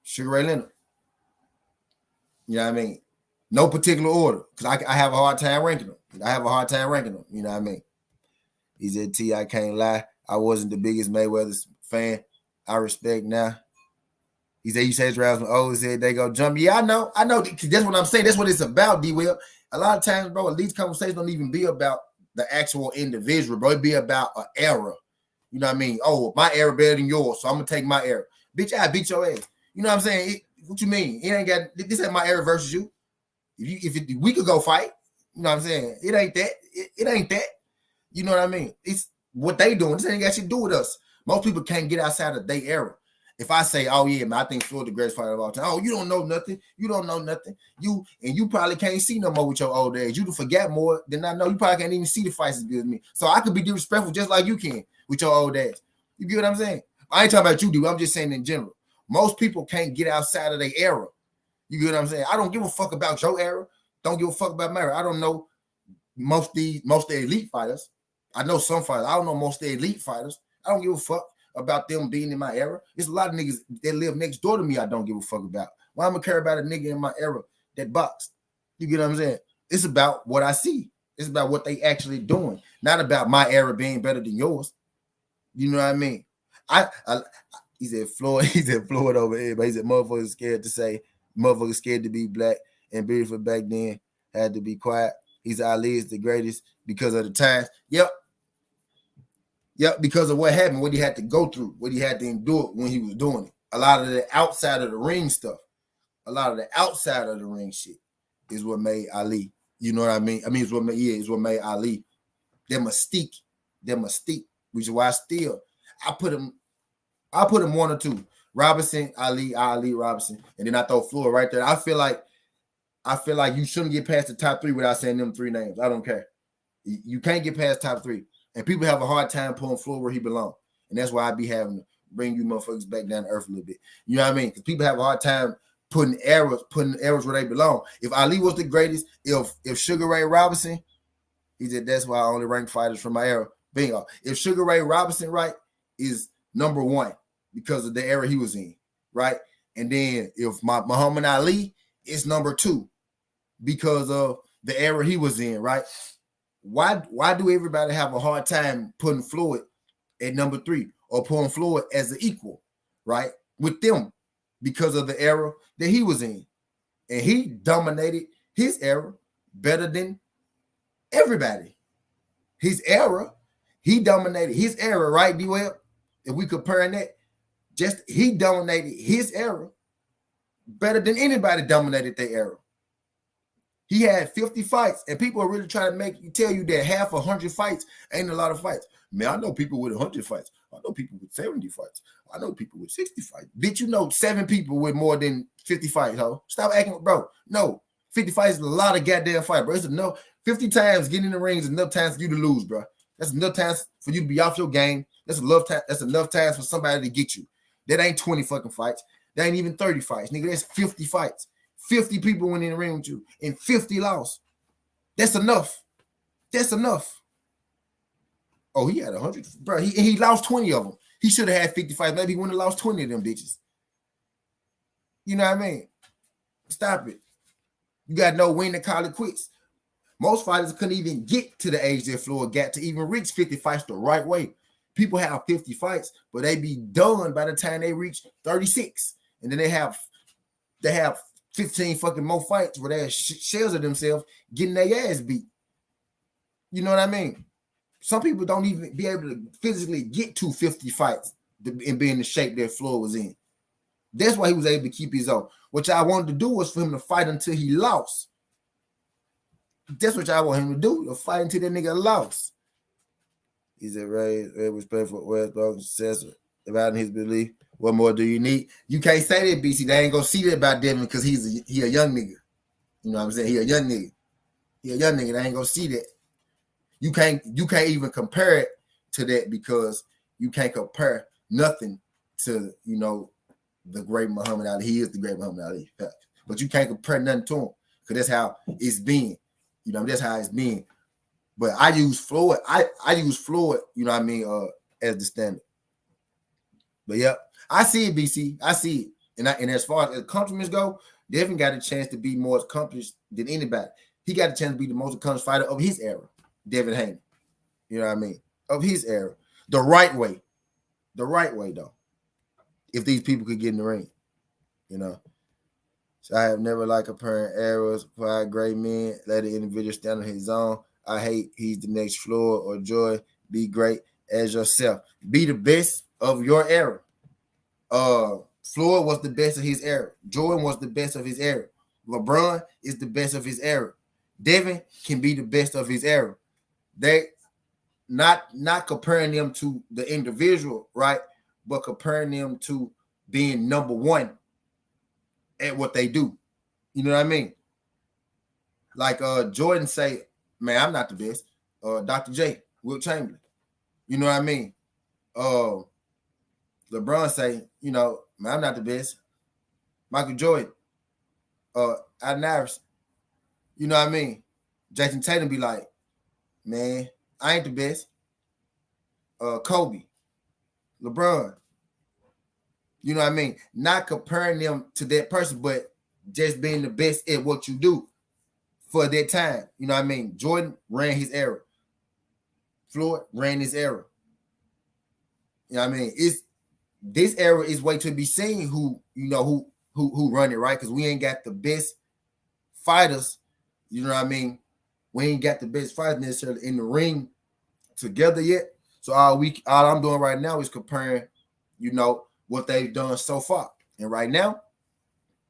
Sugar Ray Leonard. You know what I mean? No particular order, because I have a hard time ranking them. You know what I mean? He said, T, I can't lie. I wasn't the biggest Mayweather fan. I respect now. He said, you say it's rounds when old said they go jump. Yeah, I know. That's what I'm saying. That's what it's about, D-Will. A lot of times, bro, these conversations don't even be about the actual individual, bro. It be about an era. You know what I mean? Oh, my era better than yours, so I'm going to take my era. Bitch, I beat your ass. You know what I'm saying? What you mean? It ain't got, this ain't my era versus you. We could go fight. You know what I'm saying? It ain't that. It ain't that. You know what I mean? It's what they doing. This ain't got shit to do with us. Most people can't get outside of their era. If I say, oh yeah, man, I think Floyd the greatest fighter of all time. Oh, you don't know nothing. You don't know nothing. You probably can't see no more with your old age. You forget more than I know. You probably can't even see the fights as good as me. So I could be disrespectful just like you can with your old age. You get what I'm saying? I ain't talking about you, dude. I'm just saying in general. Most people can't get outside of their era. You get what I'm saying? I don't give a fuck about your era. Don't give a fuck about my era. I don't know most of the elite fighters. I know some fighters. I don't know most of the elite fighters. I don't give a fuck about them being in my era. There's a lot of niggas that live next door to me I don't give a fuck about. Why I'm gonna care about a nigga in my era that boxed? You get what I'm saying? It's about what I see. It's about what they actually doing, not about my era being better than yours. You know what I mean? He said Floyd. He said Floyd over here, but he said motherfuckers scared to say, motherfuckers scared to be black and beautiful back then had to be quiet. He said Ali is the greatest because of the times. Yep, because of what happened, what he had to go through, what he had to endure when he was doing it. A lot of the outside of the ring stuff, a lot of the outside of the ring shit is what made Ali. You know what I mean? I mean, it's what made Ali. Their mystique, which is why I put him 1 or 2. Robinson, Ali, Robinson, and then I throw Floyd right there. I feel like you shouldn't get past the top 3 without saying them 3 names. I don't care. You can't get past top 3. And people have a hard time pulling Floyd where he belongs. And that's why I be having to bring you motherfuckers back down to earth a little bit. You know what I mean? Because people have a hard time putting errors where they belong. If Ali was the greatest, if Sugar Ray Robinson, he said that's why I only rank fighters from my era. Bingo. If Sugar Ray Robinson, right, is number 1 because of the era he was in, right? And then if Muhammad Ali is number 2 because of the era he was in, right? Why do everybody have a hard time putting Floyd at number 3 or putting Floyd as an equal, right, with them because of the era that he was in? And he dominated his era better than everybody. His era, he dominated his era, right, D-Web? If we comparing that, he dominated his era better than anybody dominated their era. He had 50 fights, and people are really trying to tell you that half 100 fights ain't a lot of fights. Man, I know people with 100 fights. I know people with 70 fights. I know people with 60 fights. Bitch, you know 7 people with more than 50 fights, ho. Stop acting, bro. No, 50 fights is a lot of goddamn fight, bro. It's enough. 50 times getting in the ring is enough times for you to lose, bro. That's enough times for you to be off your game. That's enough times for somebody to get you. That ain't 20 fucking fights. That ain't even 30 fights. Nigga, that's 50 fights. 50 people went in the ring with you and 50 lost. That's enough. That's enough. Oh, he had 100. Bro, he lost 20 of them. He should have had 50 fights. Maybe he wouldn't have lost 20 of them bitches. You know what I mean? Stop it. You got to know when to call it quits. Most fighters couldn't even get to the age that Floyd got to even reach 50 fights the right way. People have 50 fights, but they be done by the time they reach 36. And then they have 15 fucking more fights where they're shells of themselves getting their ass beat. You know what I mean? Some people don't even be able to physically get to 50 fights and be in the shape that Floyd was in. That's why he was able to keep his own. What I wanted to do was for him to fight until he lost. That's what I want him to do, to fight until that nigga lost. He's a raised, respectful, well-spoken, successful, about his belief. What more do you need? You can't say that, BC. They ain't gonna see that about Devin because he a young nigga. You know what I'm saying? He a young nigga. They ain't gonna see that. You can't even compare it to that because you can't compare nothing to, you know, the great Muhammad Ali. He is the great Muhammad Ali. But you can't compare nothing to him because that's how it's been. You know, that's how it's been. But I use Floyd. I use Floyd, you know what I mean, as the standard. But yeah, I see it, BC. I see it. And as far as accomplishments go, Devin got a chance to be more accomplished than anybody. He got a chance to be the most accomplished fighter of his era, Devin Haney. You know what I mean? Of his era. The right way. The right way, though. If these people could get in the ring, you know. So I have never liked comparing eras by great men. Let the individual stand on his own. I hate he's the next Floyd or Joy. Be great as yourself. Be the best of your era. Floyd was the best of his era. Jordan was the best of his era. LeBron is the best of his era. Devin can be the best of his era. They not comparing them to the individual, right? But comparing them to being number one at what they do. You know what I mean? Like Jordan say, man, I'm not the best. Dr. J, Wilt Chamberlain. You know what I mean? LeBron say, you know, man, I'm not the best. Michael Jordan, Allen Iverson. You know what I mean? Jason Tatum be like, man, I ain't the best. Kobe, LeBron. You know what I mean? Not comparing them to that person, but just being the best at what you do for that time. You know what I mean? Jordan ran his era. Floyd ran his era. You know what I mean? It's this era is way to be seen who run it, right? Because we ain't got the best fighters. You know what I mean? We ain't got the best fighters necessarily in the ring together yet. So all I'm doing right now is comparing, what they've done so far. And right now,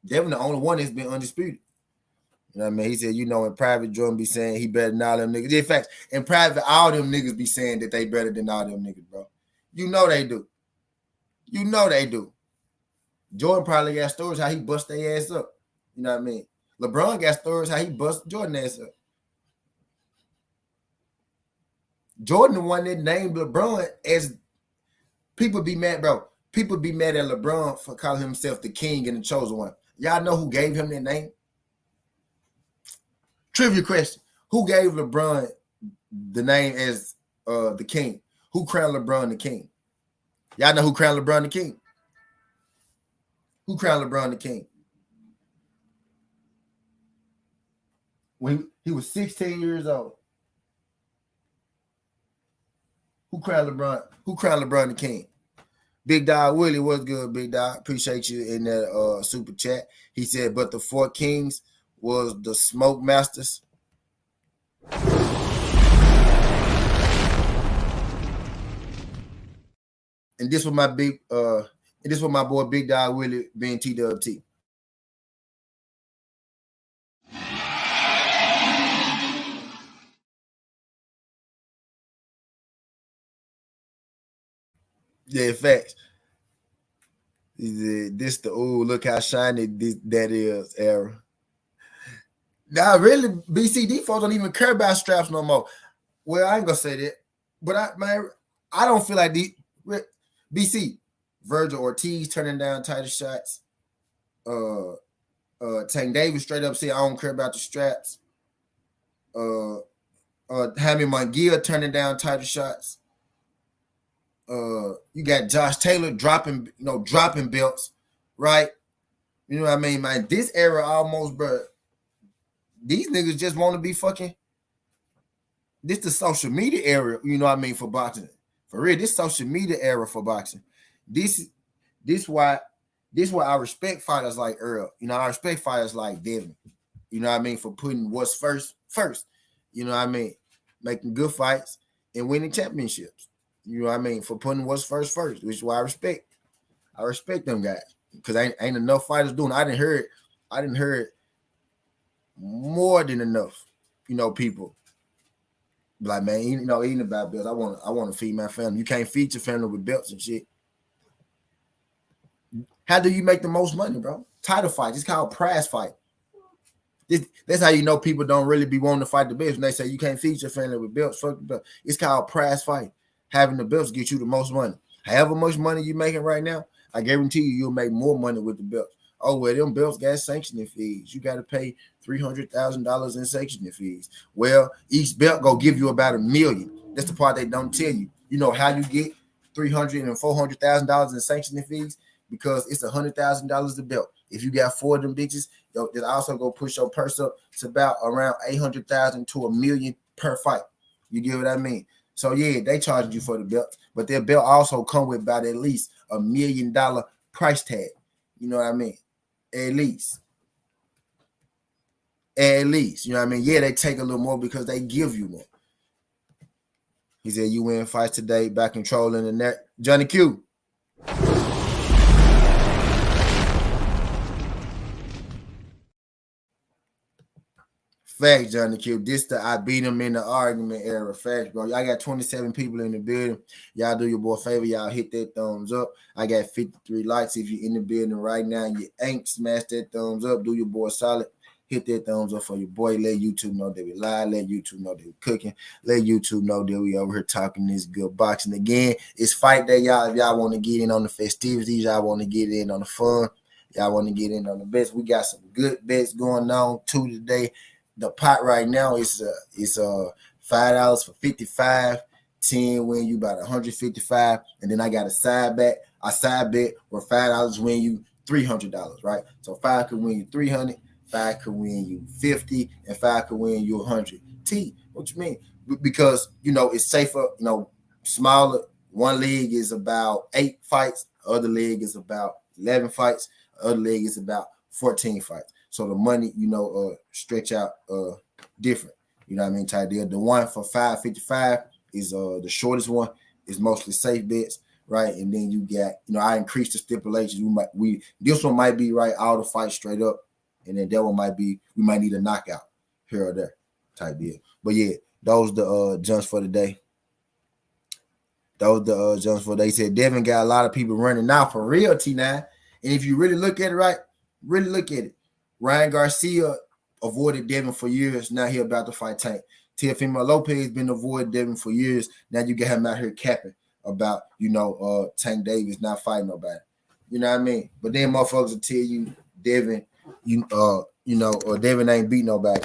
Devin the only one that's been undisputed. You know what I mean? He said, in private, Jordan be saying he better than all them niggas. In fact, in private, all them niggas be saying that they better than all them niggas, bro. You know they do. You know they do. Jordan probably got stories how he bust their ass up. You know what I mean? LeBron got stories how he bust Jordan ass up. Jordan the one that named LeBron as people be mad, bro. People be mad at LeBron for calling himself the king and the chosen one. Y'all know who gave him that name? Trivia question. Who gave LeBron the name as the king? Who crowned LeBron the king? Y'all know who crowned LeBron the king? Who crowned LeBron the king? When he was 16 years old. Who crowned LeBron? Who crowned LeBron the king? Big Dog Willie, what's good, Big Dog? Appreciate you in that super chat. He said, but the 4 kings was the Smoke Masters. And this was my my boy Big Dog Willie being TWT. Yeah, facts. This the look how shiny that is era. Now really, BCD folks don't even care about straps no more. Well, I ain't gonna say that, but I don't feel like the BC Virgil Ortiz turning down title shots. Tank Davis straight up said I don't care about the straps. Jaime Munguia turning down title shots. You got Josh Taylor dropping belts, right? You know what I mean, man? This era almost, bro. These niggas just want to be fucking. This the social media era, you know what I mean, for boxing. For real, this social media era for boxing. This why I respect fighters like Earl. I respect fighters like Devin. You know what I mean, for putting what's first. You know what I mean, making good fights and winning championships. You know what I mean, for putting what's first, which is why I respect them guys because ain't enough fighters doing. I didn't hear more than enough. People like, man, eating about belts. I want to feed my family. You can't feed your family with belts and shit. How do you make the most money, bro? Title fights. It's called prize fight. That's how people don't really be wanting to fight the belts. When they say you can't feed your family with belts, fuck the belt. It's called prize fight. Having the belts get you the most money. However much money you're making right now, I guarantee you'll make more money with the belts. Oh, well, them belts got sanctioning fees. You got to pay $300,000 in sanctioning fees. Well, each belt go give you about $1 million. That's the part they don't tell you. You know how you get $300,000 and $400,000 in sanctioning fees? Because it's $100,000 a belt. If you got 4 of them bitches, it also go push your purse up to about around $800,000 to $1 million per fight. You get what I mean? So yeah, they charging you for the belt, but their belt also come with about at least $1 million price tag. You know what I mean? At least. You know what I mean? Yeah, they take a little more because they give you more. He said, you win fights today by controlling the net. Johnny Q. Fact, Johnny Q. This the I beat him in the argument era. Fact, bro. Y'all got 27 people in the building. Y'all do your boy a favor. Y'all hit that thumbs up. I got 53 likes. If you're in the building right now and you ain't, smash that thumbs up. Do your boy solid. Hit that thumbs up for your boy. Let YouTube know that we live. Let YouTube know that we cooking. Let YouTube know that we over here talking this good boxing. Again, it's fight day, y'all. If y'all want to get in on the festivities, y'all want to get in on the fun, y'all want to get in on the bets. We got some good bets going on too today. The pot right now is $5 for 55. 10 win you about 155, and then I got a side bet. I side bet where $5 win you $300, right? So 5 could win you 300, 5 could win you 50, and 5 could win you 100. T, what you mean? Because it's safer. Smaller. One league is about 8 fights. Other league is about 11 fights. Other league is about 14 fights. So the money, stretch out different. You know what I mean? Type deal. The one for 555 is the shortest one. Is mostly safe bets, right? And then you got, I increased the stipulations. This one might be right all the fights straight up, and then that one might be we might need a knockout here or there type deal. But yeah, those the jumps for the day. Those the jumps for they said Devin got a lot of people running now for real T9. And if you really look at it, right, really look at it. Ryan Garcia avoided Devin for years. Now he about to fight Tank. Teofimo Lopez been avoiding Devin for years. Now you get him out here capping about, Tank Davis not fighting nobody. You know what I mean? But then motherfuckers will tell you Devin, or Devin ain't beat nobody.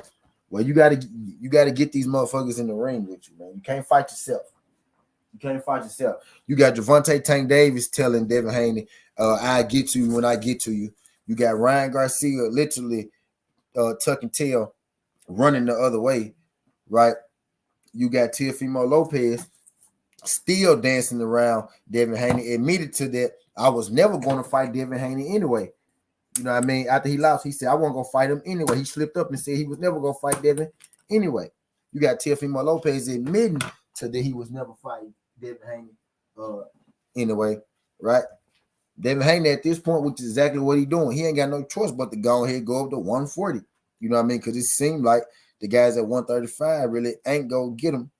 Well, you gotta get these motherfuckers in the ring with you, man. You can't fight yourself. You got Gervonta Tank Davis telling Devin Haney, I get to you when I get to you. You got Ryan Garcia literally tucking tail, running the other way, right? You got Teofimo Lopez still dancing around Devin Haney. Admitted to that I was never going to fight Devin Haney anyway. You know what I mean? After he lost, he said I wasn't going to fight him anyway. He slipped up and said he was never going to fight Devin anyway. You got Teofimo Lopez admitting to that he was never fighting Devin Haney anyway, right? Devin Haney at this point, which is exactly what he's doing. He ain't got no choice but to go ahead and go up to 140. You know what I mean? Because it seemed like the guys at 135 really ain't go get him.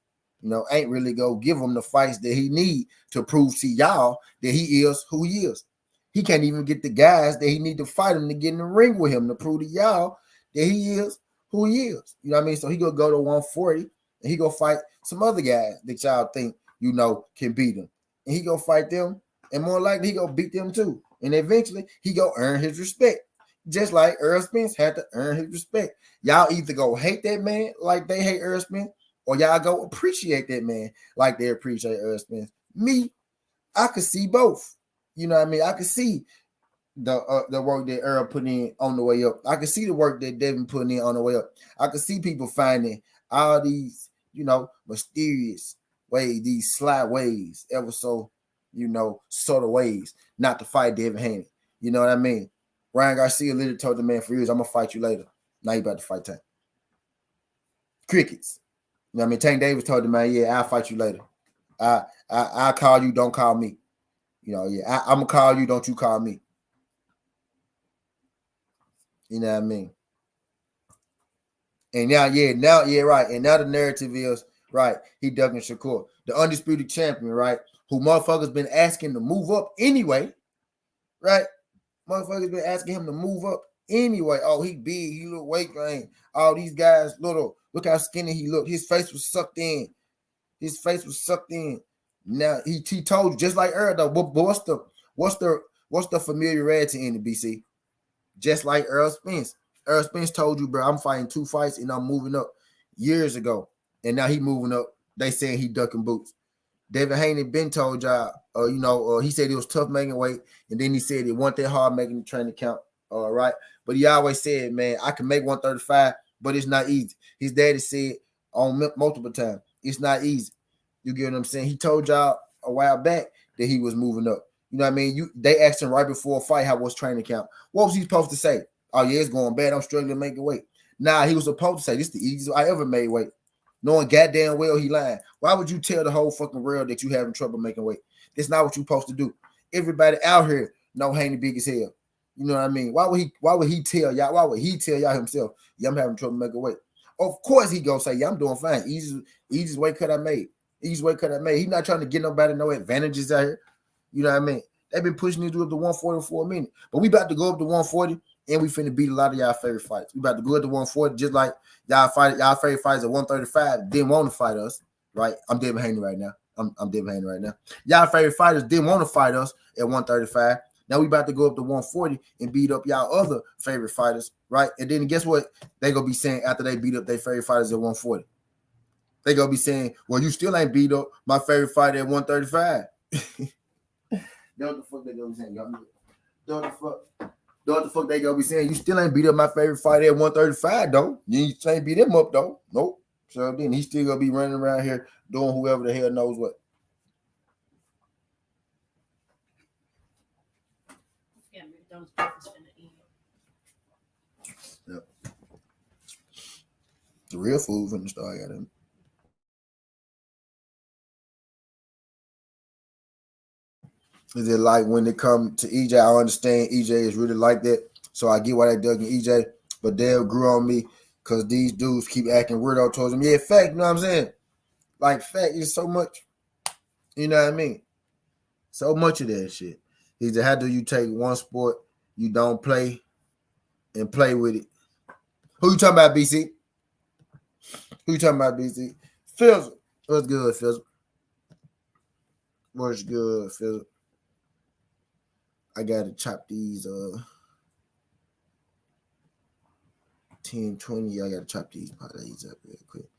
Ain't really go give him the fights that he need to prove to y'all that he is who he is. He can't even get the guys that he need to fight him to get in the ring with him to prove to y'all that he is who he is. You know what I mean? So he gonna go to 140 and he gonna fight some other guys that y'all think can beat him. And he gonna fight them, and more likely he gonna beat them too. And eventually he gonna earn his respect. Just like Earl Spence had to earn his respect. Y'all either go hate that man like they hate Earl Spence, or y'all go appreciate that man like they appreciate Earl Spence. Me, I could see both. You know what I mean? I could see the work that Earl put in on the way up. I could see the work that Devin put in on the way up. I could see people finding all these, mysterious ways, these sly ways, ever so, sort of ways not to fight Devin Haney. You know what I mean? Ryan Garcia literally told the man for years, I'm going to fight you later. Now you about to fight Tank. Crickets. You know what I mean? Tank Davis told the man, yeah, I'll fight you later. I'll call you, don't call me. I'm going to call you, don't you call me. You know what I mean? And now, right. And now the narrative is, right, he Duncan Shakur, the undisputed champion, right, who motherfuckers been asking to move up anyway, right? Motherfuckers been asking him to move up anyway. Oh, he big, he look weight gain. All these guys, little, look how skinny he looked. His face was sucked in. Now he told you, just like Earl, though, but what's the familiarity in the BC? Just like Earl Spence. Earl Spence told you, bro, I'm fighting 2 fights and I'm moving up years ago. And now he moving up. They saying he ducking boots. Devin Haney been told y'all, he said it was tough making weight. And then he said it wasn't that hard making the training count. Right. But he always said, man, I can make 135, but it's not easy. His daddy said on multiple times, it's not easy. You get what I'm saying? He told y'all a while back that he was moving up. You know what I mean? They asked him right before a fight how was training count. What was he supposed to say? Oh, yeah, it's going bad. I'm struggling to make it weight. Nah, he was supposed to say, this is the easiest I ever made weight. Knowing goddamn well he lying. Why would you tell the whole fucking world that you having trouble making weight? That's not what you're supposed to do. Everybody out here know Haney big as hell. You know what I mean? Why would he tell y'all? Why would he tell y'all himself, yeah, I'm having trouble making weight? Of course he gonna say, yeah, I'm doing fine. Easiest weight cut I made. He's not trying to get nobody no advantages out here. You know what I mean? They've been pushing these dudes up to 140 for a minute. But we about to go up to 140, and we finna beat a lot of y'all favorite fights. We about to go up to 140, just like y'all favorite fights at 135 didn't want to fight us, right? I'm Devin Haney right now. I'm Devin Haney right now. Y'all favorite fighters didn't want to fight us at 135. Now we about to go up to 140 and beat up y'all other favorite fighters, right? And then guess what? They gonna be saying after they beat up their favorite fighters at 140. They gonna be saying, "Well, you still ain't beat up my favorite fighter at 135." That's what the fuck they gonna be saying. Y'all That's what the fuck they gonna be saying. You still ain't beat up my favorite fighter at 135, though. You ain't beat him up, though. Nope. So then he still gonna be running around here doing whoever the hell knows what. Yeah, McDonald's breakfast finna eat. Yep. The real food from the start got him. Is it like when it come to EJ? I understand EJ is really like that, so I get why they dug in EJ. But Dale grew on me because these dudes keep acting weirdo towards him. Yeah, fact, you know what I'm saying? Like fact is so much. You know what I mean? So much of that shit. He said, how do you take one sport you don't play and play with it? Who you talking about, BC? Who you talking about, BC? Fizzle. What's good, Fizzle? What's good, Fizzle? I gotta chop these 10, 20. I gotta chop these parlays up real quick.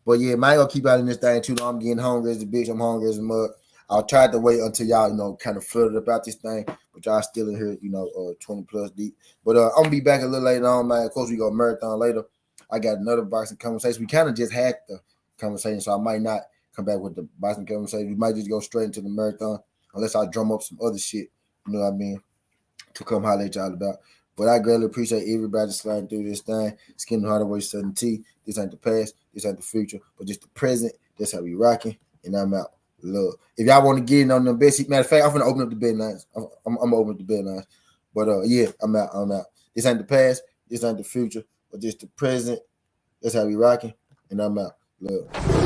But yeah, man, I ain't gonna keep out in this thing too long. I'm getting hungry as a bitch. I'm hungry as a mud. I'll try to wait until y'all, kind of flooded about this thing, but y'all still in here, 20 plus deep. But I'm gonna be back a little later on, man. Of course, we go marathon later. I got another boxing conversation. We kind of just had the conversation, so I might not come back with the boxing conversation. We might just go straight into the marathon, unless I drum up some other shit. You know what I mean? To come holler at y'all about. But I greatly appreciate everybody sliding through this thing. Skin Hardaway Southern T. This ain't the past, this ain't the future, but just the present. That's how we rocking. And I'm out. Love. If y'all want to get in on them bed sheet, matter of fact, I'm gonna open up the bed lines. I'm gonna open up the bed lines. But yeah, I'm out. I'm out. This ain't the past, this ain't the future, but just the present. That's how we rocking. And I'm out. Love.